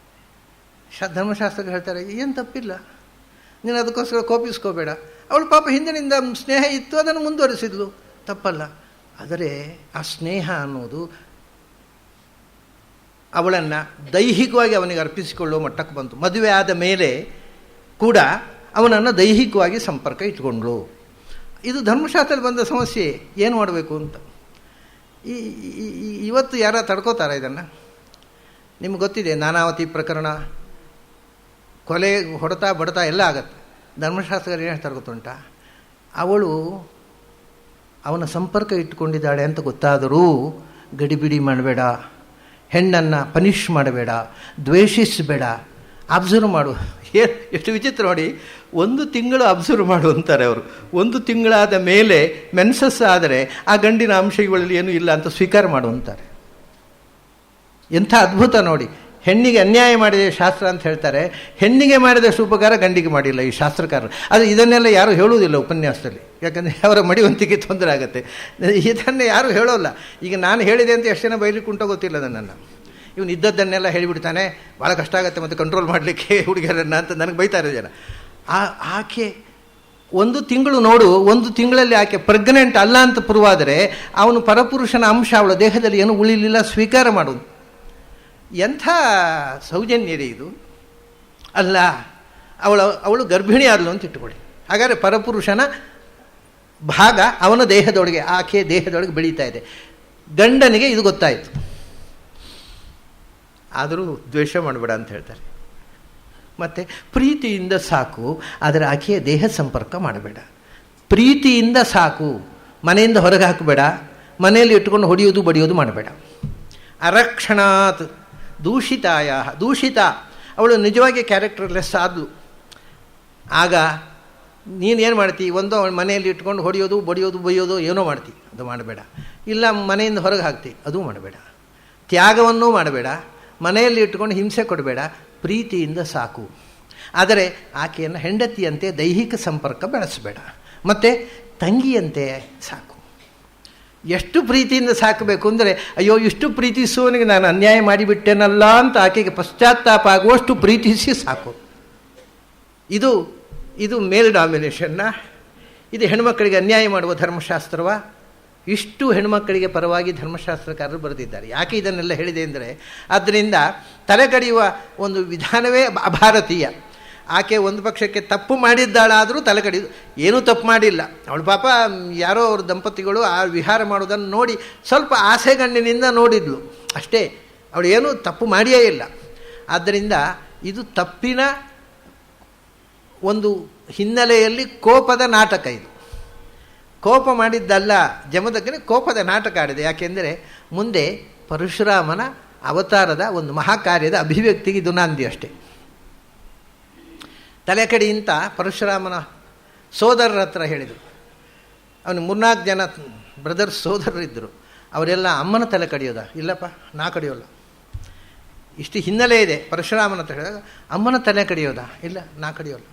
ಧರ್ಮಶಾಸ್ತ್ರಕ್ಕೆ ಹೇಳ್ತಾರೆ, ಏನು ತಪ್ಪಿಲ್ಲ, ನೀನು ಅದಕ್ಕೋಸ್ಕರ ಕೋಪಿಸ್ಕೋಬೇಡ. ಅವಳು ಪಾಪ ಹಿಂದಿನಿಂದ ಸ್ನೇಹ ಇತ್ತು, ಅದನ್ನು ಮುಂದುವರಿಸಿದ್ಲು, ತಪ್ಪಲ್ಲ. ಆದರೆ ಆ ಸ್ನೇಹ ಅನ್ನೋದು ಅವಳನ್ನು ದೈಹಿಕವಾಗಿ ಅವನಿಗೆ ಅರ್ಪಿಸಿಕೊಳ್ಳುವ ಮಟ್ಟಕ್ಕೆ ಬಂತು. ಮದುವೆ ಆದ ಮೇಲೆ ಕೂಡ ಅವನನ್ನು ದೈಹಿಕವಾಗಿ ಸಂಪರ್ಕ ಇಟ್ಕೊಂಡ್ಳು. ಇದು ಧರ್ಮಶಾಸ್ತ್ರದಲ್ಲಿ ಬಂದ ಸಮಸ್ಯೆ. ಏನು ಮಾಡಬೇಕು ಅಂತ ಇವತ್ತು ಯಾರ ತಡ್ಕೋತಾರೆ ಇದನ್ನು? ನಿಮ್ಗೆ ಗೊತ್ತಿದೆ, ನಾನಾವತಿ ಪ್ರಕರಣ, ಕೊಲೆ, ಹೊಡೆತ ಬಡತ ಎಲ್ಲ ಆಗತ್ತೆ. ಧರ್ಮಶಾಸ್ತ್ರಗಳು ಏನು ಹೇಳ್ತಾರೆ ಗೊತ್ತುಂಟ? ಅವಳು ಅವನ ಸಂಪರ್ಕ ಇಟ್ಟುಕೊಂಡಿದ್ದಾಳೆ ಅಂತ ಗೊತ್ತಾದರೂ ಗಡಿಬಿಡಿ ಮಾಡಬೇಡ, ಹೆಣ್ಣನ್ನು ಪನಿಷ್ ಮಾಡಬೇಡ, ದ್ವೇಷಿಸಬೇಡ, ಅಬ್ಸರ್ವ್ ಮಾಡು. ಎಷ್ಟು ವಿಚಿತ್ರ ನೋಡಿ. 1 ತಿಂಗಳು ಅಬ್ಸರ್ವ್ ಮಾಡು ಅಂತಾರೆ ಅವರು. 1 ತಿಂಗಳಾದ ಮೇಲೆ ಮೆನ್ಸಸ್ ಆದರೆ ಆ ಗಂಡಿನ ಅಂಶಗಳಲ್ಲಿ ಏನೂ ಇಲ್ಲ ಅಂತ ಸ್ವೀಕಾರ ಮಾಡು ಅಂತಾರೆ. ಎಂಥ ಅದ್ಭುತ ನೋಡಿ. ಹೆಣ್ಣಿಗೆ ಅನ್ಯಾಯ ಮಾಡಿದೆ ಶಾಸ್ತ್ರ ಅಂತ ಹೇಳ್ತಾರೆ. ಹೆಣ್ಣಿಗೆ ಮಾಡಿದಷ್ಟು ಉಪಕಾರ ಗಂಡಿಗೆ ಮಾಡಿಲ್ಲ ಈ ಶಾಸ್ತ್ರಕಾರರು. ಆದರೆ ಇದನ್ನೆಲ್ಲ ಯಾರೂ ಹೇಳುವುದಿಲ್ಲ ಉಪನ್ಯಾಸದಲ್ಲಿ, ಯಾಕಂದರೆ ಅವರ ಮಡಿವಂತಿಗೆ ತೊಂದರೆ ಆಗುತ್ತೆ. ಇದನ್ನೇ ಯಾರೂ ಹೇಳೋಲ್ಲ. ಈಗ ನಾನು ಹೇಳಿದೆ ಅಂತ ಎಷ್ಟು ಜನ ಬೈಲಿಕ್ಕೆ ಉಂಟೋ ಗೊತ್ತಿಲ್ಲ ನನ್ನನ್ನು. ಇವನು ಇದ್ದದ್ದನ್ನೆಲ್ಲ ಹೇಳಿಬಿಡ್ತಾನೆ, ಭಾಳ ಕಷ್ಟ ಆಗುತ್ತೆ ಮತ್ತು ಕಂಟ್ರೋಲ್ ಮಾಡಲಿಕ್ಕೆ ಹುಡುಗಿಯರನ್ನು ಅಂತ ನನಗೆ ಬೈತಾರೆ ಜನ. ಆಕೆ 1 ತಿಂಗಳು ನೋಡು, 1 ತಿಂಗಳಲ್ಲಿ ಆಕೆ ಪ್ರೆಗ್ನೆಂಟ್ ಅಲ್ಲ ಅಂತ ಪುರುವಾದರೆ ಅವನು ಪರಪುರುಷನ ಅಂಶ ಅವಳ ದೇಹದಲ್ಲಿ ಏನೂ ಉಳಿಲಿಲ್ಲ, ಸ್ವೀಕಾರ ಮಾಡೋದು. ಎಂಥ ಸೌಜನ್ಯ ರೀ ಇದು ಅಲ್ಲ. ಅವಳು ಗರ್ಭಿಣಿ ಆದಳು ಅಂತ ಇಟ್ಟುಕೊಳ್ಳಿ. ಹಾಗಾದರೆ ಪರಪುರುಷನ ಭಾಗ ಅವನ ದೇಹದೊಳಗೆ, ಆಕೆ ದೇಹದೊಳಗೆ ಬೆಳೀತಾ ಇದೆ. ಗಂಡನಿಗೆ ಇದು ಗೊತ್ತಾಯಿತು. ಆದರೂ ದ್ವೇಷ ಮಾಡಬೇಡ ಅಂತ ಹೇಳ್ತಾರೆ. ಮತ್ತು ಪ್ರೀತಿಯಿಂದ ಸಾಕು, ಆದರೆ ಆಕೆಯ ದೇಹ ಸಂಪರ್ಕ ಮಾಡಬೇಡ. ಪ್ರೀತಿಯಿಂದ ಸಾಕು, ಮನೆಯಿಂದ ಹೊರಗೆ ಹಾಕಬೇಡ, ಮನೆಯಲ್ಲಿ ಇಟ್ಕೊಂಡು ಹೊಡೆಯೋದು ಬಡಿಯೋದು ಮಾಡಬೇಡ. ಅರಕ್ಷಣಾತ್ ದೂಷಿತಾಯ, ದೂಷಿತ, ಅವಳು ನಿಜವಾಗಿ ಕ್ಯಾರೆಕ್ಟರ್ಲೆಸ್ ಆದಳು. ಆಗ ನೀನೇನು ಮಾಡ್ತಿ? ಒಂದು ಅವಳ ಮನೆಯಲ್ಲಿ ಇಟ್ಕೊಂಡು ಹೊಡೆಯೋದು ಬಡಿಯೋದು ಬೈಯೋದು ಏನೋ ಮಾಡ್ತಿ, ಅದು ಮಾಡಬೇಡ. ಇಲ್ಲ ಮನೆಯಿಂದ ಹೊರಗೆ ಹಾಕ್ತಿ, ಅದು ಮಾಡಬೇಡ. ತ್ಯಾಗವನ್ನೂ ಮಾಡಬೇಡ, ಮನೆಯಲ್ಲಿ ಇಟ್ಕೊಂಡು ಹಿಂಸೆ ಕೊಡಬೇಡ. ಪ್ರೀತಿಯಿಂದ ಸಾಕು, ಆದರೆ ಆಕೆಯನ್ನು ಹೆಂಡತಿಯಂತೆ ದೈಹಿಕ ಸಂಪರ್ಕ ಬೆಳೆಸಬೇಡ. ಮತ್ತು ತಂಗಿಯಂತೆ ಸಾಕು. ಎಷ್ಟು ಪ್ರೀತಿಯಿಂದ ಸಾಕಬೇಕು ಅಂದರೆ, ಅಯ್ಯೋ ಇಷ್ಟು ಪ್ರೀತಿಸುವವನಿಗೆ ನಾನು ಅನ್ಯಾಯ ಮಾಡಿಬಿಟ್ಟೆನಲ್ಲ ಅಂತ ಆಕೆಗೆ ಪಶ್ಚಾತ್ತಾಪ ಆಗುವಷ್ಟು ಪ್ರೀತಿಸಿ ಸಾಕು. ಇದು ಮೇಲ್ ಡಾಮಿನೇಷನ್ನ? ಇದು ಹೆಣ್ಮಕ್ಕಳಿಗೆ ಅನ್ಯಾಯ ಮಾಡುವ ಧರ್ಮಶಾಸ್ತ್ರವ? ಇಷ್ಟು ಹೆಣ್ಮಕ್ಕಳಿಗೆ ಪರವಾಗಿ ಧರ್ಮಶಾಸ್ತ್ರಕಾರರು ಬರೆದಿದ್ದಾರೆ. ಯಾಕೆ ಇದನ್ನೆಲ್ಲ ಹೇಳಿದೆ ಅಂದರೆ, ಆದ್ದರಿಂದ ತಲೆ ಕಡಿಯುವ ಒಂದು ವಿಧಾನವೇ ಅಭಾರತೀಯ. ಆಕೆ ಒಂದು ಪಕ್ಷಕ್ಕೆ ತಪ್ಪು ಮಾಡಿದ್ದಾಳಾದರೂ ತಲೆ ಕಡಿದು, ಏನೂ ತಪ್ಪು ಮಾಡಿಲ್ಲ ಅವಳು. ಪಾಪ ಯಾರೋ ಅವ್ರ ದಂಪತಿಗಳು ಆ ವಿಹಾರ ಮಾಡೋದನ್ನು ನೋಡಿ ಸ್ವಲ್ಪ ಆಸೆಗಣ್ಣಿನಿಂದ ನೋಡಿದ್ಲು ಅಷ್ಟೇ, ಅವಳು ಏನೂ ತಪ್ಪು ಮಾಡಿಯೇ ಇಲ್ಲ. ಆದ್ದರಿಂದ ಇದು ತಪ್ಪಿನ ಒಂದು ಹಿನ್ನೆಲೆಯಲ್ಲಿ ಕೋಪದ ನಾಟಕ. ಇದು ಕೋಪ ಮಾಡಿದ್ದಲ್ಲ, ಜಮದಗ್ನಿ ಕೋಪದ ನಾಟಕ ಆಡಿದೆ. ಯಾಕೆಂದರೆ ಮುಂದೆ ಪರಶುರಾಮನ ಅವತಾರದ ಒಂದು ಮಹಾಕಾರ್ಯದ ಅಭಿವ್ಯಕ್ತಿಗೆ ಇದು ನಾಂದಿ ಅಷ್ಟೇ. ತಲೆ ಕಡಿಯಿಂದ ಪರಶುರಾಮನ ಸೋದರರ ಹತ್ರ ಹೇಳಿದರು. ಅವನು 3-4 ಜನ ಬ್ರದರ್ಸ್ ಸೋದರರಿದ್ದರು. ಅವರೆಲ್ಲ ಅಮ್ಮನ ತಲೆ ಕಡಿಯೋದಾ? ಇಲ್ಲಪ್ಪ, ನಾ ಕಡಿಯೋಲ್ಲ. ಇಷ್ಟು ಹಿನ್ನೆಲೆ ಇದೆ. ಪರಶುರಾಮನ ಹತ್ರ ಹೇಳಿದಾಗ ಅಮ್ಮನ ತಲೆ ಕಡಿಯೋದಾ? ಇಲ್ಲ, ನಾ ಕಡಿಯೋಲ್ಲ.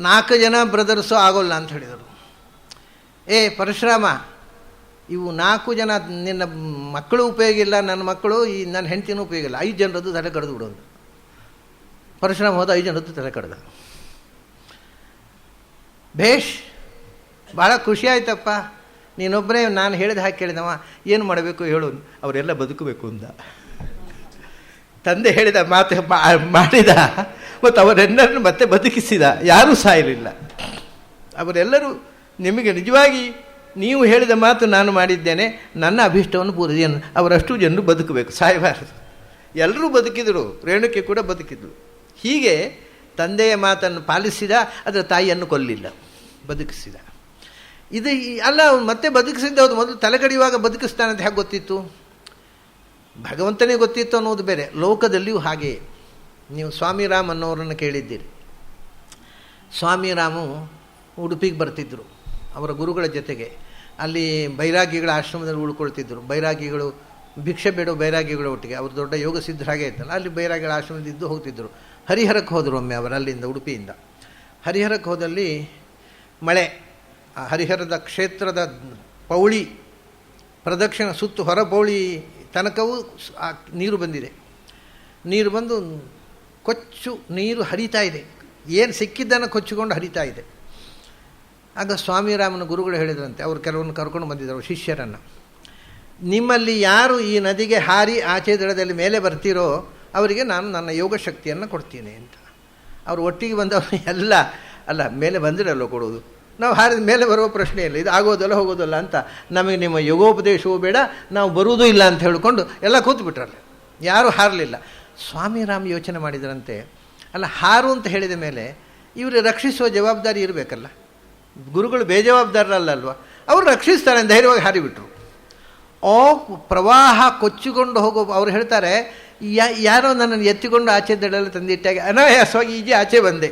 4 ಜನ ಬ್ರದರ್ಸು ಆಗೋಲ್ಲ ಅಂತ ಹೇಳಿದರು. ಪರಶುರಾಮ, ಇವು 4 ಜನ ನಿನ್ನ ಮಕ್ಕಳು ಉಪಯೋಗ ಇಲ್ಲ, ನನ್ನ ಮಕ್ಕಳು, ಈ ನನ್ನ ಹೆಂಡತಿನೂ ಉಪಯೋಗ ಇಲ್ಲ, 5 ಜನರದ್ದು ತಲೆ ಕಡಿದು ಬಿಡೋದು. ಪರಶುರಾಮ ಹೋದ, 5 ಜನರದ್ದು ತಲೆ ಕಡ್ದ. ಭೇಷ್, ಭಾಳ ಖುಷಿ ಆಯ್ತಪ್ಪ, ನೀನೊಬ್ಬರೇ ನಾನು ಹೇಳಿದ ಹಾಗೆ ಕೇಳಿದವ, ಏನು ಮಾಡಬೇಕು ಹೇಳು? ಅವರೆಲ್ಲ ಬದುಕಬೇಕು ಅಂದ. ತಂದೆ ಹೇಳಿದ ಮಾತು ಮಾಡಿದ, ಮತ್ತು ಅವರೆಲ್ಲರನ್ನು ಮತ್ತೆ ಬದುಕಿಸಿದ. ಯಾರೂ ಸಾಯಲಿಲ್ಲ. ಅವರೆಲ್ಲರೂ ನಿಮಗೆ ನಿಜವಾಗಿ ನೀವು ಹೇಳಿದ ಮಾತು ನಾನು ಮಾಡಿದ್ದೇನೆ, ನನ್ನ ಅಭಿಷ್ಟವನ್ನು ಪೂರೈಸಿದ್ದೇನೆ, ಅವರಷ್ಟು ಜನರು ಬದುಕಬೇಕು, ಸಾಯಬಾರದು. ಎಲ್ಲರೂ ಬದುಕಿದರು, ರೇಣುಕೆ ಕೂಡ ಬದುಕಿದ್ರು. ಹೀಗೆ ತಂದೆಯ ಮಾತನ್ನು ಪಾಲಿಸಿದ, ಅದರ ತಾಯಿಯನ್ನು ಕೊಲ್ಲಿಲ್ಲ, ಬದುಕಿಸಿದ. ಇದು ಅಲ್ಲ, ಅವನು ಮತ್ತೆ ಬದುಕಿಸಿದ್ದ. ಹೌದು, ಮೊದಲು ತಲೆ ಕಡಿಯುವಾಗ ಬದುಕಿಸ್ತಾನಂತ ಹೇಗೆ ಗೊತ್ತಿತ್ತು? ಭಗವಂತನೇ ಗೊತ್ತಿತ್ತು ಅನ್ನೋದು ಬೇರೆ. ಲೋಕದಲ್ಲಿಯೂ ಹಾಗೆಯೇ. ನೀವು ಸ್ವಾಮಿ ರಾಮ್ ಅನ್ನೋರನ್ನು ಕೇಳಿದ್ದೀರಿ. ಸ್ವಾಮಿ ರಾಮು ಉಡುಪಿಗೆ ಬರ್ತಿದ್ದರು ಅವರ ಗುರುಗಳ ಜೊತೆಗೆ. ಅಲ್ಲಿ ಬೈರಾಗಿಗಳ ಆಶ್ರಮದಲ್ಲಿ ಉಳ್ಕೊಳ್ತಿದ್ದರು. ಬೈರಾಗಿಗಳು ಭಿಕ್ಷೆ ಬೇಡೋ ಬೈರಾಗಿಗಳು ಒಟ್ಟಿಗೆ. ಅವರು ದೊಡ್ಡ ಯೋಗ ಸಿದ್ಧರಾಗೇ ಇತ್ತಲ್ಲ, ಅಲ್ಲಿ ಬೈರಾಗಿಗಳ ಆಶ್ರಮದಿದ್ದು ಹೋಗ್ತಿದ್ದರು. ಹರಿಹರಕ್ಕೆ ಹೋದರು ಒಮ್ಮೆ ಅವರು, ಅಲ್ಲಿಂದ ಉಡುಪಿಯಿಂದ ಹರಿಹರಕ್ಕೆ ಹೋದಲ್ಲಿ ಮಳೆ. ಹರಿಹರದ ಕ್ಷೇತ್ರದ ಪೌಳಿ ಪ್ರದಕ್ಷಿಣ ಸುತ್ತು ಹೊರ ಪೌಳಿ ತನಕವೂ ನೀರು ಬಂದಿದೆ. ನೀರು ಬಂದು ಕೊಚ್ಚು ನೀರು ಹರಿತಾ ಇದೆ, ಏನು ಸಿಕ್ಕಿದ್ದನ್ನು ಕೊಚ್ಚಿಕೊಂಡು ಹರಿತಾ ಇದೆ. ಆಗ ಸ್ವಾಮಿರಾಮನ ಗುರುಗಳು ಹೇಳಿದ್ರಂತೆ, ಅವರು ಕೆಲವನ್ನು ಕರ್ಕೊಂಡು ಬಂದಿದ್ದರು ಶಿಷ್ಯರನ್ನು. ನಿಮ್ಮಲ್ಲಿ ಯಾರು ಈ ನದಿಗೆ ಹಾರಿ ಆಚೆ ದಡದಲ್ಲಿ ಮೇಲೆ ಬರ್ತೀರೋ ಅವರಿಗೆ ನಾನು ನನ್ನ ಯೋಗ ಶಕ್ತಿಯನ್ನು ಕೊಡ್ತೀನಿ ಅಂತ. ಅವರು ಒಟ್ಟಿಗೆ ಬಂದವರು ಎಲ್ಲ, ಅಲ್ಲ ಮೇಲೆ ಬಂದಿರಲ್ಲ ಕೊಡೋದು, ನಾವು ಹಾರಿದ ಮೇಲೆ ಬರುವ ಪ್ರಶ್ನೆ ಇಲ್ಲ, ಇದು ಆಗೋದಲ್ಲ ಹೋಗೋದಲ್ಲ ಅಂತ, ನಮಗೆ ನಿಮ್ಮ ಯೋಗೋಪದೇಶವೂ ಬೇಡ, ನಾವು ಬರುವುದೂ ಇಲ್ಲ ಅಂತ ಹೇಳಿಕೊಂಡು ಎಲ್ಲ ಕೂತ್ಬಿಟ್ರಲ್ಲ, ಯಾರೂ ಹಾರಲಿಲ್ಲ. ಸ್ವಾಮಿರಾಮ್ ಯೋಚನೆ ಮಾಡಿದ್ರಂತೆ, ಅಲ್ಲ ಹಾರು ಅಂತ ಹೇಳಿದ ಮೇಲೆ ಇವರು ರಕ್ಷಿಸುವ ಜವಾಬ್ದಾರಿ ಇರಬೇಕಲ್ಲ, ಗುರುಗಳು ಬೇಜವಾಬ್ದಾರರಲ್ಲಲ್ವ, ಅವರು ರಕ್ಷಿಸ್ತಾರೆ ಅಂತ ಧೈರ್ಯವಾಗಿ ಹಾರಿಬಿಟ್ರು. ಪ್ರವಾಹ ಕೊಚ್ಚಿಕೊಂಡು ಹೋಗೋ ಅವ್ರು ಹೇಳ್ತಾರೆ, ಯಾರೋ ನನ್ನನ್ನು ಎತ್ತಿಕೊಂಡು ಆಚೆ ದಡಲ್ಲಿ ತಂದಿಟ್ಟಾಗ ಅನಾಯಾಸವಾಗಿ ಈಜೆ ಆಚೆ ಬಂದೆ.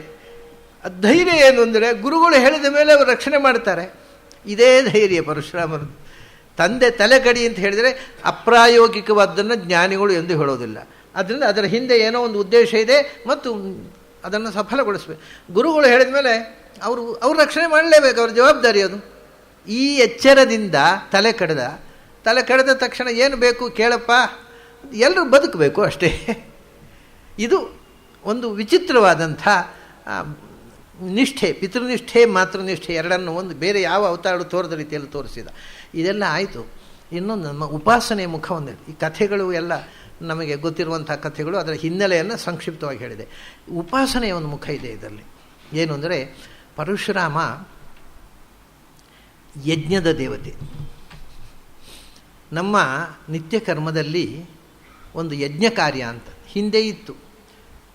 ಧೈರ್ಯ ಏನು ಅಂದರೆ ಗುರುಗಳು ಹೇಳಿದ ಮೇಲೆ ಅವರು ರಕ್ಷಣೆ ಮಾಡ್ತಾರೆ. ಇದೇ ಧೈರ್ಯ ಪರಶುರಾಮರು. ತಂದೆ ತಲೆ ಕಡಿ ಅಂತ ಹೇಳಿದರೆ ಅಪ್ರಾಯೋಗಿಕವಾದ್ದನ್ನು ಜ್ಞಾನಿಗಳು ಎಂದು ಹೇಳೋದಿಲ್ಲ. ಅದರಿಂದ ಅದರ ಹಿಂದೆ ಏನೋ ಒಂದು ಉದ್ದೇಶ ಇದೆ ಮತ್ತು ಅದನ್ನು ಸಫಲಗೊಳಿಸಬೇಕು. ಗುರುಗಳು ಹೇಳಿದ ಮೇಲೆ ಅವರು ರಕ್ಷಣೆ ಮಾಡಲೇಬೇಕು, ಅವ್ರ ಜವಾಬ್ದಾರಿ ಅದು. ಈ ಎಚ್ಚರದಿಂದ ತಲೆ ಕಡಿದ ತಕ್ಷಣ ಏನು ಬೇಕು ಕೇಳಪ್ಪ, ಎಲ್ಲರೂ ಬದುಕಬೇಕು ಅಷ್ಟೇ. ಇದು ಒಂದು ವಿಚಿತ್ರವಾದಂಥ ನಿಷ್ಠೆ, ಪಿತೃನಿಷ್ಠೆ ಮಾತೃನಿಷ್ಠೆ ಎರಡನ್ನು ಒಂದು ಬೇರೆ ಯಾವ ಅವತಾರಗಳು ತೋರದ ರೀತಿಯಲ್ಲಿ ತೋರಿಸಿದ. ಇದೆಲ್ಲ ಆಯಿತು. ಇನ್ನೊಂದು ನಮ್ಮ ಉಪಾಸನೆಯ ಮುಖ ಒಂದಿದೆ. ಈ ಕಥೆಗಳು ಎಲ್ಲ ನಮಗೆ ಗೊತ್ತಿರುವಂಥ ಕಥೆಗಳು, ಅದರ ಹಿನ್ನೆಲೆಯನ್ನು ಸಂಕ್ಷಿಪ್ತವಾಗಿ ಹೇಳಿದೆ. ಉಪಾಸನೆಯ ಒಂದು ಮುಖ ಇದೆ ಇದರಲ್ಲಿ. ಏನು ಅಂದರೆ ಪರಶುರಾಮ ಯಜ್ಞದ ದೇವತೆ. ನಮ್ಮ ನಿತ್ಯ ಕರ್ಮದಲ್ಲಿ ಒಂದು ಯಜ್ಞ ಕಾರ್ಯ ಅಂತ ಹಿಂದೆ ಇತ್ತು.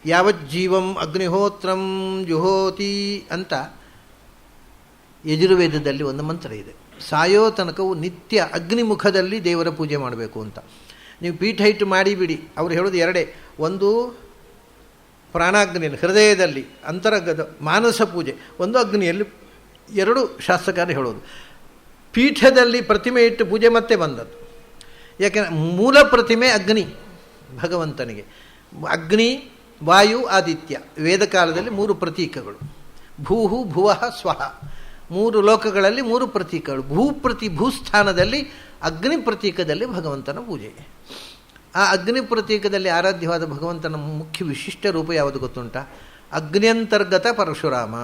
ಯಾವಜ್ಜೀವಂ ಅಗ್ನಿಹೋತ್ರಂ ಜುಹೋತಿ ಅಂತ ಯಜುರ್ವೇದದಲ್ಲಿ ಒಂದು ಮಂತ್ರ ಇದೆ. ಸಾಯೋ ತನಕವು ನಿತ್ಯ ಅಗ್ನಿಮುಖದಲ್ಲಿ ದೇವರ ಪೂಜೆ ಮಾಡಬೇಕು ಅಂತ. ನೀವು ಪೀಠ ಇಟ್ಟು ಮಾಡಿಬಿಡಿ, ಅವ್ರು ಹೇಳೋದು ಎರಡೇ. ಒಂದು ಪ್ರಾಣಾಗ್ನಿಯಲ್ಲಿ ಹೃದಯದಲ್ಲಿ ಅಂತರಂಗದ ಮಾನಸ ಪೂಜೆ, ಒಂದು ಅಗ್ನಿಯಲ್ಲಿ, ಎರಡು ಶಾಸ್ತ್ರಕಾರ ಹೇಳೋದು. ಪೀಠದಲ್ಲಿ ಪ್ರತಿಮೆ ಇಟ್ಟು ಪೂಜೆ ಮತ್ತೆ ಬಂದದ್ದು. ಯಾಕೆಂದರೆ ಮೂಲ ಪ್ರತಿಮೆ ಅಗ್ನಿ ಭಗವಂತನಿಗೆ. ಅಗ್ನಿ, ವಾಯು, ಆದಿತ್ಯ ವೇದಕಾಲದಲ್ಲಿ 3 ಪ್ರತೀಕಗಳು. ಭೂಹು ಭುವಃ ಸ್ವಹ, 3 ಲೋಕಗಳಲ್ಲಿ 3 ಪ್ರತೀಕಗಳು. ಭೂಸ್ಥಾನದಲ್ಲಿ ಅಗ್ನಿ ಪ್ರತೀಕದಲ್ಲಿ ಭಗವಂತನ ಪೂಜೆ. ಆ ಅಗ್ನಿ ಪ್ರತೀಕದಲ್ಲಿ ಆರಾಧ್ಯವಾದ ಭಗವಂತನ ಮುಖ್ಯ ವಿಶಿಷ್ಟ ರೂಪ ಯಾವುದು ಗೊತ್ತುಂಟ? ಅಗ್ನ್ಯಂತರ್ಗತ ಪರಶುರಾಮ.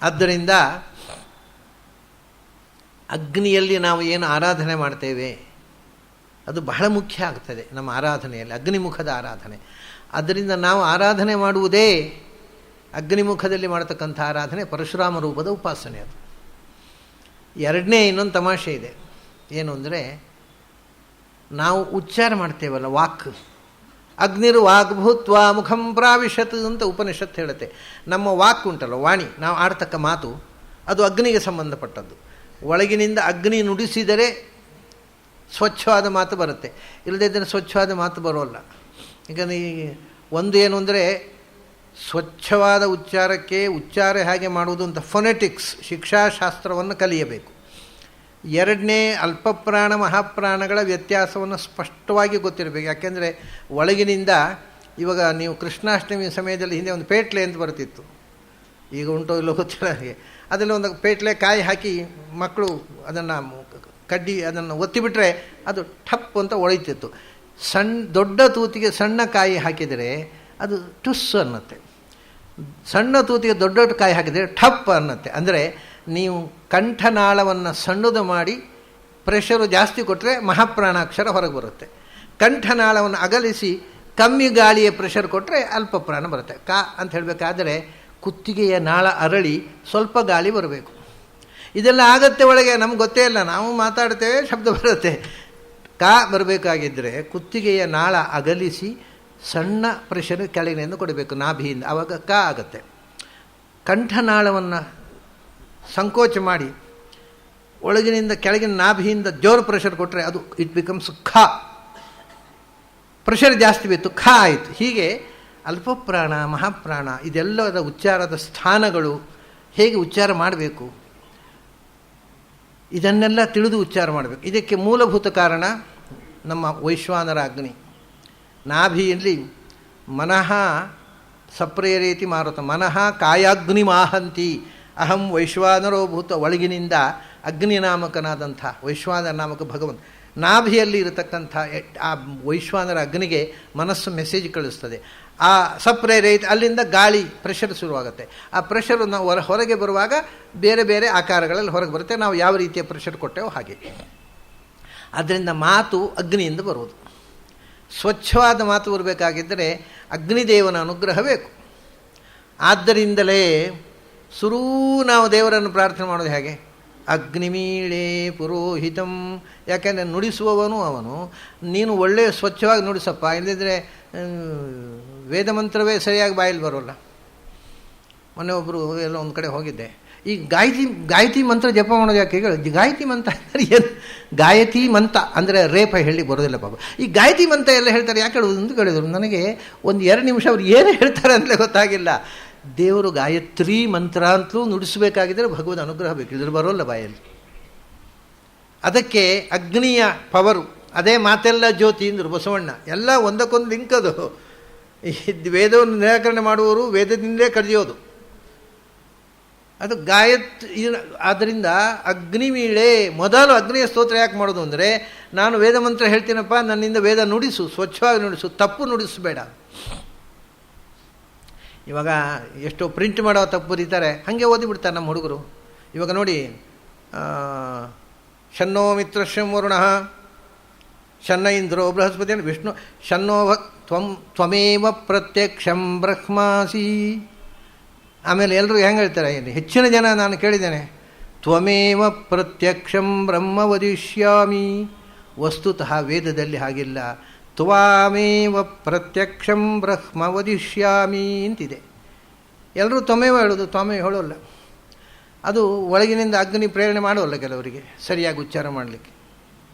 ಆದ್ದರಿಂದ ಅಗ್ನಿಯಲ್ಲಿ ನಾವು ಏನು ಆರಾಧನೆ ಮಾಡ್ತೇವೆ, ಅದು ಬಹಳ ಮುಖ್ಯ ಆಗ್ತದೆ ನಮ್ಮ ಆರಾಧನೆಯಲ್ಲಿ, ಅಗ್ನಿಮುಖದ ಆರಾಧನೆ. ಆದ್ದರಿಂದ ನಾವು ಆರಾಧನೆ ಮಾಡುವುದೇ ಅಗ್ನಿಮುಖದಲ್ಲಿ ಮಾಡತಕ್ಕಂಥ ಆರಾಧನೆ, ಪರಶುರಾಮ ರೂಪದ ಉಪಾಸನೆ. ಅದು ಎರಡನೇ ಇನ್ನೊಂದು ತಮಾಷೆ ಇದೆ. ಏನು ಅಂದರೆ, ನಾವು ಉಚ್ಚಾರ ಮಾಡ್ತೇವಲ್ಲ, ವಾಕ್, ಅಗ್ನಿರು ವಾಗ್ಭೂತ್ವ ಮುಖಂ ಪ್ರಾವಿಶತ್ ಅಂತ ಉಪನಿಷತ್ತು ಹೇಳುತ್ತೆ. ನಮ್ಮ ವಾಕ್ ಉಂಟಲ್ಲ, ವಾಣಿ, ನಾವು ಆಡ್ತಕ್ಕ ಮಾತು, ಅದು ಅಗ್ನಿಗೆ ಸಂಬಂಧಪಟ್ಟದ್ದು. ಒಳಗಿನಿಂದ ಅಗ್ನಿ ನುಡಿಸಿದರೆ ಸ್ವಚ್ಛವಾದ ಮಾತು ಬರುತ್ತೆ, ಇಲ್ಲದೇ ಇದ್ದರೆ ಸ್ವಚ್ಛವಾದ ಮಾತು ಬರೋಲ್ಲ. ಈಗ ಒಂದು ಏನು ಅಂದರೆ, ಸ್ವಚ್ಛವಾದ ಉಚ್ಚಾರಕ್ಕೆ ಉಚ್ಚಾರ ಹೇಗೆ ಮಾಡುವುದು ಅಂತ ಫೊನೆಟಿಕ್ಸ್ ಶಿಕ್ಷಾಶಾಸ್ತ್ರವನ್ನು ಕಲಿಯಬೇಕು. ಎರಡನೇ, ಅಲ್ಪಪ್ರಾಣ ಮಹಾಪ್ರಾಣಗಳ ವ್ಯತ್ಯಾಸವನ್ನು ಸ್ಪಷ್ಟವಾಗಿ ಗೊತ್ತಿರಬೇಕು. ಯಾಕೆಂದರೆ ಒಳಗಿನಿಂದ, ಇವಾಗ ನೀವು ಕೃಷ್ಣಾಷ್ಟಮಿ ಸಮಯದಲ್ಲಿ ಹಿಂದೆ ಒಂದು ಪೇಟ್ಲೆ ಅಂತ ಬರ್ತಿತ್ತು, ಈಗ ಉಂಟೋ ಇಲ್ಲೋ ಗೊತ್ತಿಲ್ಲ ಹಾಗೆ, ಅದರಲ್ಲಿ ಒಂದು ಪೇಟ್ಲೆ ಕಾಯಿ ಹಾಕಿ ಮಕ್ಕಳು ಅದನ್ನು ಕಡ್ಡಿ ಅದನ್ನು ಒತ್ತಿಬಿಟ್ರೆ ಅದು ಠಪ್ ಅಂತ ಒಳಿತಿತ್ತು. ದೊಡ್ಡ ತೂತಿಗೆ ಸಣ್ಣ ಕಾಯಿ ಹಾಕಿದರೆ ಅದು ಟುಸ್ ಅನ್ನತ್ತೆ, ಸಣ್ಣ ತೂತಿಗೆ ದೊಡ್ಡ ದೊಡ್ಡ ಕಾಯಿ ಹಾಕಿದರೆ ಠಪ್ ಅನ್ನತ್ತೆ. ಅಂದರೆ ನೀವು ಕಂಠನಾಳವನ್ನು ಸಣ್ಣದು ಮಾಡಿ ಪ್ರೆಷರು ಜಾಸ್ತಿ ಕೊಟ್ಟರೆ ಮಹಾಪ್ರಾಣಾಕ್ಷರ ಹೊರಗೆ ಬರುತ್ತೆ. ಕಂಠನಾಳವನ್ನು ಅಗಲಿಸಿ ಕಮ್ಮಿ ಗಾಳಿಯ ಪ್ರೆಷರ್ ಕೊಟ್ಟರೆ ಅಲ್ಪ ಪ್ರಾಣ ಬರುತ್ತೆ. ಕಾ ಅಂತ ಹೇಳಬೇಕಾದ್ರೆ ಕುತ್ತಿಗೆಯ ನಾಳ ಅರಳಿ ಸ್ವಲ್ಪ ಗಾಳಿ ಬರಬೇಕು. ಇದೆಲ್ಲ ಆಗತ್ತೆ ಒಳಗೆ, ನಮ್ಗೆ ಗೊತ್ತೇ ಇಲ್ಲ, ನಾವು ಮಾತಾಡ್ತೇವೆ, ಶಬ್ದ ಬರುತ್ತೆ. ಕಾ ಬರಬೇಕಾಗಿದ್ದರೆ ಕುತ್ತಿಗೆಯ ನಾಳ ಅಗಲಿಸಿ ಸಣ್ಣ ಪ್ರೆಷರ್ ಕೆಳಗಿನಿಂದ ಕೊಡಬೇಕು, ನಾಭಿಯಿಂದ, ಆವಾಗ ಕಾ ಆಗುತ್ತೆ. ಕಂಠನಾಳವನ್ನು ಸಂಕೋಚ ಮಾಡಿ ಒಳಗಿನಿಂದ ಕೆಳಗಿನ ನಾಭಿಯಿಂದ ಜೋರು ಪ್ರೆಷರ್ ಕೊಟ್ಟರೆ ಅದು ಇಟ್ ಬಿಕಮ್ಸ್ ಖಾ. ಪ್ರೆಷರ್ ಜಾಸ್ತಿ ಬಿತ್ತು, ಖಾ ಆಯಿತು. ಹೀಗೆ ಅಲ್ಪಪ್ರಾಣ ಮಹಾಪ್ರಾಣ ಇದೆಲ್ಲದ ಉಚ್ಚಾರದ ಸ್ಥಾನಗಳು, ಹೇಗೆ ಉಚ್ಚಾರ ಮಾಡಬೇಕು ಇದನ್ನೆಲ್ಲ ತಿಳಿದು ಉಚ್ಚಾರ ಮಾಡಬೇಕು. ಇದಕ್ಕೆ ಮೂಲಭೂತ ಕಾರಣ ನಮ್ಮ ವೈಶ್ವಾನರ ಅಗ್ನಿ. ನಾಭಿಯಲ್ಲಿ ಮನಃ ಸಪ್ರೇರೇತಿ ಮಾರುತ, ಮನಃ ಕಾಯಾಗ್ನಿ ಮಾಹಂತಿ ಅಹಂ ವೈಶ್ವಾನರೋ ಭೂತ. ಒಳಗಿನಿಂದ ಅಗ್ನಿ ನಾಮಕನಾದಂಥ ವೈಶ್ವಾನರ ನಾಮಕ ಭಗವಂತ ನಾಭಿಯಲ್ಲಿ ಇರತಕ್ಕಂಥ ಆ ವೈಶ್ವಾನರ ಅಗ್ನಿಗೆ ಮನಸ್ಸು ಮೆಸೇಜ್ ಕಳಿಸ್ತದೆ. ಆ ಸಪ್ರೇರೇತಿ, ಅಲ್ಲಿಂದ ಗಾಳಿ ಪ್ರೆಷರ್ ಶುರುವಾಗುತ್ತೆ. ಆ ಪ್ರೆಷರು ನಾವು ಹೊರಗೆ ಬರುವಾಗ ಬೇರೆ ಬೇರೆ ಆಕಾರಗಳಲ್ಲಿ ಹೊರಗೆ ಬರುತ್ತೆ, ನಾವು ಯಾವ ರೀತಿಯ ಪ್ರೆಷರ್ ಕೊಟ್ಟೆವೋ ಹಾಗೆ. ಆದ್ದರಿಂದ ಮಾತು ಅಗ್ನಿಯಿಂದ ಬರುವುದು. ಸ್ವಚ್ಛವಾದ ಮಾತು ಬರಬೇಕಾಗಿದ್ದರೆ ಅಗ್ನಿದೇವನ ಅನುಗ್ರಹ ಬೇಕು. ಆದ್ದರಿಂದಲೇ ಸುರೂ ನಾವು ದೇವರನ್ನು ಪ್ರಾರ್ಥನೆ ಮಾಡೋದು ಹೇಗೆ? ಅಗ್ನಿಮೀಳೇ ಪುರೋಹಿತಂ. ಯಾಕೆಂದರೆ ನುಡಿಸುವವನು ಅವನು. ನೀನು ಒಳ್ಳೆಯ ಸ್ವಚ್ಛವಾಗಿ ನುಡಿಸಪ್ಪ, ಇಲ್ಲದಿದ್ದರೆ ವೇದ ಮಂತ್ರವೇ ಸರಿಯಾಗಿ ಬಾಯಲ್ಲಿ ಬರೋಲ್ಲ. ಮೊನ್ನೆ ಒಬ್ಬರು ಎಲ್ಲ ಒಂದು ಕಡೆ ಹೋಗಿದ್ದೆ, ಈ ಗಾಯತಿ ಮಂತ್ರ ಜಪ ಮಾಡೋದು ಯಾಕೆ ಹೇಳಿ? ಗಾಯತಿ ಮಂತ್ರ ಅಂದರೆ ಏನು? ಗಾಯತಿ ಮಂತ್ರ ಅಂದರೆ ರೇಪ ಹೇಳಿ ಬರೋದಿಲ್ಲ ಪಾಪ. ಈ ಗಾಯತಿ ಮಂತ್ರ ಎಲ್ಲ ಹೇಳ್ತಾರೆ, ಯಾಕೆ ಹೇಳೋದು ಅಂತ ಕೇಳಿದರು. ನನಗೆ ಒಂದು 2 ನಿಮಿಷ ಅವ್ರು ಏನು ಹೇಳ್ತಾರೆ ಅಂತಲೇ ಗೊತ್ತಾಗಿಲ್ಲ. ದೇವರು ಗಾಯತ್ರಿ ಮಂತ್ರ ಅಂತಲೂ ನುಡಿಸಬೇಕಾಗಿದ್ದರೆ ಭಗವದ್ ಅನುಗ್ರಹ ಬೇಕು, ಇದ್ರ ಬರೋಲ್ಲ ಬಾಯಲ್ಲಿ. ಅದಕ್ಕೆ ಅಗ್ನಿಯ ಪವರು, ಅದೇ ಮಾತೆಲ್ಲ ಜ್ಯೋತಿ ಅಂದರು ಬಸವಣ್ಣ. ಎಲ್ಲ ಒಂದಕ್ಕೊಂದು ಲಿಂಕ್ ಅದು. ವೇದವನ್ನು ನಿರಾಕರಣೆ ಮಾಡುವವರು ವೇದದಿಂದಲೇ ಕಲಿಯೋದು ಅದು ಆದ್ದರಿಂದ ಅಗ್ನಿಮೀಳೆ ಮೊದಲು ಅಗ್ನಿಯ ಸ್ತೋತ್ರ ಯಾಕೆ ಮಾಡೋದು ಅಂದರೆ, ನಾನು ವೇದ ಮಂತ್ರ ಹೇಳ್ತೀನಪ್ಪ, ನನ್ನಿಂದ ವೇದ ನುಡಿಸು, ಸ್ವಚ್ಛವಾಗಿ ನುಡಿಸು, ತಪ್ಪು ನುಡಿಸಬೇಡ. ಇವಾಗ ಎಷ್ಟೋ ಪ್ರಿಂಟ್ ಮಾಡೋ ತಪ್ಪು ಬರೀತಾರೆ, ಹಾಗೆ ಓದಿಬಿಡ್ತಾರೆ ನಮ್ಮ ಹುಡುಗರು. ಇವಾಗ ನೋಡಿ, ಶನ್ನೋ ಮಿತ್ರಶ್ಯಂ ವರುಣಃ ಶನ್ನ ಇಂದ್ರೋ ಬೃಹಸ್ಪತಿ ವಿಷ್ಣು ಶನ್ನೋ ತ್ವಮೇವ ಪ್ರತ್ಯಕ್ಷಂ ಬ್ರಹ್ಮಾಸಿ. ಆಮೇಲೆ ಎಲ್ಲರೂ ಹೆಂಗೆ ಹೇಳ್ತಾರೆ, ಹೆಚ್ಚಿನ ಜನ ನಾನು ಕೇಳಿದ್ದೇನೆ, ತ್ವಮೇವ ಪ್ರತ್ಯಕ್ಷಂ ಬ್ರಹ್ಮ ವದಿಷ್ಯಾಮಿ. ವಸ್ತುತಃ ವೇದದಲ್ಲಿ ಹಾಗಿಲ್ಲ. ತ್ವಾಮೇವ ಪ್ರತ್ಯಕ್ಷಂ ಬ್ರಹ್ಮ ವದಿಷ್ಯಾಮಿ ಅಂತಿದೆ. ಎಲ್ಲರೂ ತ್ವಮೇವ ಹೇಳೋದು, ತ್ವಮೇವ ಹೇಳೋಲ್ಲ. ಅದು ಒಳಗಿನಿಂದ ಅಗ್ನಿ ಪ್ರೇರಣೆ ಮಾಡೋಲ್ಲ ಕೆಲವರಿಗೆ ಸರಿಯಾಗಿ ಉಚ್ಚಾರ ಮಾಡಲಿಕ್ಕೆ,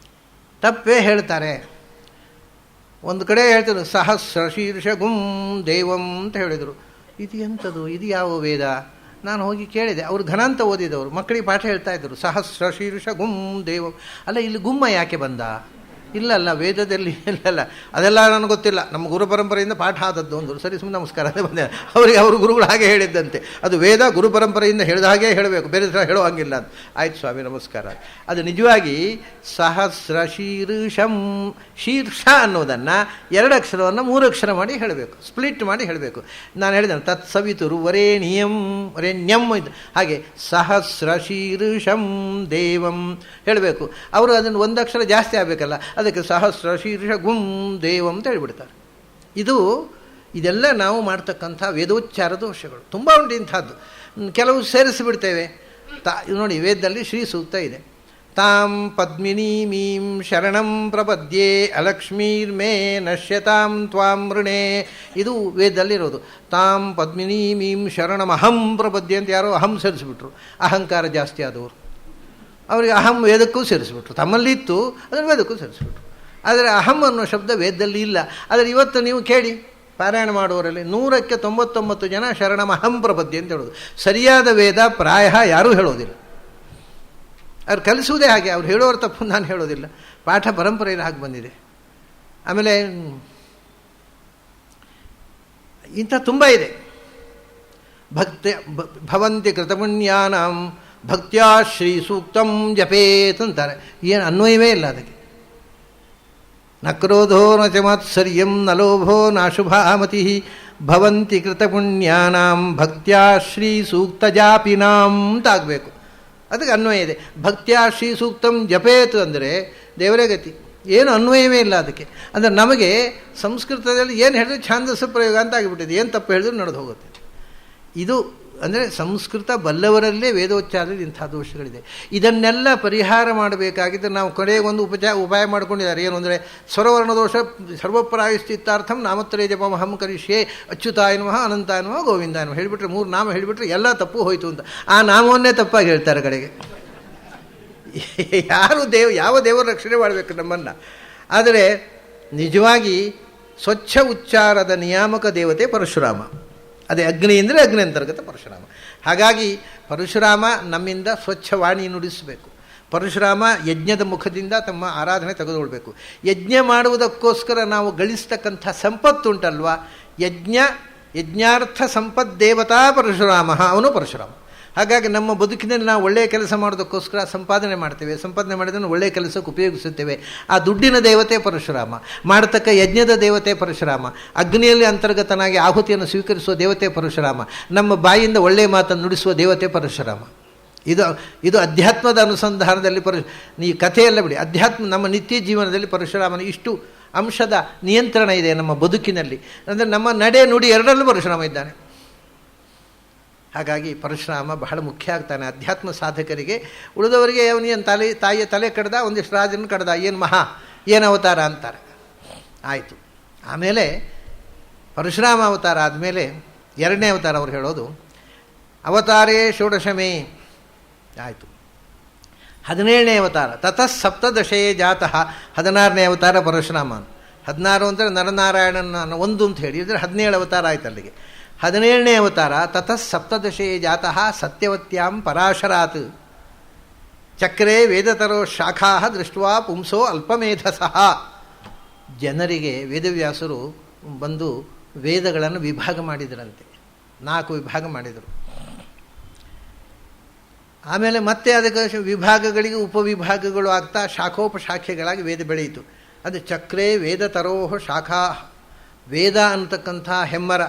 ತಪ್ಪೇ ಹೇಳ್ತಾರೆ. ಒಂದು ಕಡೆ ಹೇಳ್ತಾರೆ ಸಹಸ್ರ ಶೀರ್ಷಗುಂ ದೇವಂ ಅಂತ ಹೇಳಿದರು. ಇದು ಎಂಥದ್ದು, ಇದು ಯಾವ ವೇದ? ನಾನು ಹೋಗಿ ಕೇಳಿದೆ. ಅವರು ಘನಾಂತ ಓದಿದವರು, ಮಕ್ಕಳಿಗೆ ಪಾಠ ಹೇಳ್ತಾ ಇದ್ದರು. ಸಹಸ್ರ ಶೀರ್ಷ ಗುಂ ದೇವ. ಅಲ್ಲ, ಇಲ್ಲಿ ಗುಮ್ಮ ಯಾಕೆ ಬಂದ? ಇಲ್ಲಲ್ಲ, ವೇದದಲ್ಲಿ ಇಲ್ಲಲ್ಲ, ಅದೆಲ್ಲ ನನಗೆ ಗೊತ್ತಿಲ್ಲ, ನಮ್ಮ ಗುರು ಪರಂಪರೆಯಿಂದ ಪಾಠ ಆದದ್ದು ಅಂದರು. ಸರಿ, ಸುಮ್ಮನೆ ನಮಸ್ಕಾರ ಅದೇ ಬಂದೆ. ಅವರಿಗೆ ಅವರು ಗುರುಗಳು ಹಾಗೆ ಹೇಳಿದ್ದಂತೆ, ಅದು ವೇದ ಗುರು ಪರಂಪರೆಯಿಂದ ಹೇಳಿದ ಹಾಗೆ ಹೇಳಬೇಕು, ಬೇರೆ ಥರ ಹೇಳೋ ಹಂಗಿಲ್ಲ ಅಂತ. ಆಯ್ತು ಸ್ವಾಮಿ ನಮಸ್ಕಾರ. ಅದು ನಿಜವಾಗಿ ಸಹಸ್ರ ಶೀರ್ಷಂ, ಶೀರ್ಷ ಅನ್ನೋದನ್ನು 2 ಅಕ್ಷರವನ್ನು 3 ಅಕ್ಷರ ಮಾಡಿ ಹೇಳಬೇಕು, ಸ್ಪ್ಲಿಟ್ ಮಾಡಿ ಹೇಳಬೇಕು. ನಾನು ಹೇಳಿದ್ದೇನೆ ತತ್ಸವಿತುರು ವರೇಣ್ಯಂ, ವರೇಣ್ಯಂ ಇದು ಹಾಗೆ ಸಹಸ್ರ ಶೀರ್ಷಂ ದೇವಂ ಹೇಳಬೇಕು. ಅವರು ಅದನ್ನು 1 ಅಕ್ಷರ ಜಾಸ್ತಿ ಆಗಬೇಕಲ್ಲ, ಅದಕ್ಕೆ ಸಹಸ್ರ ಶೀರ್ಷ ಗುಂ ದೇವಂ ಅಂತ ಹೇಳಿಬಿಡ್ತಾರೆ. ಇದೆಲ್ಲ ನಾವು ಮಾಡ್ತಕ್ಕಂಥ ವೇದೋಚ್ಚಾರ ದೋಷಗಳು ತುಂಬ ಉಂಟು. ಇಂಥದ್ದು ಕೆಲವು ಸೇರಿಸಿಬಿಡ್ತೇವೆ. ನೋಡಿ, ವೇದದಲ್ಲಿ ಶ್ರೀ ಸೂಕ್ತ ಇದೆ. ತಾಂ ಪದ್ಮಿನೀಮೀಂ ಶರಣಂ ಪ್ರಪದ್ಯೆ ಅಲಕ್ಷ್ಮೀರ್ಮೇ ನಶ್ಯತಾಂ ತ್ವಾಂ ಋಣೇ. ಇದು ವೇದದಲ್ಲಿರೋದು. ತಾಂ ಪದ್ಮಿನೀಮೀಂ ಶರಣಮಹಂ ಪ್ರಪದ್ಯೆ ಅಂತ ಯಾರೋ ಅಹಂ ಸೇರಿಸ್ಬಿಟ್ರು. ಅಹಂಕಾರ ಜಾಸ್ತಿ ಆದವರು ಅವರಿಗೆ ಅಹಂ ವೇದಕ್ಕೂ ಸೇರಿಸ್ಬಿಟ್ರು. ತಮ್ಮಲ್ಲಿತ್ತು ಅದನ್ನು ವೇದಕ್ಕೂ ಸೇರಿಸ್ಬಿಟ್ರು. ಆದರೆ ಅಹಂ ಅನ್ನೋ ಶಬ್ದ ವೇದದಲ್ಲಿ ಇಲ್ಲ. ಆದರೆ ಇವತ್ತು ನೀವು ಕೇಳಿ, ಪಾರಾಯಣ ಮಾಡುವವರಲ್ಲಿ 100ಕ್ಕೆ 99 ಜನ ಶರಣಮಹಂ ಪ್ರಪದ್ಯೆ ಅಂತ ಹೇಳೋದು. ಸರಿಯಾದ ವೇದ ಪ್ರಾಯ ಯಾರೂ ಹೇಳೋದಿಲ್ಲ. ಅವ್ರು ಕಲಿಸುವುದೇ ಹಾಗೆ. ಅವ್ರು ಹೇಳೋರ ತಪ್ಪು ನಾನು ಹೇಳೋದಿಲ್ಲ. ಪಾಠ ಪರಂಪರೆಯಲ್ಲಿ ಹಾಗೆ ಬಂದಿದೆ. ಆಮೇಲೆ ಇಂಥ ತುಂಬ ಇದೆ. ಭವಂತಿ ಕೃತಪುಣ್ಯಾನಾಂ ಭಕ್ತ್ಯಾ ಶ್ರೀ ಸೂಕ್ತಂ ಜಪೇತ್ ಅಂತಾರೆ. ಏನು ಅನ್ವಯವೇ ಇಲ್ಲ ಅದಕ್ಕೆ. ನ ಕ್ರೋಧೋ ನ ಚ ಮಾತ್ಸರ್ಯಂ ನ ಲೋಭೋ ನಾಶುಭಾಮತಿ ಭವಂತಿ ಕೃತಪುಣ್ಯಾನಾಂ ಭಕ್ತ್ಯಾ ಶ್ರೀ ಸೂಕ್ತ ಜಾಪಿನಾಂ ಅಂತ ಆಗಬೇಕು. ಅದಕ್ಕೆ ಅನ್ವಯ ಇದೆ. ಭಕ್ತ್ಯಾ ಶ್ರೀ ಸೂಕ್ತಂ ಜಪೇತ್ ಅಂದರೆ ದೇವರೇ ಗತಿ. ಏನು ಅನ್ವಯವೇ ಇಲ್ಲ ಅದಕ್ಕೆ. ಅಂದರೆ ನಮಗೆ ಸಂಸ್ಕೃತದಲ್ಲಿ ಏನು ಹೇಳಿದ್ರೆ ಛಾಂದಸ್ಸು ಪ್ರಯೋಗ ಅಂತ ಆಗಿಬಿಟ್ಟಿದೆ. ಏನು ತಪ್ಪು ಹೇಳಿದ್ರು ನಡೆದು ಹೋಗುತ್ತೆ. ಇದು ಅಂದರೆ ಸಂಸ್ಕೃತ ಬಲ್ಲವರಲ್ಲೇ ವೇದೋಚ್ಚಾರದಲ್ಲಿ ಇಂಥ ದೋಷಗಳಿದೆ. ಇದನ್ನೆಲ್ಲ ಪರಿಹಾರ ಮಾಡಬೇಕಾಗಿದ್ದರೆ ನಾವು ಕೊನೆಗೊಂದು ಉಪಾಯ ಮಾಡ್ಕೊಂಡಿದ್ದಾರೆ. ಏನು ಅಂದರೆ ಸ್ವರವರ್ಣ ದೋಷ ಸರ್ವಪ್ರಾಯಶ್ಚಿತ್ತಾರ್ಥಂ ನಾಮತ್ರಯ ಜಪಮಹಂ ಕರಿಷ್ಯೆ ಅಚ್ಯುತಾಯ ನಮಃ ಅನಂತಾಯ ನಮಃ ಗೋವಿಂದಾಯ ನಮಃ ಹೇಳಿಬಿಟ್ರೆ 3 ನಾಮ ಹೇಳಿಬಿಟ್ರೆ ಎಲ್ಲ ತಪ್ಪು ಹೋಯಿತು ಅಂತ. ಆ ನಾಮವನ್ನೇ ತಪ್ಪಾಗಿ ಹೇಳ್ತಾರೆ ಕಡೆಗೆ. ಯಾವ ದೇವರ ರಕ್ಷಣೆ ಮಾಡಬೇಕು ನಮ್ಮನ್ನು? ಆದರೆ ನಿಜವಾಗಿ ಸ್ವಚ್ಛ ಉಚ್ಚಾರದ ನಿಯಾಮಕ ದೇವತೆ ಪರಶುರಾಮ. ಅದೇ ಅಗ್ನಿ ಅಂದರೆ ಅಗ್ನಿ ಅಂತರ್ಗತ ಪರಶುರಾಮ. ಹಾಗಾಗಿ ಪರಶುರಾಮ ನಮ್ಮಿಂದ ಸ್ವಚ್ಛವಾಣಿ ನುಡಿಸಬೇಕು. ಪರಶುರಾಮ ಯಜ್ಞದ ಮುಖದಿಂದ ತಮ್ಮ ಆರಾಧನೆ ತೆಗೆದುಕೊಳ್ಬೇಕು. ಯಜ್ಞ ಮಾಡುವುದಕ್ಕೋಸ್ಕರ ನಾವು ಗಳಿಸ್ತಕ್ಕಂಥ ಸಂಪತ್ತುಂಟಲ್ವ, ಯಜ್ಞಾರ್ಥ ಸಂಪದ್ದೇವತಾ ಪರಶುರಾಮ, ಅವನು ಪರಶುರಾಮ. ಹಾಗಾಗಿ ನಮ್ಮ ಬದುಕಿನಲ್ಲಿ ನಾವು ಒಳ್ಳೆಯ ಕೆಲಸ ಮಾಡೋದಕ್ಕೋಸ್ಕರ ಸಂಪಾದನೆ ಮಾಡ್ತೇವೆ. ಸಂಪಾದನೆ ಮಾಡಿದ್ದನ್ನು ಒಳ್ಳೆಯ ಕೆಲಸಕ್ಕೆ ಉಪಯೋಗಿಸುತ್ತೇವೆ. ಆ ದುಡ್ಡಿನ ದೇವತೆ ಪರಶುರಾಮ, ಮಾಡತಕ್ಕ ಯಜ್ಞದ ದೇವತೆ ಪರಶುರಾಮ, ಅಗ್ನಿಯಲ್ಲಿ ಅಂತರ್ಗತನಾಗಿ ಆಹುತಿಯನ್ನು ಸ್ವೀಕರಿಸುವ ದೇವತೆ ಪರಶುರಾಮ, ನಮ್ಮ ಬಾಯಿಂದ ಒಳ್ಳೆಯ ಮಾತನ್ನು ನುಡಿಸುವ ದೇವತೆ ಪರಶುರಾಮ. ಇದು ಅಧ್ಯಾತ್ಮದ ಅನುಸಂಧಾನದಲ್ಲಿ ಈ ಕಥೆಯೆಲ್ಲ ಬಿಡಿ. ಅಧ್ಯಾತ್ಮ ನಮ್ಮ ನಿತ್ಯ ಜೀವನದಲ್ಲಿ ಪರಶುರಾಮನ ಇಷ್ಟು ಅಂಶದ ನಿಯಂತ್ರಣ ಇದೆ ನಮ್ಮ ಬದುಕಿನಲ್ಲಿ. ಅಂದರೆ ನಮ್ಮ ನಡೆ ನುಡಿ ಎರಡರಲ್ಲೂ ಪರಶುರಾಮ ಇದ್ದಾನೆ. ಹಾಗಾಗಿ ಪರಶುರಾಮ ಬಹಳ ಮುಖ್ಯ ಆಗ್ತಾನೆ ಅಧ್ಯಾತ್ಮ ಸಾಧಕರಿಗೆ. ಉಳಿದವರಿಗೆ ಅವನೇನು ತಾಯಿಯ ತಲೆ ಕಡ್ದ, ಒಂದಿಷ್ಟು ರಾಜನ ಕಡ್ದ, ಏನು ಅವತಾರ ಅಂತಾರೆ. ಆಯಿತು. ಆಮೇಲೆ ಪರಶುರಾಮ ಅವತಾರ ಆದಮೇಲೆ 2ನೇ ಅವತಾರ ಅವ್ರು ಹೇಳೋದು ಅವತಾರೇ ಷೋಡಶಮೇ. ಆಯಿತು. 17ನೇ ಅವತಾರ ತತಃ ಸಪ್ತದಶೇ ಜಾತಃ. 16ನೇ ಅವತಾರ ಪರಶುರಾಮ. 16 ಅಂದರೆ ನರನಾರಾಯಣನ 1 ಅಂತ ಹೇಳಿ ಇದ್ರೆ 17 ಅವತಾರ ಆಯ್ತು ಅಲ್ಲಿಗೆ. 17ನೇ ಅವತಾರ ತತಃ ಸಪ್ತದಶೇ ಜಾತಃ ಸತ್ಯವತ್ಯಾಂ ಪರಾಶರಾತ್ ಚಕ್ರೇ ವೇದತರೋ ಶಾಖಾ ದೃಷ್ಟ್ವಾ ಪುಂಸೋ ಅಲ್ಪಮೇಧಸಃ. ಜನರಿಗೆ ವೇದವ್ಯಾಸರು ಬಂದು ವೇದಗಳನ್ನು ವಿಭಾಗ ಮಾಡಿದರಂತೆ. 4 ವಿಭಾಗ ಮಾಡಿದರು. ಆಮೇಲೆ ಮತ್ತೆ ಅದಕ್ಕೆ ವಿಭಾಗಗಳಿಗೆ ಉಪವಿಭಾಗಗಳು ಆಗ್ತಾ ಶಾಖೋಪಶಾಖೆಗಳಾಗಿ ವೇದ ಬೆಳೆಯಿತು. ಅದು ಚಕ್ರೇ ವೇದತರೋಹ ಶಾಖಾ. ವೇದ ಅನ್ನತಕ್ಕಂಥ ಹೆಮ್ಮರ,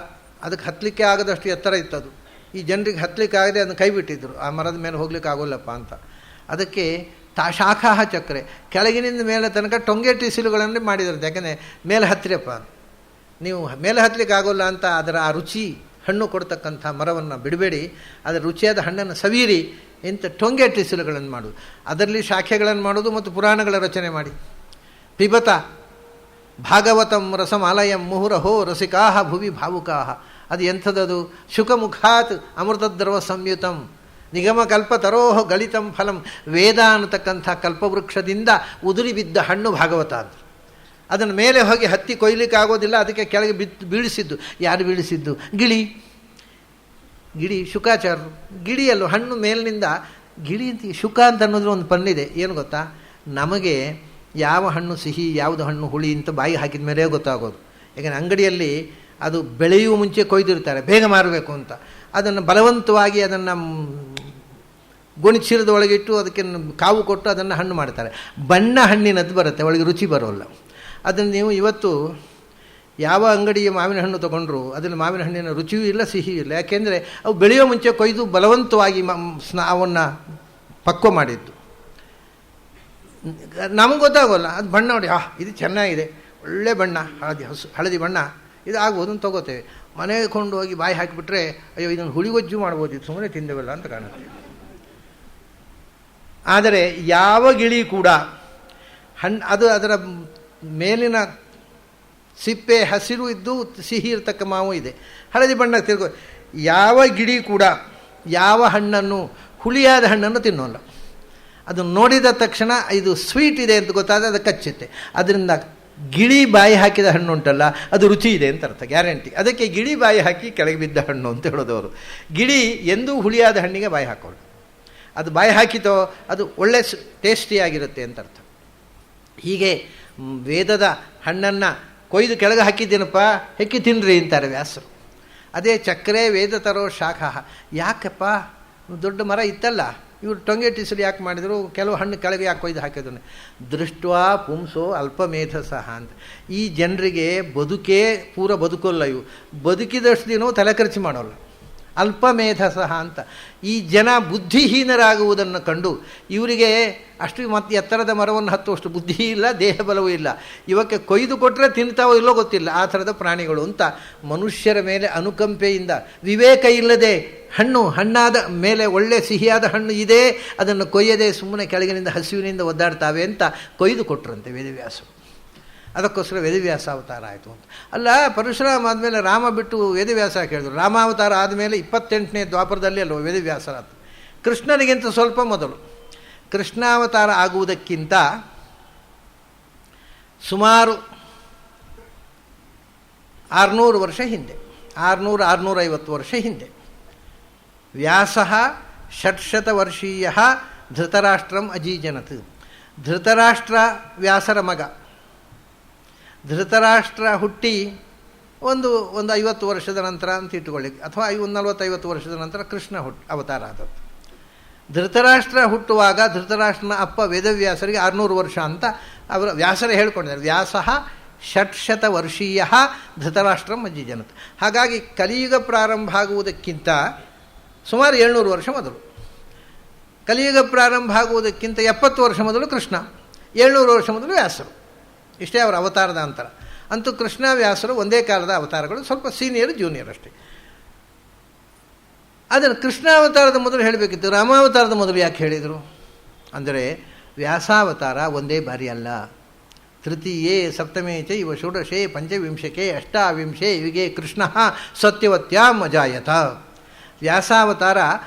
ಅದಕ್ಕೆ ಹತ್ತಲಿಕ್ಕೆ ಆಗದಷ್ಟು ಎತ್ತರ ಇತ್ತದು. ಈ ಜನರಿಗೆ ಹತ್ತಲಿಕ್ಕೆ ಆಗದೆ ಅದನ್ನು ಕೈ ಬಿಟ್ಟಿದ್ದರು. ಆ ಮರದ ಮೇಲೆ ಹೋಗ್ಲಿಕ್ಕೆ ಆಗೋಲ್ಲಪ್ಪ ಅಂತ. ಅದಕ್ಕೆ ಶಾಖಾ ಚಕ್ರೆ, ಕೆಳಗಿನಿಂದ ಮೇಲೆ ತನಕ ಟೊಂಗೆ ಟಿಸಿಲುಗಳನ್ನು ಮಾಡಿದ್ರು. ಯಾಕೆಂದರೆ ಮೇಲೆ ಹತ್ತಿರಪ್ಪ, ನೀವು ಮೇಲೆ ಹತ್ತಲಿಕ್ಕೆ ಆಗೋಲ್ಲ ಅಂತ ಅದರ ಆ ರುಚಿ ಹಣ್ಣು ಕೊಡ್ತಕ್ಕಂಥ ಮರವನ್ನು ಬಿಡಬೇಡಿ, ಅದರ ರುಚಿಯಾದ ಹಣ್ಣನ್ನು ಸವೀರಿ ಇಂಥ ಟೊಂಗೆ ಟಿಸಿಲುಗಳನ್ನು ಮಾಡೋದು. ಅದರಲ್ಲಿ ಶಾಖೆಗಳನ್ನು ಮಾಡೋದು ಮತ್ತು ಪುರಾಣಗಳ ರಚನೆ ಮಾಡಿ. ಪಿಬತ ಭಾಗವತಂ ರಸಮಾಲಯಂ ಮುಹುರಹೋ ರಸಿಕಾಹ ಭುವಿ ಭಾವುಕಾಹ. ಅದು ಎಂಥದದು? ಶುಕಮುಖಾತ್ ಅಮೃತದ್ರವ ಸಂಯುತಂ ನಿಗಮಕಲ್ಪತರೋಹ ಗಳಿತಂ ಫಲಂ. ವೇದ ಅನ್ನತಕ್ಕಂಥ ಕಲ್ಪವೃಕ್ಷದಿಂದ ಉದುರಿ ಬಿದ್ದ ಹಣ್ಣು ಭಾಗವತ ಅಂತ. ಅದನ್ನು ಮೇಲೆ ಹೋಗಿ ಹತ್ತಿ ಕೊಯ್ಲಿಕ್ಕೆ ಆಗೋದಿಲ್ಲ, ಅದಕ್ಕೆ ಕೆಳಗೆ ಬೀಳಿಸಿದ್ದು. ಯಾರು ಬೀಳಿಸಿದ್ದು? ಗಿಳಿ ಶುಕಾಚಾರ್ಯರು. ಗಿಳಿಯಲ್ಲೂ ಹಣ್ಣು ಮೇಲಿನಿಂದ ಗಿಳಿ ಅಂತ ಶುಕ ಅಂತ ಅನ್ನೋದ್ರ ಒಂದು ಪನ್ನಿದೆ. ಏನು ಗೊತ್ತಾ? ನಮಗೆ ಯಾವ ಹಣ್ಣು ಸಿಹಿ ಯಾವುದು ಹಣ್ಣು ಹುಳಿ ಅಂತ ಬಾಯಿ ಹಾಕಿದ ಮೇಲೆ ಗೊತ್ತಾಗೋದು. ಯಾಕಂದರೆ ಅಂಗಡಿಯಲ್ಲಿ ಅದು ಬೆಳೆಯುವ ಮುಂಚೆ ಕೊಯ್ದಿರ್ತಾರೆ ಬೇಗ ಮಾರಬೇಕು ಅಂತ. ಅದನ್ನು ಬಲವಂತವಾಗಿ ಅದನ್ನು ಗೋಣಿಚೀಲದ ಒಳಗಿಟ್ಟು ಅದಕ್ಕೆ ಕಾವು ಕೊಟ್ಟು ಅದನ್ನು ಹಣ್ಣು ಮಾಡ್ತಾರೆ. ಬಣ್ಣ ಹಣ್ಣಿನದ್ದು ಬರುತ್ತೆ, ಒಳಗೆ ರುಚಿ ಬರೋಲ್ಲ. ಅದನ್ನು ನೀವು ಇವತ್ತು ಯಾವ ಅಂಗಡಿಯ ಮಾವಿನ ಹಣ್ಣು ತೊಗೊಂಡ್ರು ಅದರಲ್ಲಿ ಮಾವಿನ ಹಣ್ಣಿನ ರುಚಿಯೂ ಇಲ್ಲ, ಸಿಹಿಯೂ ಇಲ್ಲ. ಯಾಕೆಂದರೆ ಅವು ಬೆಳೆಯೋ ಮುಂಚೆ ಕೊಯ್ದು ಬಲವಂತವಾಗಿ ಅವನ್ನು ಪಕ್ವ ಮಾಡಿದ್ದು. ನಮಗೆ ಗೊತ್ತಾಗೋಲ್ಲ. ಅದು ಬಣ್ಣ ನೋಡಿ, ಇದು ಚೆನ್ನಾಗಿದೆ, ಒಳ್ಳೆ ಬಣ್ಣ, ಹಳದಿ ಬಣ್ಣ, ಇದು ಆಗ್ಬೋದು ಅಂತ ತಗೋತೇವೆ. ಮನೆಗೆ ಕೊಂಡು ಹೋಗಿ ಬಾಯಿ ಹಾಕಿಬಿಟ್ರೆ ಅಯ್ಯೋ ಇದನ್ನು ಹುಳಿಗೊಜ್ಜು ಮಾಡ್ಬೋದು, ಇದು ಸುಮ್ಮನೆ ತಿಂದೇವಲ್ಲ ಅಂತ ಕಾಣುತ್ತೆ. ಆದರೆ ಯಾವ ಗಿಳಿ ಕೂಡ ಅದು ಅದರ ಮೇಲಿನ ಸಿಪ್ಪೆ ಹಸಿರು ಇದ್ದು ಸಿಹಿ ಇರ್ತಕ್ಕ ಮಾವು ಇದೆ, ಹಳದಿ ಬಣ್ಣ ತಿರುಗೋ. ಯಾವ ಗಿಳಿ ಕೂಡ ಯಾವ ಹಣ್ಣನ್ನು, ಹುಳಿಯಾದ ಹಣ್ಣನ್ನು ತಿನ್ನೋಲ್ಲ. ಅದು ನೋಡಿದ ತಕ್ಷಣ ಇದು ಸ್ವೀಟ್ ಇದೆ ಅಂತ ಗೊತ್ತಾದರೆ ಅದು ಕಚ್ಚುತ್ತೆ. ಅದರಿಂದ ಗಿಳಿ ಬಾಯಿ ಹಾಕಿದ ಹಣ್ಣು ಉಂಟಲ್ಲ, ಅದು ರುಚಿ ಇದೆ ಅಂತ ಅರ್ಥ, ಗ್ಯಾರಂಟಿ. ಅದಕ್ಕೆ ಗಿಳಿ ಬಾಯಿ ಹಾಕಿ ಕೆಳಗೆ ಬಿದ್ದ ಹಣ್ಣು ಅಂತ ಹೇಳೋದವರು. ಗಿಳಿ ಎಂದೂ ಹುಳಿಯಾದ ಹಣ್ಣಿಗೆ ಬಾಯಿ ಹಾಕೋಳು. ಅದು ಬಾಯಿ ಹಾಕಿತೋ ಅದು ಒಳ್ಳೆ ಟೇಸ್ಟಿಯಾಗಿರುತ್ತೆ ಅಂತ ಅರ್ಥ. ಹೀಗೆ ವೇದದ ಹಣ್ಣನ್ನು ಕೊಯ್ದು ಕೆಳಗೆ ಹಾಕಿದ್ದೇನಪ್ಪ, ಹೆಕ್ಕಿ ತಿನ್ನಿರಿ ಅಂತಾರೆ ವ್ಯಾಸರು. ಅದೇ ಚಕ್ರೆ ವೇದ ತರೋ ಶಾಖ. ಯಾಕಪ್ಪ, ದೊಡ್ಡ ಮರ ಇತ್ತಲ್ಲ, ಇವರು ಟೊಂಗೆ ಟಿಸಲು ಯಾಕೆ ಮಾಡಿದರು, ಕೆಲವು ಹಣ್ಣು ಕೆಳಗೆ ಯಾಕೆ ಕೊಯ್ದು ಹಾಕಿದ್ರು. ದೃಷ್ಟ್ವಾ ಪುಂಸೋ ಅಲ್ಪಮೇಧಸಃ ಅಂತ. ಈ ಜನರಿಗೆ ಬದುಕೇ ಪೂರ ಬದುಕೋಲ್ಲ, ಇವು ಬದುಕಿದಷ್ಟು ದಿನವೂ ತಲೆ ಖರ್ಚು ಮಾಡೋಲ್ಲ, ಅಲ್ಪಮೇಧಸಃ ಅಂತ. ಈ ಜನ ಬುದ್ಧಿಹೀನರಾಗುವುದನ್ನು ಕಂಡು ಇವರಿಗೆ ಅಷ್ಟು ಮತ್ತು ಎತ್ತರದ ಮರವನ್ನು ಹತ್ತುವಷ್ಟು ಬುದ್ಧಿ ಇಲ್ಲ, ದೇಹ ಬಲವೂ ಇಲ್ಲ, ಇವಕ್ಕೆ ಕೊಯ್ದು ಕೊಟ್ಟರೆ ತಿಂತಾವೋ ಇಲ್ಲೋ ಗೊತ್ತಿಲ್ಲ, ಆ ಥರದ ಪ್ರಾಣಿಗಳು ಅಂತ ಮನುಷ್ಯರ ಮೇಲೆ ಅನುಕಂಪೆಯಿಂದ, ವಿವೇಕ ಇಲ್ಲದೆ ಹಣ್ಣಾದ ಮೇಲೆ ಒಳ್ಳೆ ಸಿಹಿಯಾದ ಹಣ್ಣು ಇದೆ, ಅದನ್ನು ಕೊಯ್ಯದೆ ಸುಮ್ಮನೆ ಕೆಳಗಿನಿಂದ ಹಸಿವಿನಿಂದ ಒದ್ದಾಡ್ತಾವೆ ಅಂತ ಕೊಯ್ದು ಕೊಟ್ಟರಂತೆ ವೇದವ್ಯಾಸರು. ಅದಕ್ಕೋಸ್ಕರ ವೇದವ್ಯಾಸ ಅವತಾರ ಆಯಿತು ಅಂತ. ಅಲ್ಲ, ಪರಶುರಾಮ ಆದಮೇಲೆ ರಾಮ ಬಿಟ್ಟು ವೇದವ್ಯಾಸ ಕೇಳಿದ್ರು. ರಾಮಾವತಾರ ಆದಮೇಲೆ 28ನೇ ದ್ವಾಪರದಲ್ಲಿ ಅಲ್ವ ವೇದವ್ಯಾಸರಾದ. ಕೃಷ್ಣನಿಗಿಂತ ಸ್ವಲ್ಪ ಮೊದಲು, ಕೃಷ್ಣಾವತಾರ ಆಗುವುದಕ್ಕಿಂತ ಸುಮಾರು 600 ವರ್ಷ ಹಿಂದೆ, 600-650 ವರ್ಷ ಹಿಂದೆ, ವ್ಯಾಸ ಷಟ್ಶತವರ್ಷೀಯ ಧೃತರಾಷ್ಟ್ರಂ ಅಜೀಜನತ್. ಧೃತರಾಷ್ಟ್ರ ವ್ಯಾಸರ ಮಗ. ಧೃತರಾಷ್ಟ್ರ ಹುಟ್ಟಿ ಒಂದು 50 ವರ್ಷದ ನಂತರ ಅಂತ ಇಟ್ಟುಕೊಳ್ಳಿ, ಅಥವಾ 40-50 ವರ್ಷದ ನಂತರ ಕೃಷ್ಣ ಅವತಾರ ಆದದ್ದು. ಧೃತರಾಷ್ಟ್ರ ಹುಟ್ಟುವಾಗ ಧೃತರಾಷ್ಟ್ರನ ಅಪ್ಪ ವೇದವ್ಯಾಸರಿಗೆ 600 ವರ್ಷ ಅಂತ ಅವರು ವ್ಯಾಸರೇ ಹೇಳ್ಕೊಂಡಿದ್ದಾರೆ. ವ್ಯಾಸ ಷಟ್ಶತವರ್ಷೀಯ ಧೃತರಾಷ್ಟ್ರಂ ಅಜೀಜನತ್. ಹಾಗಾಗಿ ಕಲಿಯುಗ ಪ್ರಾರಂಭ ಆಗುವುದಕ್ಕಿಂತ ಸುಮಾರು 700 ವರ್ಷ ಮೊದಲು, ಕಲಿಯುಗ ಪ್ರಾರಂಭ ಆಗುವುದಕ್ಕಿಂತ 70 ವರ್ಷ ಮೊದಲು ಕೃಷ್ಣ, 700 ವರ್ಷ ಮೊದಲು ವ್ಯಾಸರು. ಇಷ್ಟೇ ಅವರ ಅವತಾರದ ಅಂತರ. ಅಂತೂ ಕೃಷ್ಣ ವ್ಯಾಸರು ಒಂದೇ ಕಾಲದ ಅವತಾರಗಳು, ಸ್ವಲ್ಪ ಸೀನಿಯರ್ ಜೂನಿಯರ್ ಅಷ್ಟೇ. ಅದನ್ನು ಕೃಷ್ಣಾವತಾರದ ಮೊದಲು ಹೇಳಬೇಕಿತ್ತು, ರಾಮಾವತಾರದ ಮೊದಲು ಯಾಕೆ ಹೇಳಿದರು ಅಂದರೆ, ವ್ಯಾಸಾವತಾರ ಒಂದೇ ಬಾರಿ ಅಲ್ಲ. ತೃತೀಯೇ ಸಪ್ತಮೇ ಚ ಇವ ಷೋಡಶೇ ಪಂಚವಿಂಶಕೆ ಅಷ್ಟಾವಿಂಶೆ ಇವಿಗೆ ಕೃಷ್ಣ ಸತ್ಯವತ್ಯಾಂ ಅಜಾಯತ. ವ್ಯಾಸಾವತಾರ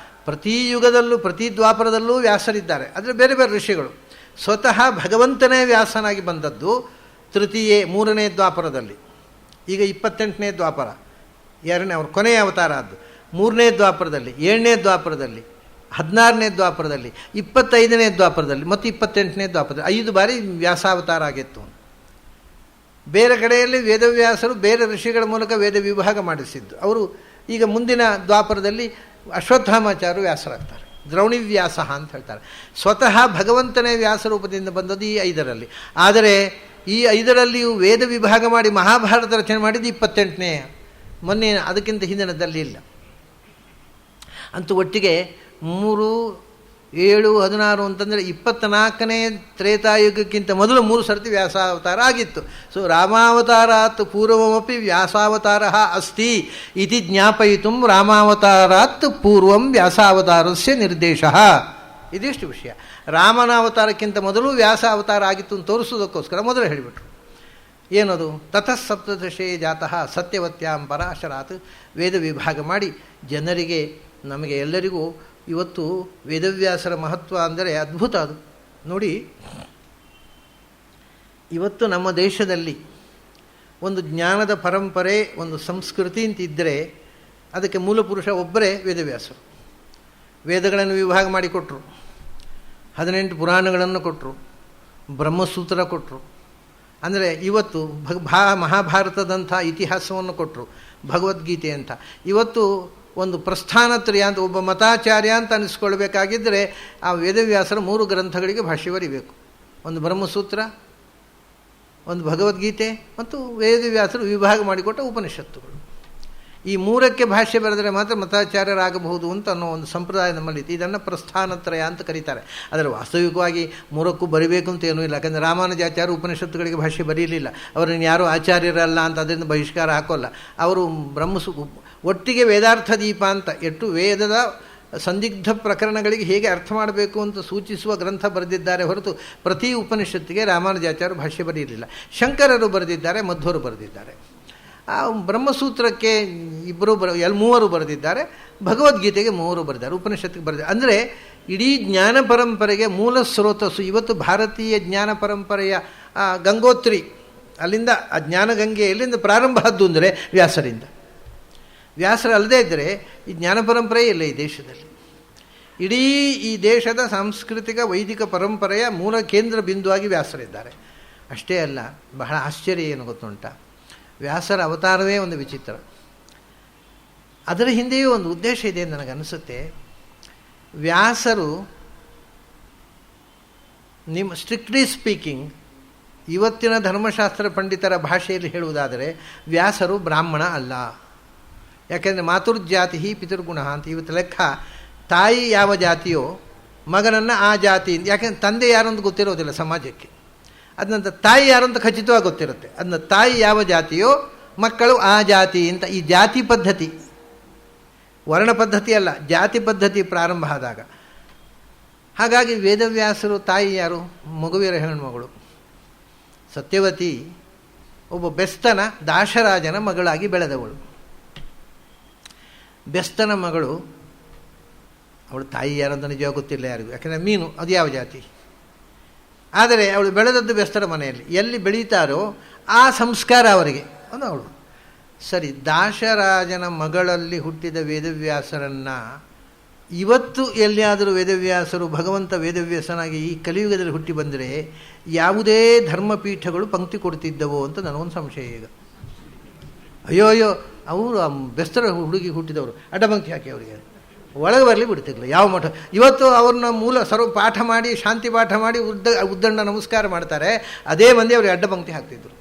ಪ್ರತಿ ಯುಗದಲ್ಲೂ ಪ್ರತಿ ದ್ವಾಪರದಲ್ಲೂ ವ್ಯಾಸರಿದ್ದಾರೆ, ಆದರೆ ಬೇರೆ ಬೇರೆ ಋಷಿಗಳು. ಸ್ವತಃ ಭಗವಂತನೇ ವ್ಯಾಸನಾಗಿ ಬಂದದ್ದು ತೃತೀಯೇ 3ನೇ ದ್ವಾಪರದಲ್ಲಿ. ಈಗ 28ನೇ ದ್ವಾಪರ, 2ನೇ ಅವ್ರ ಕೊನೆಯ ಅವತಾರ ಆದ್ದು. 3ನೇ ದ್ವಾಪರದಲ್ಲಿ, 7ನೇ ದ್ವಾಪರದಲ್ಲಿ, 16ನೇ ದ್ವಾಪರದಲ್ಲಿ, 25ನೇ ದ್ವಾಪರದಲ್ಲಿ ಮತ್ತು 28ನೇ ದ್ವಾಪರದಲ್ಲಿ 5 ಬಾರಿ ವ್ಯಾಸಾವತಾರ ಆಗಿತ್ತು. ಬೇರೆ ಕಡೆಯಲ್ಲಿ ವೇದವ್ಯಾಸರು ಬೇರೆ ಋಷಿಗಳ ಮೂಲಕ ವೇದ ವಿಭಾಗ ಮಾಡಿಸಿದ್ದು. ಅವರು ಈಗ ಮುಂದಿನ ದ್ವಾಪರದಲ್ಲಿ ಅಶ್ವತ್ಥಾಮಾಚಾರ್ಯರು ವ್ಯಾಸರಾಗ್ತಾರೆ, ದ್ರೌಣಿವ್ಯಾಸ ಅಂತ ಹೇಳ್ತಾರೆ. ಸ್ವತಃ ಭಗವಂತನೇ ವ್ಯಾಸರೂಪದಿಂದ ಬಂದದ್ದು ಈ 5ರಲ್ಲಿ. ಆದರೆ ಈ 5ರಲ್ಲಿಯೂ ವೇದ ವಿಭಾಗ ಮಾಡಿ ಮಹಾಭಾರತ ರಚನೆ ಮಾಡಿದ್ದು 28ನೇ, ಮೊನ್ನೆ ಅದಕ್ಕಿಂತ ಹಿಂದಿನದಲ್ಲಿ ಇಲ್ಲ. ಅಂತೂ ಒಟ್ಟಿಗೆ 3, 7, 16 ಅಂತಂದರೆ 24ನೇ ತ್ರೇತಾಯುಗಕ್ಕಿಂತ ಮೊದಲು 3 ಸರ್ತಿ ವ್ಯಾಸಾವತಾರ ಆಗಿತ್ತು. ಸೊ ರಾಮಾವತಾರಾತ್ ಪೂರ್ವಮಪಿ ವ್ಯಾಸಾವತಾರ ಅಸ್ತಿ ಇತಿ ಜ್ಞಾಪಯಿತು ರಾಮಾವತಾರಾತ್ ಪೂರ್ವಂ ವ್ಯಾಸಾವತಾರಸ್ಯ ನಿರ್ದೇಶ. ಇದಿಷ್ಟು ವಿಷಯ. ರಾಮನ ಅವತಾರಕ್ಕಿಂತ ಮೊದಲು ವ್ಯಾಸ ಅವತಾರ ಆಗಿತ್ತು ಅಂತ ತೋರಿಸೋದಕ್ಕೋಸ್ಕರ ಮೊದಲು ಹೇಳಿಬಿಟ್ರು. ಏನದು? ತತಃ ಸಪ್ತದಶೇ ಜಾತಃ ಸತ್ಯವತ್ಯಾಂ ಪರಾಶರಾತ್. ವೇದ ವಿಭಾಗ ಮಾಡಿ ಜನರಿಗೆ, ನಮಗೆ ಎಲ್ಲರಿಗೂ ಇವತ್ತು ವೇದವ್ಯಾಸರ ಮಹತ್ವ ಅಂದರೆ ಅದ್ಭುತ. ಅದು ನೋಡಿ, ಇವತ್ತು ನಮ್ಮ ದೇಶದಲ್ಲಿ ಒಂದು ಜ್ಞಾನದ ಪರಂಪರೆ, ಒಂದು ಸಂಸ್ಕೃತಿ ಅಂತಿದ್ದರೆ ಅದಕ್ಕೆ ಮೂಲಪುರುಷ ಒಬ್ಬರೇ ವೇದವ್ಯಾಸರು. ವೇದಗಳನ್ನು ವಿಭಾಗ ಮಾಡಿಕೊಟ್ರು, 18 ಪುರಾಣಗಳನ್ನು ಕೊಟ್ಟರು, ಬ್ರಹ್ಮಸೂತ್ರ ಕೊಟ್ಟರು. ಅಂದರೆ ಇವತ್ತು ಮಹಾಭಾರತದಂಥ ಇತಿಹಾಸವನ್ನು ಕೊಟ್ಟರು, ಭಗವದ್ಗೀತೆ ಅಂತ. ಇವತ್ತು ಒಂದು ಪ್ರಸ್ಥಾನತ್ರಯ ಅಂತ ಒಬ್ಬ ಮತಾಚಾರ್ಯ ಅಂತ ಅನ್ನಿಸ್ಕೊಳ್ಬೇಕಾಗಿದ್ದರೆ ಆ ವೇದವ್ಯಾಸರ 3 ಗ್ರಂಥಗಳಿಗೆ ಭಾಷ್ಯ ಬರೀಬೇಕು. ಒಂದು ಬ್ರಹ್ಮಸೂತ್ರ, ಒಂದು ಭಗವದ್ಗೀತೆ ಮತ್ತು ವೇದವ್ಯಾಸರು ವಿಭಾಗ ಮಾಡಿಕೊಟ್ಟ ಉಪನಿಷತ್ತುಗಳು. ಈ ಮೂರಕ್ಕೆ ಭಾಷ್ಯ ಬರೆದರೆ ಮಾತ್ರ ಮತಾಚಾರ್ಯರಾಗಬಹುದು ಅಂತ ಅನ್ನೋ ಒಂದು ಸಂಪ್ರದಾಯ ನಮ್ಮಲ್ಲಿ ಇದನ್ನು ಪ್ರಸ್ಥಾನತ್ರಯ ಅಂತ ಕರೀತಾರೆ. ಆದರೆ ವಾಸ್ತವಿಕವಾಗಿ ಮೂರಕ್ಕೂ ಬರಿಬೇಕು ಅಂತ ಏನೂ ಇಲ್ಲ. ಯಾಕಂದರೆ ರಾಮಾನುಜಾಚಾರ್ಯ ಉಪನಿಷತ್ತುಗಳಿಗೆ ಭಾಷ್ಯ ಬರೀಲಿಲ್ಲ. ಅವರನ್ನು ಯಾರೂ ಆಚಾರ್ಯರಲ್ಲ ಅಂತ ಅದರಿಂದ ಬಹಿಷ್ಕಾರ ಹಾಕೋಲ್ಲ. ಅವರು ಒಟ್ಟಿಗೆ ವೇದಾರ್ಥ ದೀಪ ಅಂತ ಎಟ್ಟು ವೇದದ ಸಂದಿಗ್ಧ ಪ್ರಕರಣಗಳಿಗೆ ಹೇಗೆ ಅರ್ಥ ಮಾಡಬೇಕು ಅಂತ ಸೂಚಿಸುವ ಗ್ರಂಥ ಬರೆದಿದ್ದಾರೆ ಹೊರತು ಪ್ರತಿ ಉಪನಿಷತ್ತಿಗೆ ರಾಮಾನುಜಾಚಾರ್ಯರು ಭಾಷ್ಯ ಬರೆಯಲಿಲ್ಲ. ಶಂಕರರು ಬರೆದಿದ್ದಾರೆ, ಮಧ್ವರು ಬರೆದಿದ್ದಾರೆ. ಬ್ರಹ್ಮಸೂತ್ರಕ್ಕೆ ಮೂವರು ಬರೆದಿದ್ದಾರೆ, ಭಗವದ್ಗೀತೆಗೆ ಮೂವರು ಬರೆದಿದ್ದಾರೆ, ಉಪನಿಷತ್ತಿಗೆ ಬರೆದಿದ್ದಾರೆ. ಅಂದರೆ ಇಡೀ ಜ್ಞಾನ ಪರಂಪರೆಗೆ ಮೂಲ ಸ್ರೋತಸ್ಸು ಇವತ್ತು ಭಾರತೀಯ ಜ್ಞಾನ ಪರಂಪರೆಯ ಗಂಗೋತ್ರಿ, ಅಲ್ಲಿಂದ ಆ ಜ್ಞಾನಗಂಗೆ ಎಲ್ಲಿಂದ ಪ್ರಾರಂಭ ಆದ್ದು ಅಂದರೆ ವ್ಯಾಸರಿಂದ. ವ್ಯಾಸರ ಅಲ್ಲದೇ ಇದ್ದರೆ ಈ ಜ್ಞಾನ ಪರಂಪರೆ ಇಲ್ಲ ಈ ದೇಶದಲ್ಲಿ. ಇಡೀ ಈ ದೇಶದ ಸಾಂಸ್ಕೃತಿಕ ವೈದಿಕ ಪರಂಪರೆಯ ಮೂಲ ಕೇಂದ್ರ ಬಿಂದುವಾಗಿ ವ್ಯಾಸರಿದ್ದಾರೆ. ಅಷ್ಟೇ ಅಲ್ಲ, ಬಹಳ ಆಶ್ಚರ್ಯ ಏನು ಗೊತ್ತುಂಟ, ವ್ಯಾಸರ ಅವತಾರವೇ ಒಂದು ವಿಚಿತ್ರ. ಅದರ ಹಿಂದೆಯೂ ಒಂದು ಉದ್ದೇಶ ಇದೆ ಅಂತ ನನಗನ್ನಿಸುತ್ತೆ. ವ್ಯಾಸರು ಸ್ಟ್ರಿಕ್ಟ್ಲಿ ಸ್ಪೀಕಿಂಗ್ ಇವತ್ತಿನ ಧರ್ಮಶಾಸ್ತ್ರ ಪಂಡಿತರ ಭಾಷೆಯಲ್ಲಿ ಹೇಳುವುದಾದರೆ ವ್ಯಾಸರು ಬ್ರಾಹ್ಮಣ ಅಲ್ಲ. ಯಾಕೆಂದರೆ ಮಾತುರ್ಜಾತಿ ಪಿತೃಗುಣ ಅಂತ ಇವತ್ತು ಲೆಕ್ಕ. ತಾಯಿ ಯಾವ ಜಾತಿಯೋ ಮಗನನ್ನು ಆ ಜಾತಿ, ಯಾಕೆಂದ್ರೆ ತಂದೆ ಯಾರು ಅಂತ ಗೊತ್ತಿರೋದಿಲ್ಲ ಸಮಾಜಕ್ಕೆ. ಅದನ್ನಂತ ತಾಯಿ ಯಾರು ಅಂತ ಖಚಿತವಾಗಿ ಗೊತ್ತಿರುತ್ತೆ. ಅದನ್ನ ತಾಯಿ ಯಾವ ಜಾತಿಯೋ ಮಕ್ಕಳು ಆ ಜಾತಿ ಅಂತ. ಈ ಜಾತಿ ಪದ್ಧತಿ, ವರ್ಣ ಪದ್ಧತಿ ಅಲ್ಲ, ಜಾತಿ ಪದ್ಧತಿ ಪ್ರಾರಂಭ ಆದಾಗ. ಹಾಗಾಗಿ ವೇದವ್ಯಾಸರು ತಾಯಿ ಯಾರು? ಮಗುವಿರ ಹೆಣ್ಮಗಳು ಸತ್ಯವತಿ, ಒಬ್ಬ ಬೆಸ್ತನ ದಾಶರಾಜನ ಮಗಳಾಗಿ ಬೆಳೆದವಳು. ಬೆಸ್ತನ ಮಗಳು, ಅವಳು ತಾಯಿ ಯಾರಂತ ನಿಜವಾಗಿ ಗೊತ್ತಿಲ್ಲ ಯಾರಿಗೂ, ಯಾಕೆಂದರೆ ಮೀನು ಅದು ಯಾವ ಜಾತಿ. ಆದರೆ ಅವಳು ಬೆಳೆದದ್ದು ಬೆಸ್ತರ ಮನೆಯಲ್ಲಿ. ಎಲ್ಲಿ ಬೆಳೀತಾರೋ ಆ ಸಂಸ್ಕಾರ ಅವರಿಗೆ ಅದು ಅವಳು. ಸರಿ, ದಾಶರಾಜನ ಮಗಳಲ್ಲಿ ಹುಟ್ಟಿದ ವೇದವ್ಯಾಸರನ್ನು ಇವತ್ತು ಎಲ್ಲಿಯಾದರೂ ವೇದವ್ಯಾಸರು ಭಗವಂತ ವೇದವ್ಯಾಸನಾಗಿ ಈ ಕಲಿಯುಗದಲ್ಲಿ ಹುಟ್ಟಿ ಬಂದರೆ ಯಾವುದೇ ಧರ್ಮಪೀಠಗಳು ಪಂಕ್ತಿ ಕೊಡ್ತಿದ್ದವೋ ಅಂತ ನನಗೊಂದು ಸಂಶಯ ಈಗ. ಅಯ್ಯೋ ಅವರು ಬೆಸ್ತರ ಹುಡುಗಿ ಹುಟ್ಟಿದವರು ಅಡ್ಡಪಂಕ್ತಿ ಹಾಕಿ ಅವರಿಗೆ ಒಳಗೆ ಬರಲಿ ಬಿಡ್ತಿರ್ಲಿಲ್ಲ ಯಾವ ಮಠ. ಇವತ್ತು ಅವ್ರನ್ನ ಮೂಲ ಸರ್ವ ಪಾಠ ಮಾಡಿ ಶಾಂತಿ ಪಾಠ ಮಾಡಿ ಉದ್ದಂಡ ನಮಸ್ಕಾರ ಮಾಡ್ತಾರೆ, ಅದೇ ಮಂದಿ ಅವ್ರಿಗೆ ಅಡ್ಡಪಂಕ್ತಿ ಹಾಕ್ತಿದ್ರು.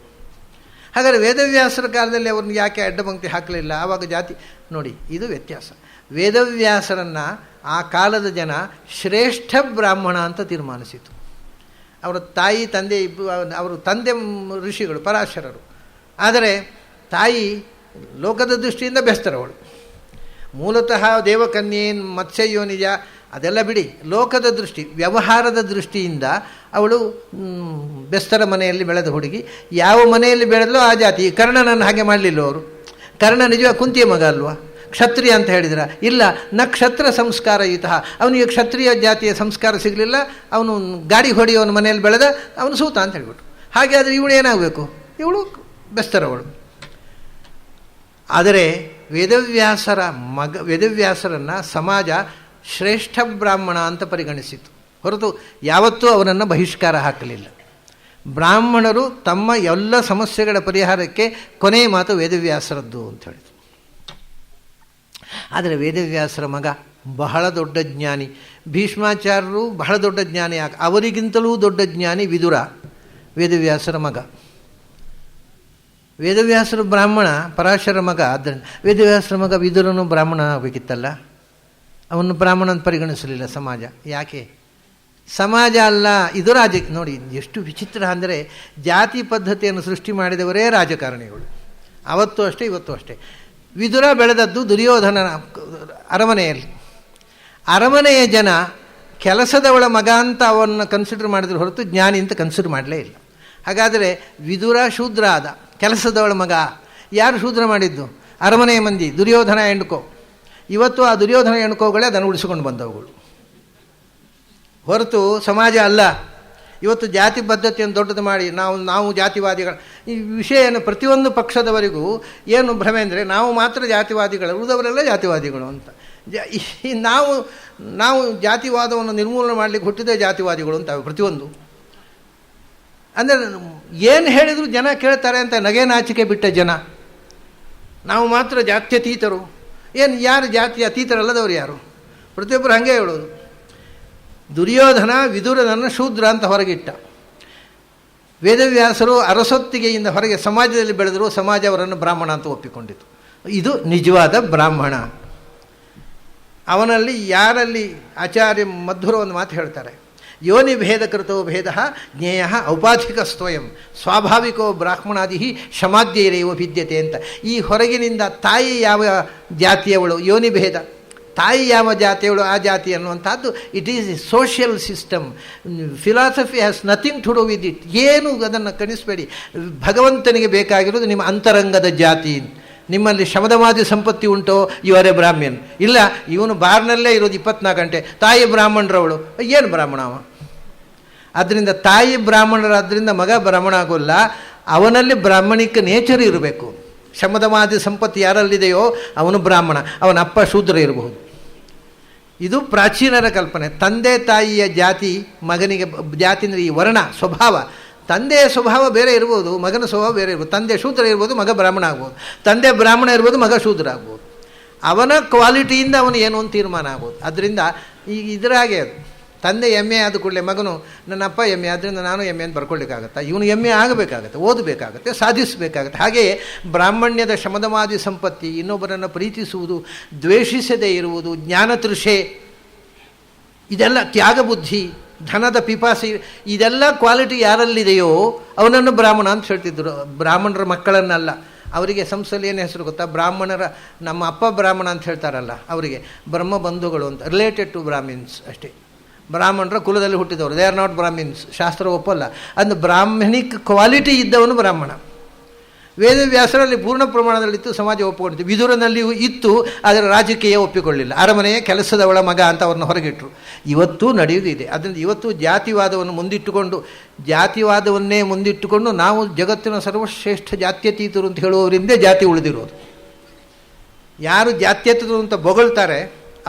ಹಾಗಾದರೆ ವೇದವ್ಯಾಸರ ಕಾಲದಲ್ಲಿ ಅವ್ರನ್ನ ಯಾಕೆ ಅಡ್ಡಪಂಕ್ತಿ ಹಾಕಲಿಲ್ಲ? ಆವಾಗ ಜಾತಿ ನೋಡಿ, ಇದು ವ್ಯತ್ಯಾಸ. ವೇದವ್ಯಾಸರನ್ನು ಆ ಕಾಲದ ಜನ ಶ್ರೇಷ್ಠ ಬ್ರಾಹ್ಮಣ ಅಂತ ತೀರ್ಮಾನಿಸಿತು. ಅವರ ತಾಯಿ ತಂದೆ ಅವರು ತಂದೆ ಋಷಿಗಳು ಪರಾಶರರು, ಆದರೆ ತಾಯಿ ಲೋಕದ ದೃಷ್ಟಿಯಿಂದ ಬೆಸ್ತರವಳು. ಮೂಲತಃ ದೇವಕನ್ಯೆ ಮತ್ಸ್ಯಯೋ ನಿಜ, ಅದೆಲ್ಲ ಬಿಡಿ. ಲೋಕದ ದೃಷ್ಟಿ, ವ್ಯವಹಾರದ ದೃಷ್ಟಿಯಿಂದ ಅವಳು ಬೆಸ್ತರ ಮನೆಯಲ್ಲಿ ಬೆಳೆದ ಹುಡುಗಿ. ಯಾವ ಮನೆಯಲ್ಲಿ ಬೆಳೆದಲೋ ಆ ಜಾತಿ. ಕರ್ಣನನ್ನು ಹಾಗೆ ಮಾಡಲಿಲ್ಲ ಅವರು. ಕರ್ಣ ನಿಜವಾಗಿ ಕುಂತಿಯ ಮಗ ಅಲ್ವಾ? ಕ್ಷತ್ರಿಯ ಅಂತ ಹೇಳಿದ್ರ? ಇಲ್ಲ, ನಕ್ಷತ್ರ ಸಂಸ್ಕಾರ ಈತ. ಅವನಿಗೆ ಕ್ಷತ್ರಿಯ ಜಾತಿಯ ಸಂಸ್ಕಾರ ಸಿಗಲಿಲ್ಲ, ಅವನು ಗಾಡಿ ಹೊಡೆಯೋನ ಮನೆಯಲ್ಲಿ ಬೆಳೆದ, ಅವನು ಸೂತ ಅಂತ ಹೇಳ್ಬಿಟ್ಟು. ಹಾಗೆ ಆದರೆ ಇವಳು ಏನಾಗಬೇಕು? ಇವಳು ಬೆಸ್ತರವಳು. ಆದರೆ ವೇದವ್ಯಾಸರನ್ನು ಸಮಾಜ ಶ್ರೇಷ್ಠ ಬ್ರಾಹ್ಮಣ ಅಂತ ಪರಿಗಣಿಸಿತು ಹೊರತು ಯಾವತ್ತೂ ಅವರನ್ನು ಬಹಿಷ್ಕಾರ ಹಾಕಲಿಲ್ಲ. ಬ್ರಾಹ್ಮಣರು ತಮ್ಮ ಎಲ್ಲ ಸಮಸ್ಯೆಗಳ ಪರಿಹಾರಕ್ಕೆ ಕೊನೆಯ ಮಾತು ವೇದವ್ಯಾಸರದ್ದು ಅಂತ ಹೇಳಿದರು. ಆದರೆ ವೇದವ್ಯಾಸರ ಮಗ ಬಹಳ ದೊಡ್ಡ ಜ್ಞಾನಿ. ಭೀಷ್ಮಾಚಾರ್ಯರು ಬಹಳ ದೊಡ್ಡ ಜ್ಞಾನಿ. ಅವರಿಗಿಂತಲೂ ದೊಡ್ಡ ಜ್ಞಾನಿ ವಿದುರ, ವೇದವ್ಯಾಸರ ಮಗ. ವೇದವ್ಯಾಸರು ಬ್ರಾಹ್ಮಣ, ಪರಾಶರ ಮಗ. ಆದ್ದರಿಂದ ವೇದವ್ಯಾಸರ ಮಗ ವಿದುರನು ಬ್ರಾಹ್ಮಣ ಆಗಬೇಕಿತ್ತಲ್ಲ, ಅವನು ಬ್ರಾಹ್ಮಣ ಅಂತ ಪರಿಗಣಿಸಲಿಲ್ಲ ಸಮಾಜ. ಯಾಕೆ? ಸಮಾಜ ಅಲ್ಲ, ಇದು ನೋಡಿ ಎಷ್ಟು ವಿಚಿತ್ರ ಅಂದರೆ, ಜಾತಿ ಪದ್ಧತಿಯನ್ನು ಸೃಷ್ಟಿ ಮಾಡಿದವರೇ ರಾಜಕಾರಣಿಗಳು. ಅವತ್ತು ಅಷ್ಟೇ, ಇವತ್ತು ಅಷ್ಟೇ. ವಿದುರ ಬೆಳೆದದ್ದು ದುರ್ಯೋಧನನ ಅರಮನೆಯಲ್ಲಿ. ಅರಮನೆಯ ಜನ ಕೆಲಸದವಳ ಮಗ ಅಂತ ಅವನ್ನ ಕನ್ಸಿಡರ್ ಮಾಡಿದ್ರು ಹೊರತು ಜ್ಞಾನಿ ಅಂತ ಕನ್ಸಿಡರ್ ಮಾಡಲೇ ಇಲ್ಲ. ಹಾಗಾದರೆ ವಿದುರ ಶೂದ್ರ ಆದ, ಕೆಲಸದವಳ ಮಗ. ಯಾರು ಶೂದ್ರ ಮಾಡಿದ್ದು? ಅರಮನೆಯ ಮಂದಿ, ದುರ್ಯೋಧನ ಹೆಣ್ಕೋ. ಇವತ್ತು ಆ ದುರ್ಯೋಧನ ಹೆಣ್ಕೋಗಳೇ ಅದನ್ನು ಉಳಿಸಿಕೊಂಡು ಬಂದವುಗಳು ಹೊರತು ಸಮಾಜ ಅಲ್ಲ. ಇವತ್ತು ಜಾತಿ ಪದ್ಧತಿಯನ್ನು ದೊಡ್ಡದು ಮಾಡಿ ನಾವು ಜಾತಿವಾದಿಗಳು, ಈ ವಿಷಯವನ್ನು ಪ್ರತಿಯೊಂದು ಪಕ್ಷದವರಿಗೂ ಏನು ಭ್ರಮೆ ಅಂದರೆ ನಾವು ಮಾತ್ರ ಜಾತಿವಾದಿಗಳು, ಉಳಿದವರೆಲ್ಲ ಜಾತಿವಾದಿಗಳು ಅಂತ. ನಾವು ಜಾತಿವಾದವನ್ನು ನಿರ್ಮೂಲನೆ ಮಾಡಲಿಕ್ಕೆ ಹುಟ್ಟಿದೇ ಜಾತಿವಾದಿಗಳು ಅಂತ ಪ್ರತಿಯೊಂದು. ಅಂದರೆ ಏನು ಹೇಳಿದರೂ ಜನ ಕೇಳ್ತಾರೆ ಅಂತ ನಗೆ ನಾಚಿಕೆ ಬಿಟ್ಟ ಜನ. ನಾವು ಮಾತ್ರ ಜಾತ್ಯತೀತರು. ಏನು ಯಾರು ಜಾತಿ ಅತೀತರಲ್ಲದವರು ಯಾರು? ಪ್ರತಿಯೊಬ್ಬರು ಹಾಗೆ ಹೇಳೋದು. ದುರ್ಯೋಧನ ವಿದುರನನ್ನು ಶೂದ್ರ ಅಂತ ಹೊರಗಿಟ್ಟ. ವೇದವ್ಯಾಸರು ಅರಸೊತ್ತಿಗೆಯಿಂದ ಹೊರಗೆ ಸಮಾಜದಲ್ಲಿ ಬೆಳೆದರೂ ಸಮಾಜ ಅವರನ್ನು ಬ್ರಾಹ್ಮಣ ಅಂತ ಒಪ್ಪಿಕೊಂಡಿತು. ಇದು ನಿಜವಾದ ಬ್ರಾಹ್ಮಣ. ಅವನಲ್ಲಿ ಯಾರಲ್ಲಿ ಆಚಾರ್ಯ ಮಧ್ವರು ಒಂದು ಮಾತು ಹೇಳ್ತಾರೆ, ಯೋನಿ ಭೇದ ಕೃತೋ ಭೇದ ಜ್ಞೇಯ ಔಪಾಧಿಕ ಸ್ವಯಂ ಸ್ವಾಭಾವಿಕೋ ಬ್ರಾಹ್ಮಣಾದಿ ಶಮಾದ್ಯೈರೇವ ಭಿದ್ಯತೆ ಅಂತ. ಈ ಹೊರಗಿನಿಂದ ತಾಯಿ ಯಾವ ಜಾತಿಯವಳು ಯೋನಿ ಭೇದ, ತಾಯಿ ಯಾವ ಜಾತಿಯವಳು ಆ ಜಾತಿ ಅನ್ನುವಂಥದ್ದು it is a social system. Philosophy has nothing to do with it. ಏನು ಅದನ್ನು ಕಣಿಸಬೇಡಿ. ಭಗವಂತನಿಗೆ ಬೇಕಾಗಿರೋದು ನಿಮ್ಮ ಅಂತರಂಗದ ಜಾತಿ. ನಿಮ್ಮಲ್ಲಿ ಶಮದಮಾದಿ ಸಂಪತ್ತಿ ಉಂಟೋ ಇವರೇ ಬ್ರಾಹ್ಮಣ. ಇಲ್ಲ, ಇವನು ಬಾರ್ನಲ್ಲೇ ಇರೋದು 24 ಗಂಟೆ, ತಾಯಿ ಬ್ರಾಹ್ಮಣರವಳು, ಏನು ಬ್ರಾಹ್ಮಣ ಅವ? ಆದ್ದರಿಂದ ತಾಯಿ ಬ್ರಾಹ್ಮಣರಾದ್ದರಿಂದ ಮಗ ಬ್ರಾಹ್ಮಣ ಆಗೋಲ್ಲ. ಅವನಲ್ಲಿ ಬ್ರಾಹ್ಮಣಿಕ ನೇಚರ್ ಇರಬೇಕು. ಶಮದಮಾದಿ ಸಂಪತ್ತಿ ಯಾರಲ್ಲಿದೆಯೋ ಅವನು ಬ್ರಾಹ್ಮಣ, ಅವನ ಅಪ್ಪ ಶೂದ್ರ ಇರಬಹುದು. ಇದು ಪ್ರಾಚೀನರ ಕಲ್ಪನೆ. ತಂದೆ ತಾಯಿಯ ಜಾತಿ ಮಗನಿಗೆ, ಜಾತಿ ಅಂದರೆ ಈ ವರ್ಣ ಸ್ವಭಾವ. ತಂದೆಯ ಸ್ವಭಾವ ಬೇರೆ ಇರ್ಬೋದು, ಮಗನ ಸ್ವಭಾವ ಬೇರೆ ಇರ್ಬೋದು. ತಂದೆ ಶೂದ್ರ ಇರ್ಬೋದು, ಮಗ ಬ್ರಾಹ್ಮಣ ಆಗ್ಬೋದು. ತಂದೆ ಬ್ರಾಹ್ಮಣ ಇರ್ಬೋದು, ಮಗ ಶೂದ್ರ ಆಗ್ಬೋದು. ಅವನ ಕ್ವಾಲಿಟಿಯಿಂದ ಅವನು ಏನು ಒಂದು ತೀರ್ಮಾನ ಆಗ್ಬೋದು. ಅದರಿಂದ ಈಗ ಇದರಾಗೆ ಅದು ತಂದೆ MA ಆದ ಕೂಡಲೇ ಮಗನು ನನ್ನ ಅಪ್ಪ MA ಆದ್ದರಿಂದ ನಾನು MA ಅಂತ ಬರ್ಕೊಳ್ಳಿಕ್ಕಾಗತ್ತಾ? ಇವನು MA ಆಗಬೇಕಾಗತ್ತೆ, ಓದಬೇಕಾಗತ್ತೆ, ಸಾಧಿಸಬೇಕಾಗತ್ತೆ. ಹಾಗೆಯೇ ಬ್ರಾಹ್ಮಣ್ಯದ ಶಮದಮಾದಿ ಸಂಪತ್ತಿ, ಇನ್ನೊಬ್ಬರನ್ನು ಪ್ರೀತಿಸುವುದು, ದ್ವೇಷಿಸದೇ ಇರುವುದು, ಜ್ಞಾನತೃಷೆ, ಇದೆಲ್ಲ ತ್ಯಾಗ ಬುದ್ಧಿ, ಧನದ ಪಿಪಾಸಿ, ಇದೆಲ್ಲ ಕ್ವಾಲಿಟಿ ಯಾರಲ್ಲಿದೆಯೋ ಅವನನ್ನು ಬ್ರಾಹ್ಮಣ ಅಂತ ಹೇಳ್ತಿದ್ರು. ಬ್ರಾಹ್ಮಣರ ಮಕ್ಕಳನ್ನಲ್ಲ. ಅವರಿಗೆ ಸಂಸ್ಥೆಯಲ್ಲಿ ಏನು ಹೆಸರು ಗೊತ್ತಾ? ಬ್ರಾಹ್ಮಣರ, ನಮ್ಮ ಅಪ್ಪ ಬ್ರಾಹ್ಮಣ ಅಂತ ಹೇಳ್ತಾರಲ್ಲ, ಅವರಿಗೆ ಬ್ರಹ್ಮ ಬಂಧುಗಳು ಅಂತ, ರಿಲೇಟೆಡ್ ಟು ಬ್ರಾಹ್ಮಿನ್ಸ್ ಅಷ್ಟೇ. ಬ್ರಾಹ್ಮಣರ ಕುಲದಲ್ಲಿ ಹುಟ್ಟಿದವರು, ದೇ ಆರ್ ನಾಟ್ ಬ್ರಾಹ್ಮಿನ್ಸ್. ಶಾಸ್ತ್ರ ಒಪ್ಪಲ್ಲ. ಅದು ಬ್ರಾಹ್ಮಣಿಕ್ ಕ್ವಾಲಿಟಿ ಇದ್ದವನು ಬ್ರಾಹ್ಮಣ. ವೇದವ್ಯಾಸರಲ್ಲಿ ಪೂರ್ಣ ಪ್ರಮಾಣದಲ್ಲಿತ್ತು, ಸಮಾಜ ಒಪ್ಪಿಕೊಂಡಿತ್ತು. ವಿದುರನಲ್ಲಿಯೂ ಇತ್ತು, ಆದರೆ ರಾಜಕೀಯ ಒಪ್ಪಿಕೊಳ್ಳಿಲ್ಲ. ಅರಮನೆಯ ಕೆಲಸದವಳ ಮಗ ಅಂತ ಅವ್ರನ್ನ ಹೊರಗಿಟ್ಟರು. ಇವತ್ತೂ ನಡೆಯುವುದಿದೆ. ಅದರಿಂದ ಇವತ್ತು ಜಾತಿವಾದವನ್ನು ಮುಂದಿಟ್ಟುಕೊಂಡು, ಜಾತಿವಾದವನ್ನೇ ಮುಂದಿಟ್ಟುಕೊಂಡು ನಾವು ಜಗತ್ತಿನ ಸರ್ವಶ್ರೇಷ್ಠ ಜಾತ್ಯತೀತರು ಅಂತ ಹೇಳುವವರಿಂದ ಜಾತಿ ಉಳಿದಿರೋದು. ಯಾರು ಜಾತ್ಯತೀತರು ಅಂತ ಬೊಗಳ್ತಾರೆ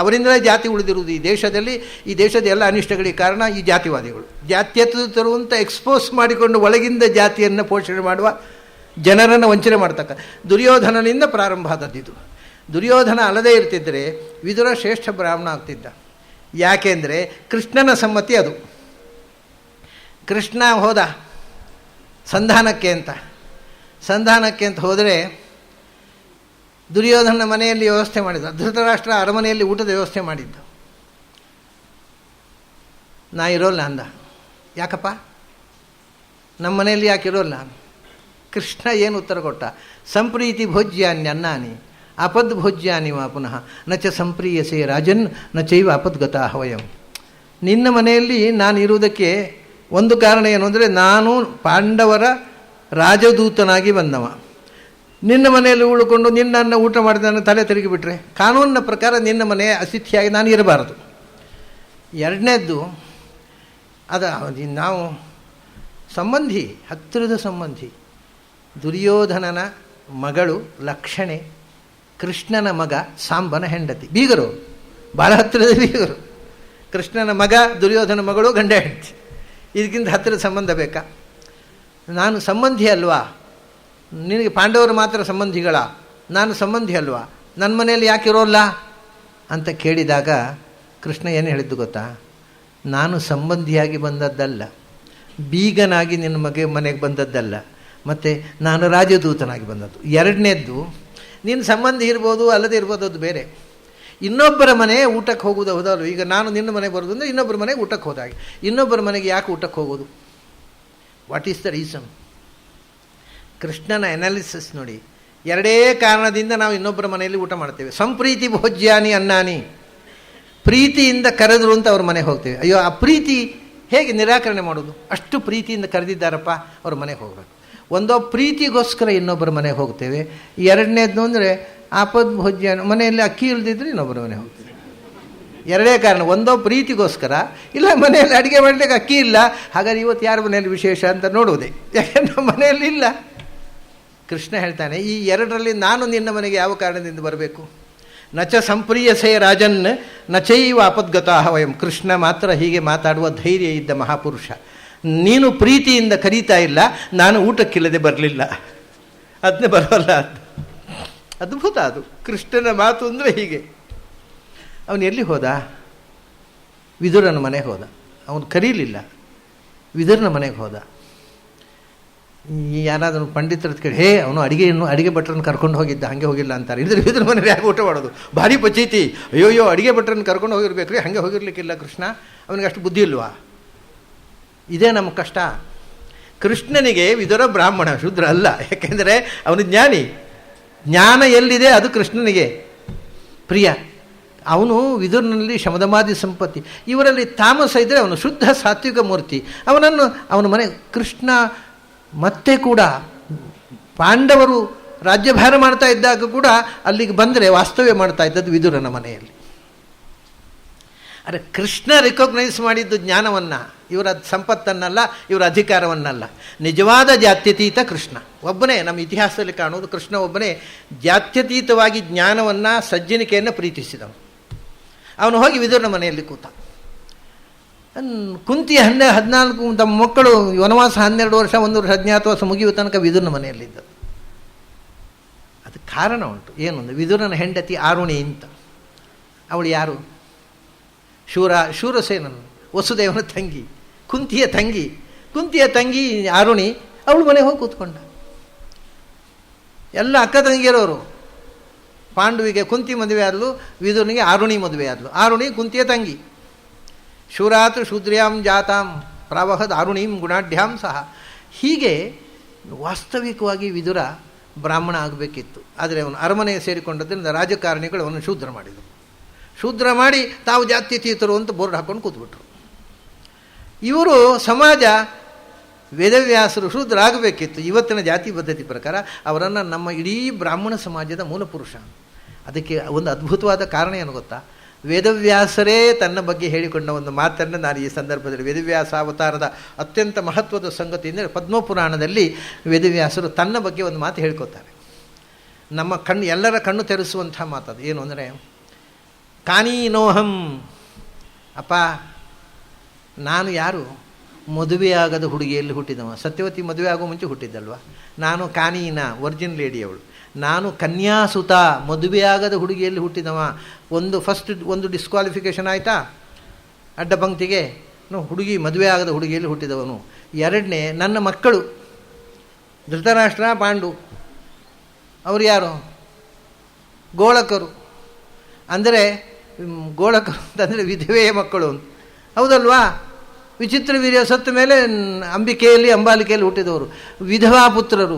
ಅವರಿಂದಲೇ ಜಾತಿ ಉಳಿದಿರುವುದು ಈ ದೇಶದಲ್ಲಿ. ಈ ದೇಶದ ಎಲ್ಲ ಅನಿಷ್ಟಗಳಿಗೆ ಕಾರಣ ಈ ಜಾತಿವಾದಿಗಳು. ಜಾತ್ಯತೀತರು ಅಂತ ಎಕ್ಸ್ಪೋಸ್ ಮಾಡಿಕೊಂಡು ಒಳಗಿಂದ ಜಾತಿಯನ್ನು ಪೋಷಣೆ ಮಾಡುವ ಜನರನ್ನು ವಂಚನೆ ಮಾಡ್ತಕ್ಕ ದುರ್ಯೋಧನನಿಂದ ಪ್ರಾರಂಭ ಆದದ್ದಿದು. ದುರ್ಯೋಧನ ಅಲ್ಲದೇ ಇರ್ತಿದ್ದರೆ ವಿದುರ ಶ್ರೇಷ್ಠ ಬ್ರಾಹ್ಮಣ ಆಗ್ತಿದ್ದ. ಯಾಕೆಂದರೆ ಕೃಷ್ಣನ ಸಮ್ಮತಿ ಅದು. ಕೃಷ್ಣ ಹೋದ ಸಂಧಾನಕ್ಕೆ ಅಂತ ಹೋದರೆ ದುರ್ಯೋಧನ ಮನೆಯಲ್ಲಿ ವ್ಯವಸ್ಥೆ ಮಾಡಿದ್ದ. ಧೃತರಾಷ್ಟ್ರ ಅರಮನೆಯಲ್ಲಿ ಊಟದ ವ್ಯವಸ್ಥೆ ಮಾಡಿದ್ದ. ನಾ ಇರೋಲ್ಲ ಅಂದ. ಯಾಕಪ್ಪ ನಮ್ಮ ಮನೆಯಲ್ಲಿ ಯಾಕೆ ಇರೋಲ್ಲ? ಕೃಷ್ಣ ಏನು ಉತ್ತರ ಕೊಟ್ಟ? ಸಂಪ್ರೀತಿ ಭೋಜ್ಯಾನಿ ಅನ್ನಾನಿ ಅಪದ್ ಭೋಜ್ಯಾನಿ ವಾ ಪುನಃ ನ ಚ ಸಂಪ್ರೀಯಸೆ ರಾಜನ್ ನ ಚೈವ ಅಪದ್ಗತಾ ವಯಂ. ನಿನ್ನ ಮನೆಯಲ್ಲಿ ನಾನು ಇರುವುದಕ್ಕೆ ಒಂದು ಕಾರಣ ಏನು ಅಂದರೆ ನಾನು ಪಾಂಡವರ ರಾಜದೂತನಾಗಿ ಬಂದವ. ನಿನ್ನ ಮನೆಯಲ್ಲಿ ಉಳ್ಕೊಂಡು ನಿನ್ನನ್ನು ಊಟ ಮಾಡಿದ ನನ್ನ ತಲೆ ತಿರುಗಿಬಿಟ್ರೆ ಕಾನೂನಿನ ಪ್ರಕಾರ ನಿನ್ನ ಮನೆಯ ಅತಿಥಿಯಾಗಿ ನಾನು ಇರಬಾರದು. ಎರಡನೇದ್ದು ನಾವು ಸಂಬಂಧಿ, ಹತ್ತಿರದ ಸಂಬಂಧಿ. ದುರ್ಯೋಧನನ ಮಗಳು ಲಕ್ಷಣೆ, ಕೃಷ್ಣನ ಮಗ ಸಾಂಬನ ಹೆಂಡತಿ, ಬೀಗರು, ಭಾಳ ಹತ್ತಿರದ ಬೀಗರು. ಕೃಷ್ಣನ ಮಗ ದುರ್ಯೋಧನ ಮಗಳು ಗಂಡ ಹೆಂಡತಿ. ಇದಕ್ಕಿಂತ ಹತ್ತಿರದ ಸಂಬಂಧ ಬೇಕಾ? ನಾನು ಸಂಬಂಧಿ ಅಲ್ವಾ? ನಿನಗೆ ಪಾಂಡವರು ಮಾತ್ರ ಸಂಬಂಧಿಗಳ, ನಾನು ಸಂಬಂಧಿ ಅಲ್ವಾ? ನನ್ನ ಮನೆಯಲ್ಲಿ ಯಾಕೆ ಇರೋಲ್ಲ ಅಂತ ಕೇಳಿದಾಗ ಕೃಷ್ಣ ಏನು ಹೇಳಿದ್ದು ಗೊತ್ತಾ? ನಾನು ಸಂಬಂಧಿಯಾಗಿ ಬಂದದ್ದಲ್ಲ, ಬೀಗನಾಗಿ ನಿನ್ನ ಮನೆಗೆ ಬಂದದ್ದಲ್ಲ, ಮತ್ತು ನಾನು ರಾಜದೂತನಾಗಿ ಬಂದದ್ದು. ಎರಡನೇದ್ದು, ನೀನು ಸಂಬಂಧಿ ಇರ್ಬೋದು ಅಲ್ಲದೇ ಇರ್ಬೋದು, ಅದು ಬೇರೆ. ಇನ್ನೊಬ್ಬರ ಮನೆ ಊಟಕ್ಕೆ ಹೋಗೋದು ಹೌದಲ್ವ? ಈಗ ನಾನು ನಿನ್ನ ಮನೆಗೆ ಬರೋದು ಅಂದರೆ ಇನ್ನೊಬ್ಬರ ಮನೆಗೆ ಊಟಕ್ಕೆ ಹೋದಾಗೆ. ಇನ್ನೊಬ್ಬರ ಮನೆಗೆ ಯಾಕೆ ಊಟಕ್ಕೆ ಹೋಗೋದು? What is the reason? ಕೃಷ್ಣನ ಅನಾಲಿಸಿಸ್ ನೋಡಿ. ಎರಡೇ ಕಾರಣದಿಂದ ನಾವು ಇನ್ನೊಬ್ಬರ ಮನೆಯಲ್ಲಿ ಊಟ ಮಾಡ್ತೇವೆ. ಸಂಪ್ರೀತಿ ಭೋಜ್ಯಾನಿ ಅನ್ನಾನಿ, ಪ್ರೀತಿಯಿಂದ ಕರೆದ್ರು ಅಂತ ಅವ್ರ ಮನೆಗೆ ಹೋಗ್ತೇವೆ. ಅಯ್ಯೋ, ಆ ಪ್ರೀತಿ ಹೇಗೆ ನಿರಾಕರಣೆ ಮಾಡೋದು? ಅಷ್ಟು ಪ್ರೀತಿಯಿಂದ ಕರೆದಿದ್ದಾರಪ್ಪ, ಅವ್ರ ಮನೆಗೆ ಹೋಗಬೇಕು. ಒಂದೋ ಪ್ರೀತಿಗೋಸ್ಕರ ಇನ್ನೊಬ್ಬರ ಮನೆಗೆ ಹೋಗ್ತೇವೆ. ಎರಡನೇದು ಅಂದರೆ ಆಪದ್ ಭೋಜ್ಯಾನಿ, ಮನೆಯಲ್ಲಿ ಅಕ್ಕಿ ಇಲ್ದಿದ್ರೆ ಇನ್ನೊಬ್ಬರ ಮನೆಗೆ ಹೋಗ್ತೇವೆ. ಎರಡೇ ಕಾರಣ. ಒಂದೋ ಪ್ರೀತಿಗೋಸ್ಕರ, ಇಲ್ಲ ಮನೆಯಲ್ಲಿ ಅಡುಗೆ ಮಾಡಲಿಕ್ಕೆ ಅಕ್ಕಿ ಇಲ್ಲ, ಹಾಗಾದ್ರೆ ಇವತ್ತು ಯಾರ ಮನೆಯಲ್ಲಿ ವಿಶೇಷ ಅಂತ ನೋಡುವುದೇ, ಯಾಕೆಂದ್ರೆ ನಮ್ಮ ಮನೆಯಲ್ಲಿ ಇಲ್ಲ. ಕೃಷ್ಣ ಹೇಳ್ತಾನೆ, ಈ ಎರಡರಲ್ಲಿ ನಾನು ನಿನ್ನ ಮನೆಗೆ ಯಾವ ಕಾರಣದಿಂದ ಬರಬೇಕು? ನಚ ಸಂಪ್ರಿಯಸೇ ರಾಜನ್ ನಚೈವ ಅಪದ್ಗತಾ ವಯಂ. ಕೃಷ್ಣ ಮಾತ್ರ ಹೀಗೆ ಮಾತಾಡುವ ಧೈರ್ಯ ಇದ್ದ ಮಹಾಪುರುಷ. ನೀನು ಪ್ರೀತಿಯಿಂದ ಕರೀತಾ ಇಲ್ಲ, ನಾನು ಊಟಕ್ಕಿಲ್ಲದೆ ಬರಲಿಲ್ಲ, ಅದನ್ನೇ ಬರೋಲ್ಲ. ಅದ್ಭುತ ಅದು ಕೃಷ್ಣನ ಮಾತು ಅಂದರೆ ಹೀಗೆ. ಅವನು ಎಲ್ಲಿ ಹೋದ? ವಿದುರನ ಮನೆಗೆ ಹೋದ. ಅವನು ಕರೀಲಿಲ್ಲ, ವಿದುರನ ಮನೆಗೆ ಹೋದ. ಯಾರಾದರೂ ಪಂಡಿತರ ಕೇಳಿ ಹೇ ಅವನು ಅಡಿಗೆ ಭಟ್ರನ್ನು ಕರ್ಕೊಂಡು ಹೋಗಿದ್ದ, ಹಾಗೆ ಹೋಗಿಲ್ಲ ಅಂತಾರೆ. ಇದ್ರ ಮನೇಲಿ ಯಾಕೆ ಊಟ ಮಾಡೋದು, ಭಾರಿ ಪಚೀತಿ, ಅಯ್ಯೋ ಅಡಿಗೆ ಭಟ್ರನ್ನು ಕರ್ಕೊಂಡು ಹೋಗಿರ್ಬೇಕು ರೀ, ಹಾಗೆ ಹೋಗಿರ್ಲಿಕ್ಕಿಲ್ಲ ಕೃಷ್ಣ, ಅವನಿಗೆ ಅಷ್ಟು ಬುದ್ಧಿ ಇಲ್ವಾ? ಇದೇ ನಮ್ಮ ಕಷ್ಟ. ಕೃಷ್ಣನಿಗೆ ವಿದುರ ಬ್ರಾಹ್ಮಣ, ಶೂದ್ರ ಅಲ್ಲ. ಯಾಕೆಂದರೆ ಅವನು ಜ್ಞಾನಿ. ಜ್ಞಾನ ಎಲ್ಲಿದೆ ಅದು ಕೃಷ್ಣನಿಗೆ ಪ್ರಿಯ. ಅವನು ವಿದುರನಲ್ಲಿ ಶಮದಮಾದಿ ಸಂಪತ್ತಿ, ಇವರಲ್ಲಿ ತಾಮಸ ಇದ್ದರೆ ಅವನು ಶುದ್ಧ ಸಾತ್ವಿಕ ಮೂರ್ತಿ. ಅವನ ಮನೆ ಕೃಷ್ಣ ಮತ್ತೆ ಕೂಡ ಪಾಂಡವರು ರಾಜ್ಯಭಾರ ಮಾಡ್ತಾ ಇದ್ದಾಗ ಕೂಡ ಅಲ್ಲಿಗೆ ಬಂದರೆ ವಾಸ್ತವ್ಯ ಮಾಡ್ತಾ ಇದ್ದದ್ದು ವಿದುರನ ಮನೆಯಲ್ಲಿ. ಆದರೆ ಕೃಷ್ಣ ರಿಕಗ್ನೈಸ್ ಮಾಡಿದ್ದು ಜ್ಞಾನವನ್ನು, ಇವರ ಸಂಪತ್ತನ್ನಲ್ಲ, ಇವರ ಅಧಿಕಾರವನ್ನಲ್ಲ. ನಿಜವಾದ ಜಾತ್ಯತೀತ ಕೃಷ್ಣ ಒಬ್ಬನೇ. ನಮ್ಮ ಇತಿಹಾಸದಲ್ಲಿ ಕಾಣುವುದು ಕೃಷ್ಣ ಒಬ್ಬನೇ ಜಾತ್ಯತೀತವಾಗಿ ಜ್ಞಾನವನ್ನು, ಸಜ್ಜನಿಕೆಯನ್ನು ಪ್ರೀತಿಸಿದವನು. ಅವನು ಹೋಗಿ ವಿದುರನ ಮನೆಯಲ್ಲಿ ಕೂತ. ಕುಂತಿ 14 ತಮ್ಮ ಮಕ್ಕಳು ವನವಾಸ 12 ವರ್ಷ, 1 ವರ್ಷ ಅಜ್ಞಾತವಾಸ ಮುಗಿಯುವ ತನಕ ವಿದುರನ ಮನೆಯಲ್ಲಿದ್ದರು. ಅದು ಕಾರಣ ಉಂಟು. ಏನೊಂದು, ವಿದುರನ ಹೆಂಡತಿ ಆರುಣಿ ಅಂತ. ಅವಳು ಯಾರು? ಶೂರಸೇನನು, ವಸುದೇವನ ತಂಗಿ, ಕುಂತಿಯ ತಂಗಿ ಆರುಣಿ. ಅವಳು ಮನೆಗೆ ಹೋಗಿ ಕೂತ್ಕೊಂಡ. ಎಲ್ಲ ಅಕ್ಕ ತಂಗಿಯರವರು. ಪಾಂಡುವಿಗೆ ಕುಂತಿ ಮದುವೆ ಆದಲು, ವಿದುರನಿಗೆ ಆರುಣಿ ಮದುವೆ ಆದಲು. ಆರುಣಿ ಕುಂತಿಯ ತಂಗಿ. ಶೂರಾತ್ ಶೂದ್ರ್ಯಾಂ ಜಾತಾಂ ಪ್ರಾವಹದ್ ಆರುಣೀಂ ಗುಣಾಢ್ಯಾಂ ಸಹ. ಹೀಗೆ ವಾಸ್ತವಿಕವಾಗಿ ವಿದುರ ಬ್ರಾಹ್ಮಣ ಆಗಬೇಕಿತ್ತು. ಆದರೆ ಅವನು ಅರಮನೆ ಸೇರಿಕೊಂಡದ್ರಿಂದ ರಾಜಕಾರಣಿಗಳು ಅವನು ಶೂದ್ರ ಮಾಡಿದರು. ಶೂದ್ರ ಮಾಡಿ ತಾವು ಜಾತ್ಯತೀತರು ಅಂತ ಬೋರ್ಡ್ ಹಾಕ್ಕೊಂಡು ಕೂತ್ಬಿಟ್ರು. ಇವರು ಸಮಾಜ ವೇದವ್ಯಾಸರು ಶೂದ್ರ ಆಗಬೇಕಿತ್ತು. ಇವತ್ತಿನ ಜಾತಿ ಪದ್ಧತಿ ಪ್ರಕಾರ ಅವರನ್ನು ನಮ್ಮ ಇಡೀ ಬ್ರಾಹ್ಮಣ ಸಮಾಜದ ಮೂಲಪುರುಷ. ಅದಕ್ಕೆ ಒಂದು ಅದ್ಭುತವಾದ ಕಾರಣ ಏನು ಗೊತ್ತಾ? ವೇದವ್ಯಾಸರೇ ತನ್ನ ಬಗ್ಗೆ ಹೇಳಿಕೊಂಡ ಒಂದು ಮಾತನ್ನು ನಾನು ಈ ಸಂದರ್ಭದಲ್ಲಿ, ವೇದವ್ಯಾಸ ಅವತಾರದ ಅತ್ಯಂತ ಮಹತ್ವದ ಸಂಗತಿ ಅಂದರೆ ಪದ್ಮಪುರಾಣದಲ್ಲಿ ವೇದವ್ಯಾಸರು ತನ್ನ ಬಗ್ಗೆ ಒಂದು ಮಾತು ಹೇಳ್ಕೊತಾರೆ. ನಮ್ಮ ಎಲ್ಲರ ಕಣ್ಣು ತೆರೆಸುವಂಥ ಮಾತದು. ಏನು ಅಂದರೆ, ಕಾನೀನೋಹಂ, ಅಪ್ಪ ನಾನು ಯಾರು? ಮದುವೆಯಾಗದ ಹುಡುಗಿಯಲ್ಲಿ ಹುಟ್ಟಿದವ. ಸತ್ಯವತಿ ಮದುವೆ ಆಗೋ ಮುಂಚೆ ಹುಟ್ಟಿದ್ದಲ್ವ. ನಾನು ಕಾನೀನ, ವರ್ಜಿನ್ ಲೇಡಿ ಅವಳು. ನಾನು ಕನ್ಯಾಸುತ, ಮದುವೆಯಾಗದ ಹುಡುಗಿಯಲ್ಲಿ ಹುಟ್ಟಿದವ. ಒಂದು ಡಿಸ್ಕ್ವಾಲಿಫಿಕೇಷನ್ ಆಯಿತಾ ಅಡ್ಡ ಪಂಕ್ತಿಗೆ. ಮದುವೆ ಆಗದ ಹುಡುಗಿಯಲ್ಲಿ ಹುಟ್ಟಿದವನು. ಎರಡನೇ, ನನ್ನ ಮಕ್ಕಳು ಧೃತರಾಷ್ಟ್ರ, ಪಾಂಡು. ಅವರು ಯಾರು? ಗೋಳಕರು. ಅಂದರೆ ಗೋಳಕರು ಅಂತಂದರೆ ವಿಧವೆಯ ಮಕ್ಕಳು, ಹೌದಲ್ವಾ? ವಿಚಿತ್ರ ವೀರ್ಯ ಸತ್ತ ಮೇಲೆ ಅಂಬಾಲಿಕೆಯಲ್ಲಿ ಹುಟ್ಟಿದವರು ವಿಧವಾ ಪುತ್ರರು.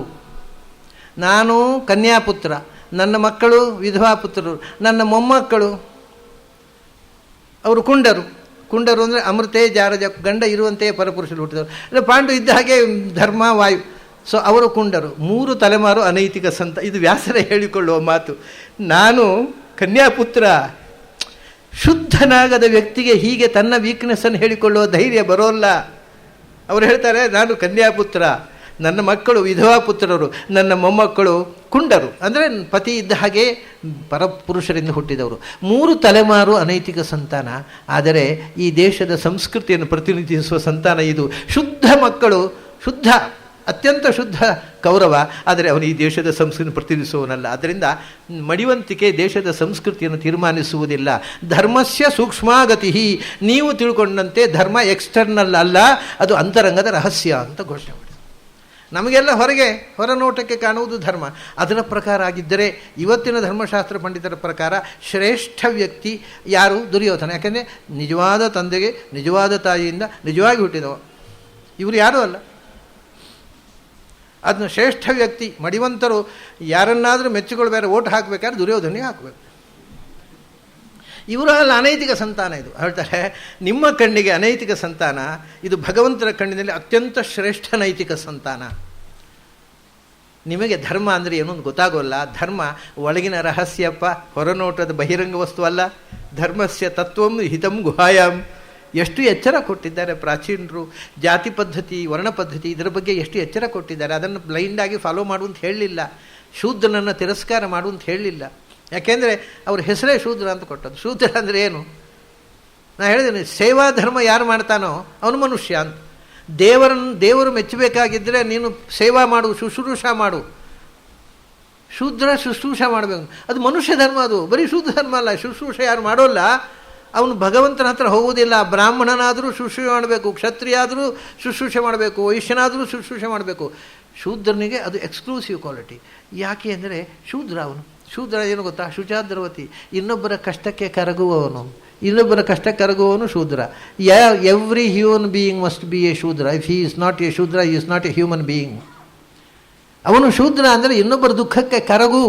ನಾನು ಕನ್ಯಾಪುತ್ರ, ನನ್ನ ಮಕ್ಕಳು ವಿಧವಾ ಪುತ್ರರು. ನನ್ನ ಮೊಮ್ಮಕ್ಕಳು ಅವರು ಕುಂಡರು ಅಂದರೆ ಅಮೃತೆ ಜಾರಜ, ಗಂಡ ಇರುವಂತೆಯೇ ಪರಪುರುಷರು ಹುಟ್ಟಿದವರು. ಅಂದರೆ ಪಾಂಡು ಇದ್ದ ಹಾಗೆ ಧರ್ಮ, ವಾಯು. ಸೊ ಅವರು ಕುಂಡರು. 3 ತಲೆಮಾರು ಅನೈತಿಕ ಸಂತ. ಇದು ವ್ಯಾಸರ ಹೇಳಿಕೊಳ್ಳುವ ಮಾತು. ನಾನು ಕನ್ಯಾಪುತ್ರ. ಶುದ್ಧನಾಗದ ವ್ಯಕ್ತಿಗೆ ಹೀಗೆ ತನ್ನ ವೀಕ್ನೆಸ್ಸನ್ನು ಹೇಳಿಕೊಳ್ಳುವ ಧೈರ್ಯ ಬರೋಲ್ಲ. ಅವರು ಹೇಳ್ತಾರೆ, ನಾನು ಕನ್ಯಾಪುತ್ರ, ನನ್ನ ಮಕ್ಕಳು ವಿಧವಾ ಪುತ್ರರು, ನನ್ನ ಮೊಮ್ಮಕ್ಕಳು ಕುಂಡರು. ಅಂದರೆ ಪತಿ ಇದ್ದ ಹಾಗೆ ಪರಪುರುಷರಿಂದ ಹುಟ್ಟಿದವರು. 3 ತಲೆಮಾರು ಅನೈತಿಕ ಸಂತಾನ. ಆದರೆ ಈ ದೇಶದ ಸಂಸ್ಕೃತಿಯನ್ನು ಪ್ರತಿನಿಧಿಸುವ ಸಂತಾನ ಇದು. ಶುದ್ಧ ಮಕ್ಕಳು, ಶುದ್ಧ, ಅತ್ಯಂತ ಶುದ್ಧ ಕೌರವ. ಆದರೆ ಅವನು ಈ ದೇಶದ ಸಂಸ್ಕೃತಿ ಪ್ರತಿನಿಧಿಸುವವನಲ್ಲ. ಆದ್ದರಿಂದ ಮಡಿವಂತಿಕೆ ದೇಶದ ಸಂಸ್ಕೃತಿಯನ್ನು ತೀರ್ಮಾನಿಸುವುದಿಲ್ಲ. ಧರ್ಮಸ್ಯ ಸೂಕ್ಷ್ಮಾಗತಿ. ನೀವು ತಿಳ್ಕೊಂಡಂತೆ ಧರ್ಮ ಎಕ್ಸ್ಟರ್ನಲ್ ಅಲ್ಲ, ಅದು ಅಂತರಂಗದ ರಹಸ್ಯ ಅಂತ ಘೋಷಣೆ ಮಾಡಿ. ನಮಗೆಲ್ಲ ಹೊರ ನೋಟಕ್ಕೆ ಕಾಣುವುದು ಧರ್ಮ. ಅದರ ಪ್ರಕಾರ ಆಗಿದ್ದರೆ ಇವತ್ತಿನ ಧರ್ಮಶಾಸ್ತ್ರ ಪಂಡಿತರ ಪ್ರಕಾರ ಶ್ರೇಷ್ಠ ವ್ಯಕ್ತಿ ಯಾರು? ದುರ್ಯೋಧನ. ಯಾಕೆಂದರೆ ನಿಜವಾದ ತಂದೆಗೆ ನಿಜವಾದ ತಾಯಿಯಿಂದ ನಿಜವಾಗಿ ಹುಟ್ಟಿದವ. ಇವರು ಯಾರೂ ಅಲ್ಲ. ಅದನ್ನು ಶ್ರೇಷ್ಠ ವ್ಯಕ್ತಿ. ಮಡಿವಂತರು ಯಾರನ್ನಾದರೂ ಮೆಚ್ಚಿಕೊಳ್ಬೇಕಾದ್ರೆ ಓಟ್ ಹಾಕಬೇಕಾದ್ರೆ ದುರ್ಯೋಧನಿಗೆ ಹಾಕಬೇಕು. ಇವರು ಅಲ್ಲ ಅನೈತಿಕ ಸಂತಾನ. ಇದು ಹೇಳ್ತಾರೆ, ನಿಮ್ಮ ಕಣ್ಣಿಗೆ ಅನೈತಿಕ ಸಂತಾನ, ಇದು ಭಗವಂತನ ಕಣ್ಣಿನಲ್ಲಿ ಅತ್ಯಂತ ಶ್ರೇಷ್ಠ ನೈತಿಕ ಸಂತಾನ. ನಿಮಗೆ ಧರ್ಮ ಅಂದರೆ ಏನೋ ಗೊತ್ತಾಗೋಲ್ಲ. ಧರ್ಮ ಒಳಗಿನ ರಹಸ್ಯಪ್ಪ, ಹೊರನೋಟದ ಬಹಿರಂಗ ವಸ್ತು ಅಲ್ಲ. ಧರ್ಮಸ್ಯ ತತ್ವಂ ಹಿತಂ ಗುಹಾಯಾಮ್. ಎಷ್ಟು ಎಚ್ಚರ ಕೊಟ್ಟಿದ್ದಾರೆ ಪ್ರಾಚೀನರು. ಜಾತಿ ಪದ್ಧತಿ, ವರ್ಣ ಪದ್ಧತಿ, ಇದರ ಬಗ್ಗೆ ಎಷ್ಟು ಎಚ್ಚರ ಕೊಟ್ಟಿದ್ದಾರೆ. ಅದನ್ನು ಬ್ಲೈಂಡಾಗಿ ಫಾಲೋ ಮಾಡುವಂತ ಹೇಳಲಿಲ್ಲ. ಶೂದ್ರನನ್ನು ತಿರಸ್ಕಾರ ಮಾಡುವಂತ ಹೇಳಲಿಲ್ಲ. ಯಾಕೆಂದರೆ ಅವ್ರ ಹೆಸರೇ ಶೂದ್ರ ಅಂತ ಕೊಟ್ಟದ್ದು. ಶೂದ್ರ ಅಂದರೆ ಏನು? ನಾನು ಹೇಳಿದ್ದೀನಿ, ಸೇವಾ ಧರ್ಮ ಯಾರು ಮಾಡ್ತಾನೋ ಅವನು ಮನುಷ್ಯ ಅಂತ. ದೇವರು ಮೆಚ್ಚಬೇಕಾಗಿದ್ದರೆ ನೀನು ಸೇವಾ ಮಾಡು, ಶುಶ್ರೂಷ ಮಾಡು. ಶೂದ್ರ ಶುಶ್ರೂಷ ಮಾಡಬೇಕು, ಅದು ಮನುಷ್ಯ ಧರ್ಮ. ಅದು ಬರೀ ಶೂದ್ರ ಧರ್ಮ ಅಲ್ಲ. ಶುಶ್ರೂಷ ಯಾರು ಮಾಡೋಲ್ಲ ಅವನು ಭಗವಂತನ ಹತ್ರ ಹೋಗುವುದಿಲ್ಲ. ಬ್ರಾಹ್ಮಣನಾದರೂ ಶುಶ್ರೂಷೆ ಮಾಡಬೇಕು, ಕ್ಷತ್ರಿಯ ಆದರೂ ಶುಶ್ರೂಷೆ ಮಾಡಬೇಕು, ವೈಶ್ಯನಾದರೂ ಶುಶ್ರೂಷೆ ಮಾಡಬೇಕು. ಶೂದ್ರನಿಗೆ ಅದು ಎಕ್ಸ್ಕ್ಲೂಸಿವ್ ಕ್ವಾಲಿಟಿ. ಯಾಕೆ ಅಂದರೆ ಶೂದ್ರ ಏನು ಗೊತ್ತಾ? ಶುಚಾದ್ರವತಿ, ಇನ್ನೊಬ್ಬರ ಕಷ್ಟಕ್ಕೆ ಕರಗುವವನು. ಶೂದ್ರ. Every human being must be a Shudra. If he is not a Shudra, he is not a human being. ಅವನು ಶೂದ್ರ ಅಂದರೆ ಇನ್ನೊಬ್ಬರ ದುಃಖಕ್ಕೆ ಕರಗು.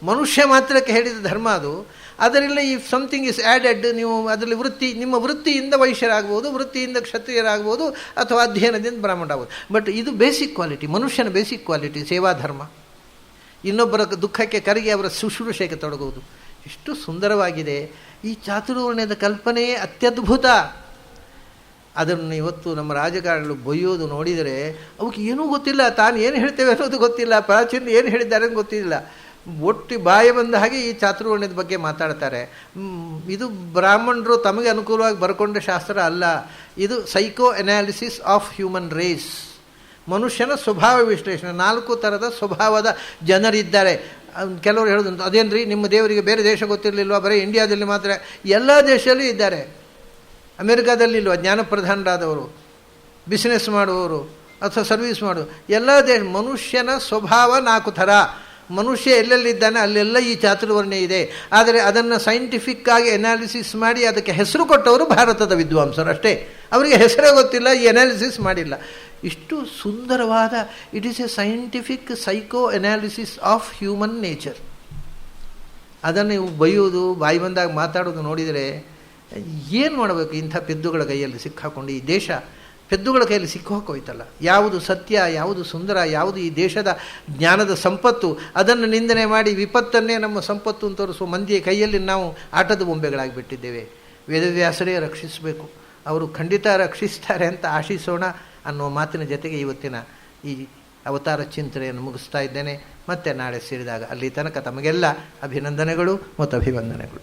ಮನುಷ್ಯ ಮಾತ್ರಕ್ಕೆ ಹೇಳಿದ ಧರ್ಮ ಅದು. ಅದರಲ್ಲಿ ಇಫ್ ಸಮಥಿಂಗ್ ಇಸ್ ಆ್ಯಡೆಡ್, ನೀವು ಅದರಲ್ಲಿ ನಿಮ್ಮ ವೃತ್ತಿಯಿಂದ ವೈಶ್ಯರಾಗ್ಬೋದು, ವೃತ್ತಿಯಿಂದ ಕ್ಷತ್ರಿಯರಾಗ್ಬೋದು, ಅಥವಾ ಅಧ್ಯಯನದಿಂದ ಬ್ರಾಹ್ಮಣರಾಗ್ಬೋದು. ಬಟ್ ಇದು ಬೇಸಿಕ್ ಕ್ವಾಲಿಟಿ, ಮನುಷ್ಯನ ಬೇಸಿಕ್ ಕ್ವಾಲಿಟಿ, ಸೇವಾ ಧರ್ಮ. ಇನ್ನೊಬ್ಬರ ದುಃಖಕ್ಕೆ ಕರಗಿ ಅವರ ಶುಶ್ರೂಷೆಗೆ ತೊಡಗುವುದು. ಎಷ್ಟು ಸುಂದರವಾಗಿದೆ ಈ ಚಾತುರ್ವರ್ಣ್ಯದ ಕಲ್ಪನೆಯೇ ಅತ್ಯದ್ಭುತ. ಅದನ್ನು ಇವತ್ತು ನಮ್ಮ ರಾಜಕಾರಣಿಗಳು ಬೈಯೋದು ನೋಡಿದರೆ ಅವಕ್ಕೆ ಏನೂ ಗೊತ್ತಿಲ್ಲ, ತಾನು ಏನು ಹೇಳ್ತೇವೆ ಅನ್ನೋದು ಗೊತ್ತಿಲ್ಲ, ಪ್ರಾಚೀನ ಏನು ಹೇಳಿದ್ದಾರೆ ಅಂತ ಗೊತ್ತಿಲ್ಲ. ಒಟ್ಟು ಬಾಯಿ ಬಂದ ಹಾಗೆ ಈ ಚಾತುರ್ವರ್ಣ್ಯದ ಬಗ್ಗೆ ಮಾತಾಡ್ತಾರೆ. ಇದು ಬ್ರಾಹ್ಮಣರು ತಮಗೆ ಅನುಕೂಲವಾಗಿ ಬರ್ಕೊಂಡ ಶಾಸ್ತ್ರ ಅಲ್ಲ. ಇದು psycho analysis of human race, ಮನುಷ್ಯನ ಸ್ವಭಾವ ವಿಶ್ಲೇಷಣೆ. 4 ಥರದ ಸ್ವಭಾವದ ಜನರಿದ್ದಾರೆ. ಕೆಲವರು ಹೇಳೋದು, ಅದೇನು ರೀ ನಿಮ್ಮ ದೇವರಿಗೆ ಬೇರೆ ದೇಶ ಗೊತ್ತಿರಲಿಲ್ವಾ, ಬರೀ ಇಂಡಿಯಾದಲ್ಲಿ ಮಾತ್ರ? ಎಲ್ಲ ದೇಶದಲ್ಲೂ ಇದ್ದಾರೆ. ಅಮೆರಿಕಾದಲ್ಲಿಲ್ವ ಜ್ಞಾನಪ್ರಧಾನರಾದವರು, ಬಿಸ್ನೆಸ್ ಮಾಡುವವರು ಅಥವಾ ಸರ್ವೀಸ್ ಮಾಡುವ ಎಲ್ಲ ಮನುಷ್ಯನ ಸ್ವಭಾವ 4 ಥರ. ಮನುಷ್ಯ ಎಲ್ಲೆಲ್ಲಿದ್ದಾನೆ ಅಲ್ಲೆಲ್ಲ ಈ ಚಾತುರ್ವರ್ಣ್ಯ ಇದೆ. ಆದರೆ ಅದನ್ನು ಸೈಂಟಿಫಿಕ್ ಆಗಿ ಅನಾಲಿಸಿಸ್ ಮಾಡಿ ಅದಕ್ಕೆ ಹೆಸರು ಕೊಟ್ಟವರು ಭಾರತದ ವಿದ್ವಾಂಸರು ಅಷ್ಟೇ. ಅವರಿಗೆ ಹೆಸರೇ ಗೊತ್ತಿಲ್ಲ, ಈ ಅನಾಲಿಸಿಸ್ ಮಾಡಿಲ್ಲ. ಇಷ್ಟು ಸುಂದರವಾದ it is A scientific psycho analysis of human nature. ಅದನ್ನು ನೀವು ಬೈಯೋದು, ಬಾಯಿ ಬಂದಾಗ ಮಾತಾಡೋದು ನೋಡಿದರೆ ಏನು ಮಾಡಬೇಕು? ಇಂಥ ಪೆದ್ದುಗಳ ಕೈಯಲ್ಲಿ ಸಿಕ್ಕಾಕೊಂಡು ಈ ದೇಶ ಪೆದ್ದುಗಳ ಕೈಯಲ್ಲಿ ಸಿಕ್ಕೋಯ್ತಲ್ಲ. ಯಾವುದು ಸತ್ಯ, ಯಾವುದು ಸುಂದರ, ಯಾವುದು ಈ ದೇಶದ ಜ್ಞಾನದ ಸಂಪತ್ತು, ಅದನ್ನು ನಿಂದನೆ ಮಾಡಿ ವಿಪತ್ತನ್ನೇ ನಮ್ಮ ಸಂಪತ್ತು ಅಂತ ತೋರಿಸುವ ಮಂದಿಯ ಕೈಯಲ್ಲಿ ನಾವು ಆಟದ ಬೊಂಬೆಗಳಾಗಿಬಿಟ್ಟಿದ್ದೇವೆ. ವೇದವ್ಯಾಸರೇ ರಕ್ಷಿಸಬೇಕು, ಅವರು ಖಂಡಿತ ರಕ್ಷಿಸ್ತಾರೆ ಅಂತ ಆಶಿಸೋಣ ಅನ್ನುವ ಮಾತಿನ ಜೊತೆಗೆ ಇವತ್ತಿನ ಈ ಅವತಾರ ಚಿಂತನೆಯನ್ನು ಮುಗಿಸ್ತಾ ಇದ್ದೇನೆ. ಮತ್ತೆ ನಾಳೆ ಸೇರಿದಾಗ ಅಲ್ಲಿ ತನಕ ತಮಗೆಲ್ಲ ಅಭಿನಂದನೆಗಳು ಮತ್ತು ಅಭಿವಂದನೆಗಳು.